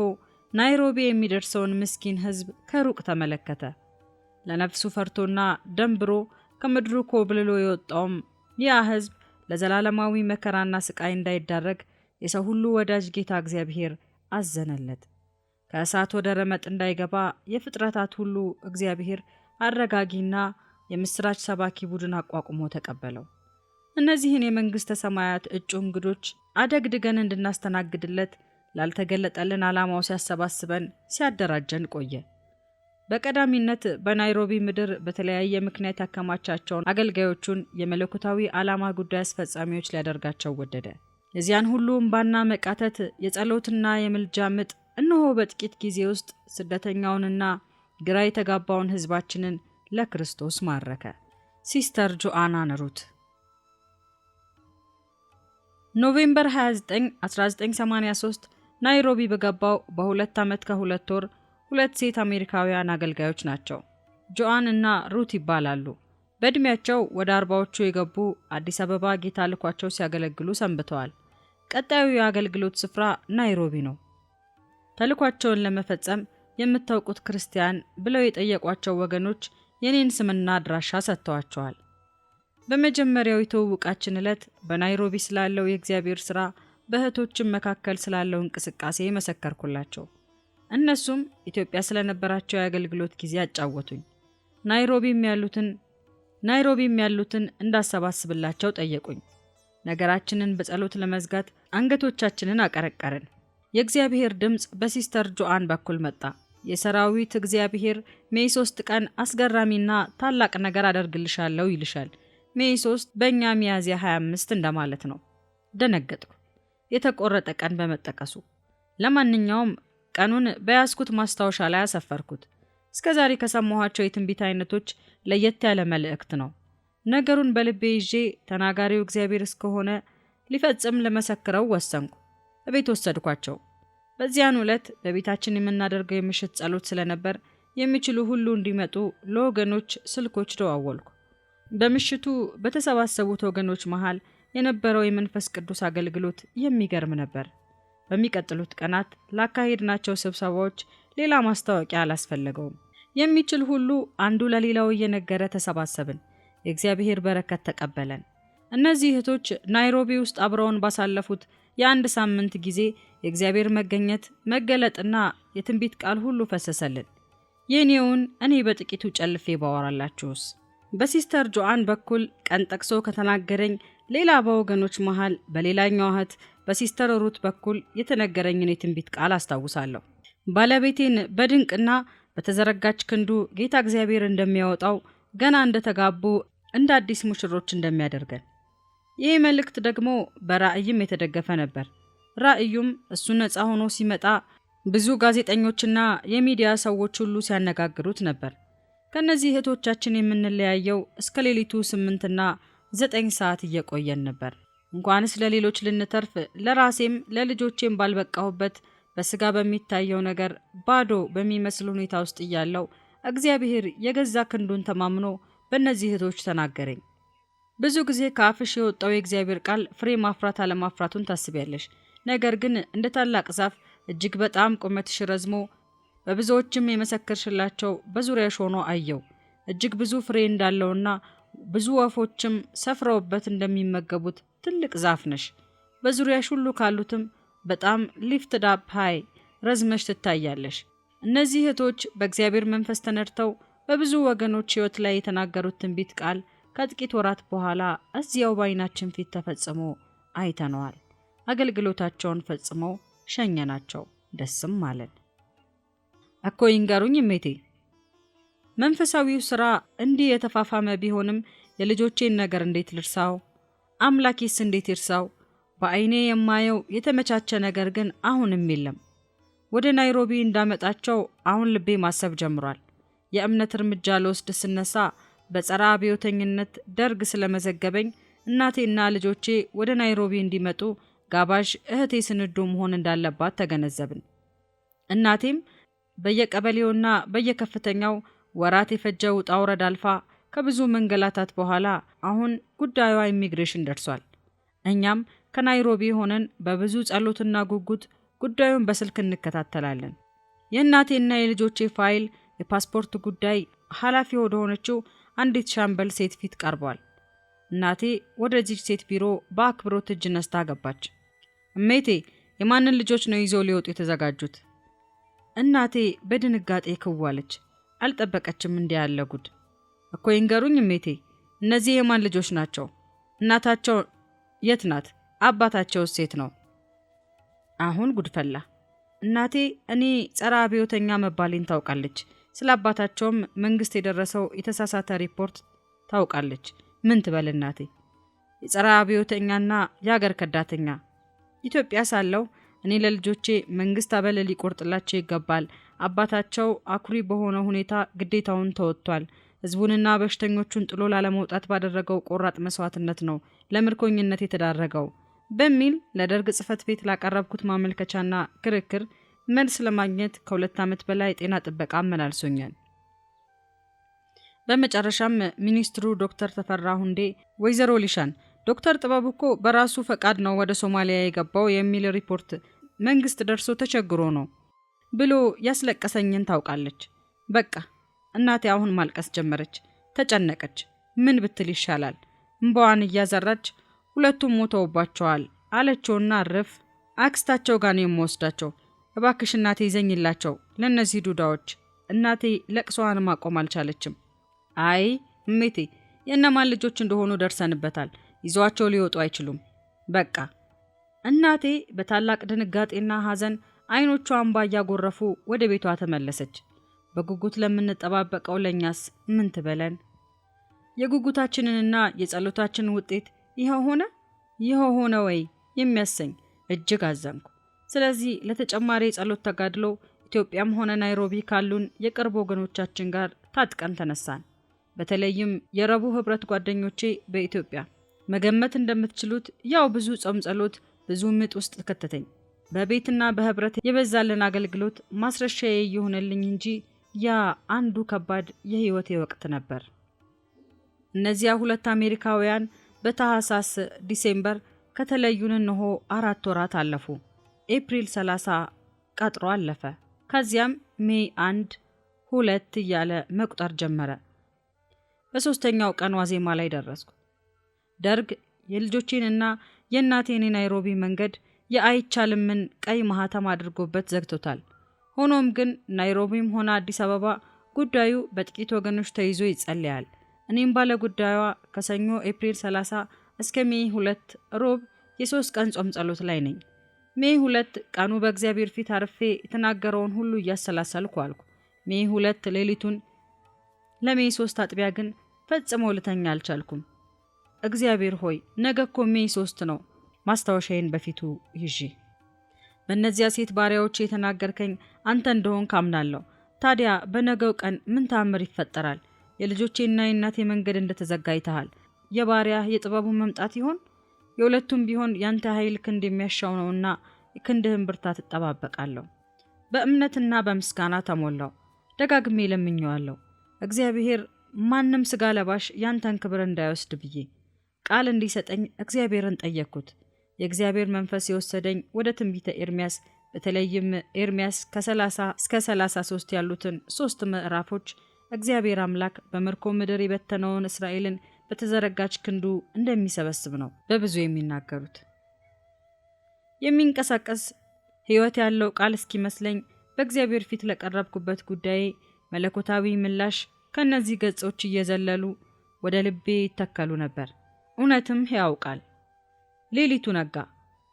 ናይሮቢ የሚደርሰውን ምስኪን ሕዝብ ከሩቅ ተመለከተ። ለነፍሱ ፈርቶና ደንብሮ ከምድሩ ኮብልሎ የወጣውም ያ ሕዝብ ለዘላለማዊ መከራና ስቃይ እንዳይዳረግ የሰው ሁሉ ወዳጅ ጌታ እግዚአብሔር አዘነለት። ከእሳት ወደ ረመጥ እንዳይገባ የፍጥረታት ሁሉ እግዚአብሔር አረጋጊና የምስራች ሰባኪ ቡድን አቋቁሞ ተቀበለው። እነዚህን የመንግሥተ ሰማያት እጩ እንግዶች አደግድገን እንድናስተናግድለት ላልተገለጠልን ዓላማው ሲያሰባስበን ሲያደራጀን ቆየ። በቀዳሚነት በናይሮቢ ምድር በተለያየ ምክንያት ያከማቻቸውን አገልጋዮቹን የመለኮታዊ ዓላማ ጉዳይ አስፈጻሚዎች ሊያደርጋቸው ወደደ። የዚያን ሁሉ እምባና መቃተት፣ የጸሎትና የምልጃ ምጥ እነሆ በጥቂት ጊዜ ውስጥ ስደተኛውንና ግራ የተጋባውን ሕዝባችንን ለክርስቶስ ማረከ። ሲስተር ጆአና ነሩት። ኖቬምበር 29 1983 ናይሮቢ በገባው በ2 ዓመት ከ2 ወር 2 ሴት አሜሪካውያን አገልጋዮች ናቸው። ጆአን እና ሩት ይባላሉ። በእድሜያቸው ወደ 40ዎቹ የገቡ አዲስ አበባ ጌታ ልኳቸው ሲያገለግሉ ሰንብተዋል። ቀጣዩ የአገልግሎት ስፍራ ናይሮቢ ነው። ተልኳቸውን ለመፈጸም የምታውቁት ክርስቲያን ብለው የጠየቋቸው ወገኖች የኔን ስምና አድራሻ ሰጥተዋቸዋል። በመጀመሪያው የተዋወቃችን ዕለት በናይሮቢ ስላለው የእግዚአብሔር ሥራ በእህቶችም መካከል ስላለው እንቅስቃሴ መሰከርኩላቸው። እነሱም ኢትዮጵያ ስለነበራቸው የአገልግሎት ጊዜ አጫወቱኝ። ናይሮቢም ያሉትን እንዳሰባስብላቸው ጠየቁኝ። ነገራችንን በጸሎት ለመዝጋት አንገቶቻችንን አቀረቀርን። የእግዚአብሔር ድምፅ በሲስተር ጆአን በኩል መጣ። የሰራዊት እግዚአብሔር ሜይ 3 ቀን አስገራሚና ታላቅ ነገር አደርግልሻለሁ ይልሻል። ሜይ 3 በእኛ ሚያዝያ 25 እንደማለት ነው። ደነገጥኩ፣ የተቆረጠ ቀን በመጠቀሱ። ለማንኛውም ቀኑን በያዝኩት ማስታወሻ ላይ አሰፈርኩት። እስከዛሬ ከሰማኋቸው የትንቢት አይነቶች ለየት ያለ መልእክት ነው። ነገሩን በልቤ ይዤ ተናጋሪው እግዚአብሔር እስከሆነ ሊፈጽም ለመሰክረው ወሰንኩ። እቤት ወሰድኳቸው። በዚያን ዕለት በቤታችን የምናደርገው የምሽት ጸሎት ስለነበር የሚችሉ ሁሉ እንዲመጡ ለወገኖች ስልኮች ደዋወልኩ። በምሽቱ በተሰባሰቡት ወገኖች መሃል የነበረው የመንፈስ ቅዱስ አገልግሎት የሚገርም ነበር። በሚቀጥሉት ቀናት ላካሄድናቸው ስብሰባዎች ሌላ ማስታወቂያ አላስፈለገውም። የሚችል ሁሉ አንዱ ለሌላው እየነገረ ተሰባሰብን። የእግዚአብሔር በረከት ተቀበለን። እነዚህ እህቶች ናይሮቢ ውስጥ አብረውን ባሳለፉት የአንድ ሳምንት ጊዜ የእግዚአብሔር መገኘት፣ መገለጥና የትንቢት ቃል ሁሉ ፈሰሰልን። የኔውን እኔ በጥቂቱ ጨልፌ ባወራላችሁስ? በሲስተር ጆአን በኩል ቀን ጠቅሶ ከተናገረኝ ሌላ በወገኖች መሃል በሌላኛው እህት በሲስተር ሩት በኩል የተነገረኝን የትንቢት ቃል አስታውሳለሁ። ባለቤቴን በድንቅና በተዘረጋች ክንዱ ጌታ እግዚአብሔር እንደሚያወጣው ገና እንደተጋቡ እንደ አዲስ ሙሽሮች እንደሚያደርገን። ይህ መልእክት ደግሞ በራእይም የተደገፈ ነበር። ራእዩም እሱ ነፃ ሆኖ ሲመጣ ብዙ ጋዜጠኞችና የሚዲያ ሰዎች ሁሉ ሲያነጋግሩት ነበር። ከነዚህ እህቶቻችን የምንለያየው እስከ ሌሊቱ 8 እና 9 ሰዓት እየቆየን ነበር። እንኳንስ ለሌሎች ልንተርፍ ለራሴም ለልጆቼም ባልበቃሁበት በስጋ በሚታየው ነገር ባዶ በሚመስል ሁኔታ ውስጥ እያለው እግዚአብሔር የገዛ ክንዱን ተማምኖ በእነዚህ እህቶች ተናገረኝ። ብዙ ጊዜ ከአፍሽ የወጣው የእግዚአብሔር ቃል ፍሬ ማፍራት አለማፍራቱን ታስቢያለሽ። ነገር ግን እንደ ታላቅ ዛፍ እጅግ በጣም ቁመትሽ ረዝሞ በብዙዎችም የመሰከርሽላቸው በዙሪያሽ ሆኖ አየው። እጅግ ብዙ ፍሬ እንዳለውና ብዙ ወፎችም ሰፍረውበት እንደሚመገቡት ትልቅ ዛፍ ነሽ። በዙሪያሽ ሁሉ ካሉትም በጣም ሊፍትድ አፕ ሃይ ረዝመሽ ትታያለሽ። እነዚህ እህቶች በእግዚአብሔር መንፈስ ተነድተው በብዙ ወገኖች ሕይወት ላይ የተናገሩት ትንቢት ቃል ከጥቂት ወራት በኋላ እዚያው ባይናችን ፊት ተፈጽሞ አይተነዋል። አገልግሎታቸውን ፈጽመው ሸኘናቸው፣ ደስም አለን። እኮ ይንገሩኝ እሜቴ፣ መንፈሳዊው ሥራ እንዲህ የተፋፋመ ቢሆንም የልጆቼን ነገር እንዴት ልርሳው? አምላኬስ እንዴት ይርሳው? በአይኔ የማየው የተመቻቸ ነገር ግን አሁንም የለም። ወደ ናይሮቢ እንዳመጣቸው አሁን ልቤ ማሰብ ጀምሯል። የእምነት እርምጃ ልወስድ ስነሳ በጸረ አብዮተኝነት ደርግ ስለመዘገበኝ እናቴና ልጆቼ ወደ ናይሮቢ እንዲመጡ ጋባዥ እህቴ ስንዱ መሆን እንዳለባት ተገነዘብን። እናቴም በየቀበሌውና በየከፍተኛው ወራት የፈጀው ውጣ ውረድ አልፋ ከብዙ መንገላታት በኋላ አሁን ጉዳዩዋ ኢሚግሬሽን ደርሷል። እኛም ከናይሮቢ ሆነን በብዙ ጸሎትና ጉጉት ጉዳዩን በስልክ እንከታተላለን። የእናቴና የልጆቼ ፋይል የፓስፖርት ጉዳይ ኃላፊ ወደ ሆነችው አንዲት ሻምበል ሴት ፊት ቀርቧል። እናቴ ወደዚህ ሴት ቢሮ በአክብሮት እጅ ነስታ ገባች። እሜቴ፣ የማንን ልጆች ነው ይዘው ሊወጡ የተዘጋጁት? እናቴ በድንጋጤ ክዋለች። አልጠበቀችም እንዲህ ያለ ጉድ። እኮ ይንገሩኝ እሜቴ፣ እነዚህ የማን ልጆች ናቸው? እናታቸው የት ናት? አባታቸውስ ሴት ነው? አሁን ጉድፈላ። እናቴ እኔ ጸረ አብዮተኛ መባሌን ታውቃለች። ስለ አባታቸውም መንግስት የደረሰው የተሳሳተ ሪፖርት ታውቃለች። ምን ትበል እናቴ? የጸረ አብዮተኛና የአገር ከዳተኛ። ኢትዮጵያ ሳለው እኔ ለልጆቼ መንግስት አበል ሊቆርጥላቸው ይገባል፣ አባታቸው አኩሪ በሆነ ሁኔታ ግዴታውን ተወጥቷል፣ ህዝቡንና በሽተኞቹን ጥሎ ላለመውጣት ባደረገው ቆራጥ መስዋዕትነት ነው ለምርኮኝነት የተዳረገው በሚል ለደርግ ጽሕፈት ቤት ላቀረብኩት ማመልከቻና ክርክር መልስ ለማግኘት ከ2 ዓመት በላይ ጤና ጥበቃ አመላልሶኛል። በመጨረሻም ሚኒስትሩ ዶክተር ተፈራ ሁንዴ ወይዘሮ ሊሻን ዶክተር ጥበቡ እኮ በራሱ ፈቃድ ነው ወደ ሶማሊያ የገባው የሚል ሪፖርት መንግስት ደርሶ ተቸግሮ ነው ብሎ ያስለቀሰኝን ታውቃለች። በቃ እናቴ አሁን ማልቀስ ጀመረች። ተጨነቀች። ምን ብትል ይሻላል? እንባዋን እያዘራች ሁለቱም ሞተውባቸዋል አለችውና አረፍ። አክስታቸው ጋር ነው የምወስዳቸው። እባክሽ እናቴ ይዘኝላቸው ለነዚህ ዱዳዎች። እናቴ ለቅሷን ማቆም አልቻለችም። አይ እሜቴ፣ የእነማን ልጆች እንደሆኑ ደርሰንበታል። ይዟቸው ሊወጡ አይችሉም። በቃ እናቴ በታላቅ ድንጋጤና ሐዘን አይኖቿ እንባ እያጎረፉ ወደ ቤቷ ተመለሰች። በጉጉት ለምንጠባበቀው ለኛስ ምን ትበለን? የጉጉታችንንና የጸሎታችንን ውጤት ይኸው ሆነ ወይ የሚያሰኝ እጅግ አዘንኩ። ስለዚህ ለተጨማሪ የጸሎት ተጋድሎ ኢትዮጵያም ሆነ ናይሮቢ ካሉን የቅርብ ወገኖቻችን ጋር ታጥቀን ተነሳን። በተለይም የረቡዕ ህብረት ጓደኞቼ በኢትዮጵያ መገመት እንደምትችሉት ያው ብዙ ጾም ጸሎት፣ ብዙ ምጥ ውስጥ ከተተኝ። በቤትና በህብረት የበዛልን አገልግሎት ማስረሻዬ ይሁንልኝ እንጂ ያ አንዱ ከባድ የህይወቴ ወቅት ነበር። እነዚያ 2 አሜሪካውያን በታህሳስ ዲሴምበር ከተለዩን እነሆ 4 ወራት አለፉ። ኤፕሪል 30 ቀጥሮ አለፈ። ከዚያም ሜይ 1 2 እያለ መቁጠር ጀመረ። በ3ኛው ቀን ዋዜማ ላይ ደረስኩ። ደርግ የልጆቼንና የእናቴን ናይሮቢ መንገድ የአይቻልምን ቀይ ማህተም አድርጎበት ዘግቶታል። ሆኖም ግን ናይሮቢም ሆነ አዲስ አበባ ጉዳዩ በጥቂት ወገኖች ተይዞ ይጸልያል። እኔም ባለ ጉዳዩዋ ከሰኞ ኤፕሪል 30 እስከ ሜይ 2 ሮብ የ3 ቀን ጾም ጸሎት ላይ ነኝ። ሜይ 2 ቀኑ በእግዚአብሔር ፊት አርፌ የተናገረውን ሁሉ እያሰላሰልኩ አልኩ። ሜይ 2 ሌሊቱን ለሜይ 3 አጥቢያ ግን ፈጽሞ ልተኛ አልቻልኩም። እግዚአብሔር ሆይ ነገ እኮ ሜይ 3 ነው። ማስታወሻዬን በፊቱ ይዤ በእነዚያ ሴት ባሪያዎች የተናገርከኝ አንተ እንደሆን ካምናለሁ። ታዲያ በነገው ቀን ምን ተአምር ይፈጠራል? የልጆቼና የእናቴ መንገድ እንደተዘጋ አይተሃል። የባሪያ የጥበቡ መምጣት ይሆን? የሁለቱም ቢሆን ያንተ ኃይል ክንድ የሚያሻው ነውና ክንድህን ብርታት እጠባበቃለሁ። በእምነትና በምስጋና ተሞላው። ደጋግሜ ለምኜዋለሁ። እግዚአብሔር ማንም ስጋ ለባሽ ያንተን ክብር እንዳይወስድ ብዬ ቃል እንዲሰጠኝ እግዚአብሔርን ጠየቅኩት። የእግዚአብሔር መንፈስ የወሰደኝ ወደ ትንቢተ ኤርምያስ በተለይም ኤርምያስ ከ30 እስከ 33 ያሉትን 3 ምዕራፎች እግዚአብሔር አምላክ በምርኮ ምድር የበተነውን እስራኤልን በተዘረጋች ክንዱ እንደሚሰበስብ ነው በብዙ የሚናገሩት። የሚንቀሳቀስ ሕይወት ያለው ቃል እስኪመስለኝ በእግዚአብሔር ፊት ለቀረብኩበት ጉዳይ መለኮታዊ ምላሽ ከነዚህ ገጾች እየዘለሉ ወደ ልቤ ይተከሉ ነበር። እውነትም ሕያው ቃል። ሌሊቱ ነጋ።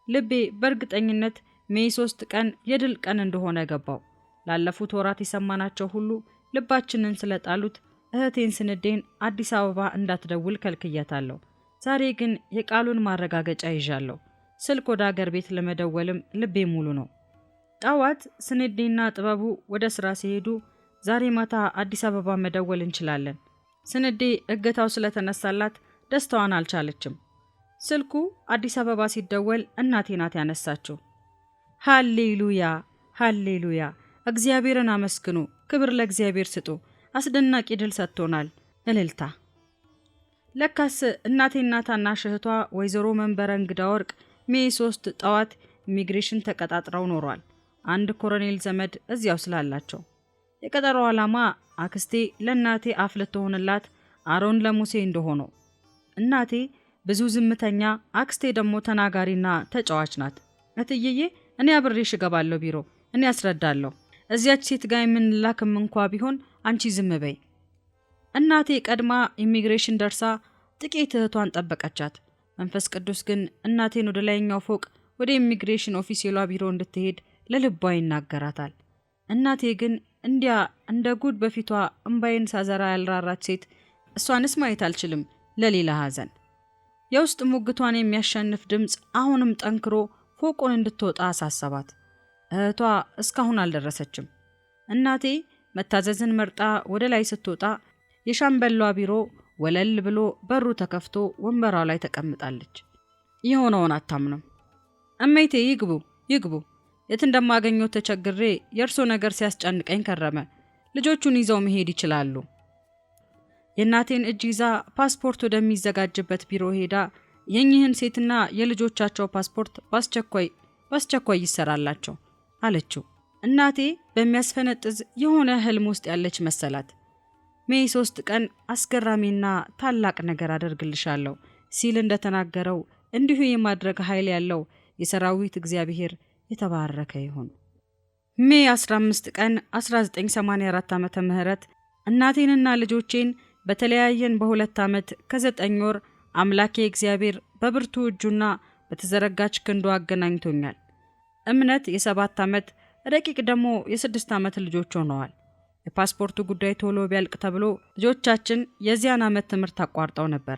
ልቤ በእርግጠኝነት ሜይ 3 ቀን የድል ቀን እንደሆነ ገባው። ላለፉት ወራት የሰማናቸው ሁሉ ልባችንን ስለጣሉት እህቴን ስንዴን አዲስ አበባ እንዳትደውል ከልክያታለሁ። ዛሬ ግን የቃሉን ማረጋገጫ ይዣለሁ። ስልክ ወደ አገር ቤት ለመደወልም ልቤ ሙሉ ነው። ጣዋት ስንዴና ጥበቡ ወደ ስራ ሲሄዱ ዛሬ ማታ አዲስ አበባ መደወል እንችላለን። ስንዴ እገታው ስለተነሳላት ደስታዋን አልቻለችም። ስልኩ አዲስ አበባ ሲደወል እናቴ ናት ያነሳችው። ሃሌሉያ ሃሌሉያ! እግዚአብሔርን አመስግኑ፣ ክብር ለእግዚአብሔር ስጡ፣ አስደናቂ ድል ሰጥቶናል። እልልታ! ለካስ እናቴና ታናሽ እህቷ ወይዘሮ መንበረ እንግዳ ወርቅ ሜይ 3 ጠዋት ኢሚግሬሽን ተቀጣጥረው ኖሯል። አንድ ኮሎኔል ዘመድ እዚያው ስላላቸው የቀጠሮ ዓላማ አክስቴ ለእናቴ አፍ ልትሆንላት አሮን ለሙሴ እንደሆነው። እናቴ ብዙ ዝምተኛ፣ አክስቴ ደግሞ ተናጋሪና ተጫዋች ናት። እትዬዬ እኔ አብሬሽ እገባለሁ ቢሮ፣ እኔ አስረዳለሁ። እዚያች ሴት ጋር የምንላክም እንኳ ቢሆን አንቺ ዝም በይ። እናቴ ቀድማ ኢሚግሬሽን ደርሳ ጥቂት እህቷን ጠበቀቻት። መንፈስ ቅዱስ ግን እናቴን ወደ ላይኛው ፎቅ ወደ ኢሚግሬሽን ኦፊሴሏ ቢሮ እንድትሄድ ለልቧ ይናገራታል። እናቴ ግን እንዲያ እንደ ጉድ በፊቷ እምባይን ሳዘራ ያልራራች ሴት እሷንስ ማየት አልችልም ለሌላ ሐዘን። የውስጥ ሙግቷን የሚያሸንፍ ድምፅ አሁንም ጠንክሮ ፎቁን እንድትወጣ አሳሰባት። እህቷ እስካሁን አልደረሰችም። እናቴ መታዘዝን መርጣ ወደ ላይ ስትወጣ የሻምበሏ ቢሮ ወለል ብሎ በሩ ተከፍቶ ወንበሯ ላይ ተቀምጣለች። የሆነውን አታምንም። እሜቴ ይግቡ ይግቡ፣ የት እንደማገኘው ተቸግሬ የእርሶ ነገር ሲያስጨንቀኝ ከረመ። ልጆቹን ይዘው መሄድ ይችላሉ። የእናቴን እጅ ይዛ ፓስፖርት ወደሚዘጋጅበት ቢሮ ሄዳ የኚህን ሴትና የልጆቻቸው ፓስፖርት በአስቸኳይ ይሰራላቸው አለችው። እናቴ በሚያስፈነጥዝ የሆነ ህልም ውስጥ ያለች መሰላት። ሜይ 3 ቀን አስገራሚና ታላቅ ነገር አደርግልሻለሁ ሲል እንደተናገረው እንዲሁ የማድረግ ኃይል ያለው የሰራዊት እግዚአብሔር የተባረከ ይሁን። ሜይ 15 ቀን 1984 ዓመተ ምህረት እናቴንና ልጆቼን በተለያየን በ2 ዓመት ከ9 ወር አምላኬ እግዚአብሔር በብርቱ እጁና በተዘረጋች ክንዱ አገናኝቶኛል። እምነት የ7 ዓመት ረቂቅ ደግሞ የ6 ዓመት ልጆች ሆነዋል። የፓስፖርቱ ጉዳይ ቶሎ ቢያልቅ ተብሎ ልጆቻችን የዚያን ዓመት ትምህርት አቋርጠው ነበር።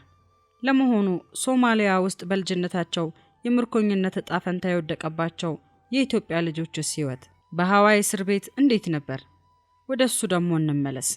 ለመሆኑ ሶማሊያ ውስጥ በልጅነታቸው የምርኮኝነት ዕጣ ፈንታ የወደቀባቸው የኢትዮጵያ ልጆችስ ሕይወት በሐዋይ እስር ቤት እንዴት ነበር? ወደሱ ደግሞ እንመለስ።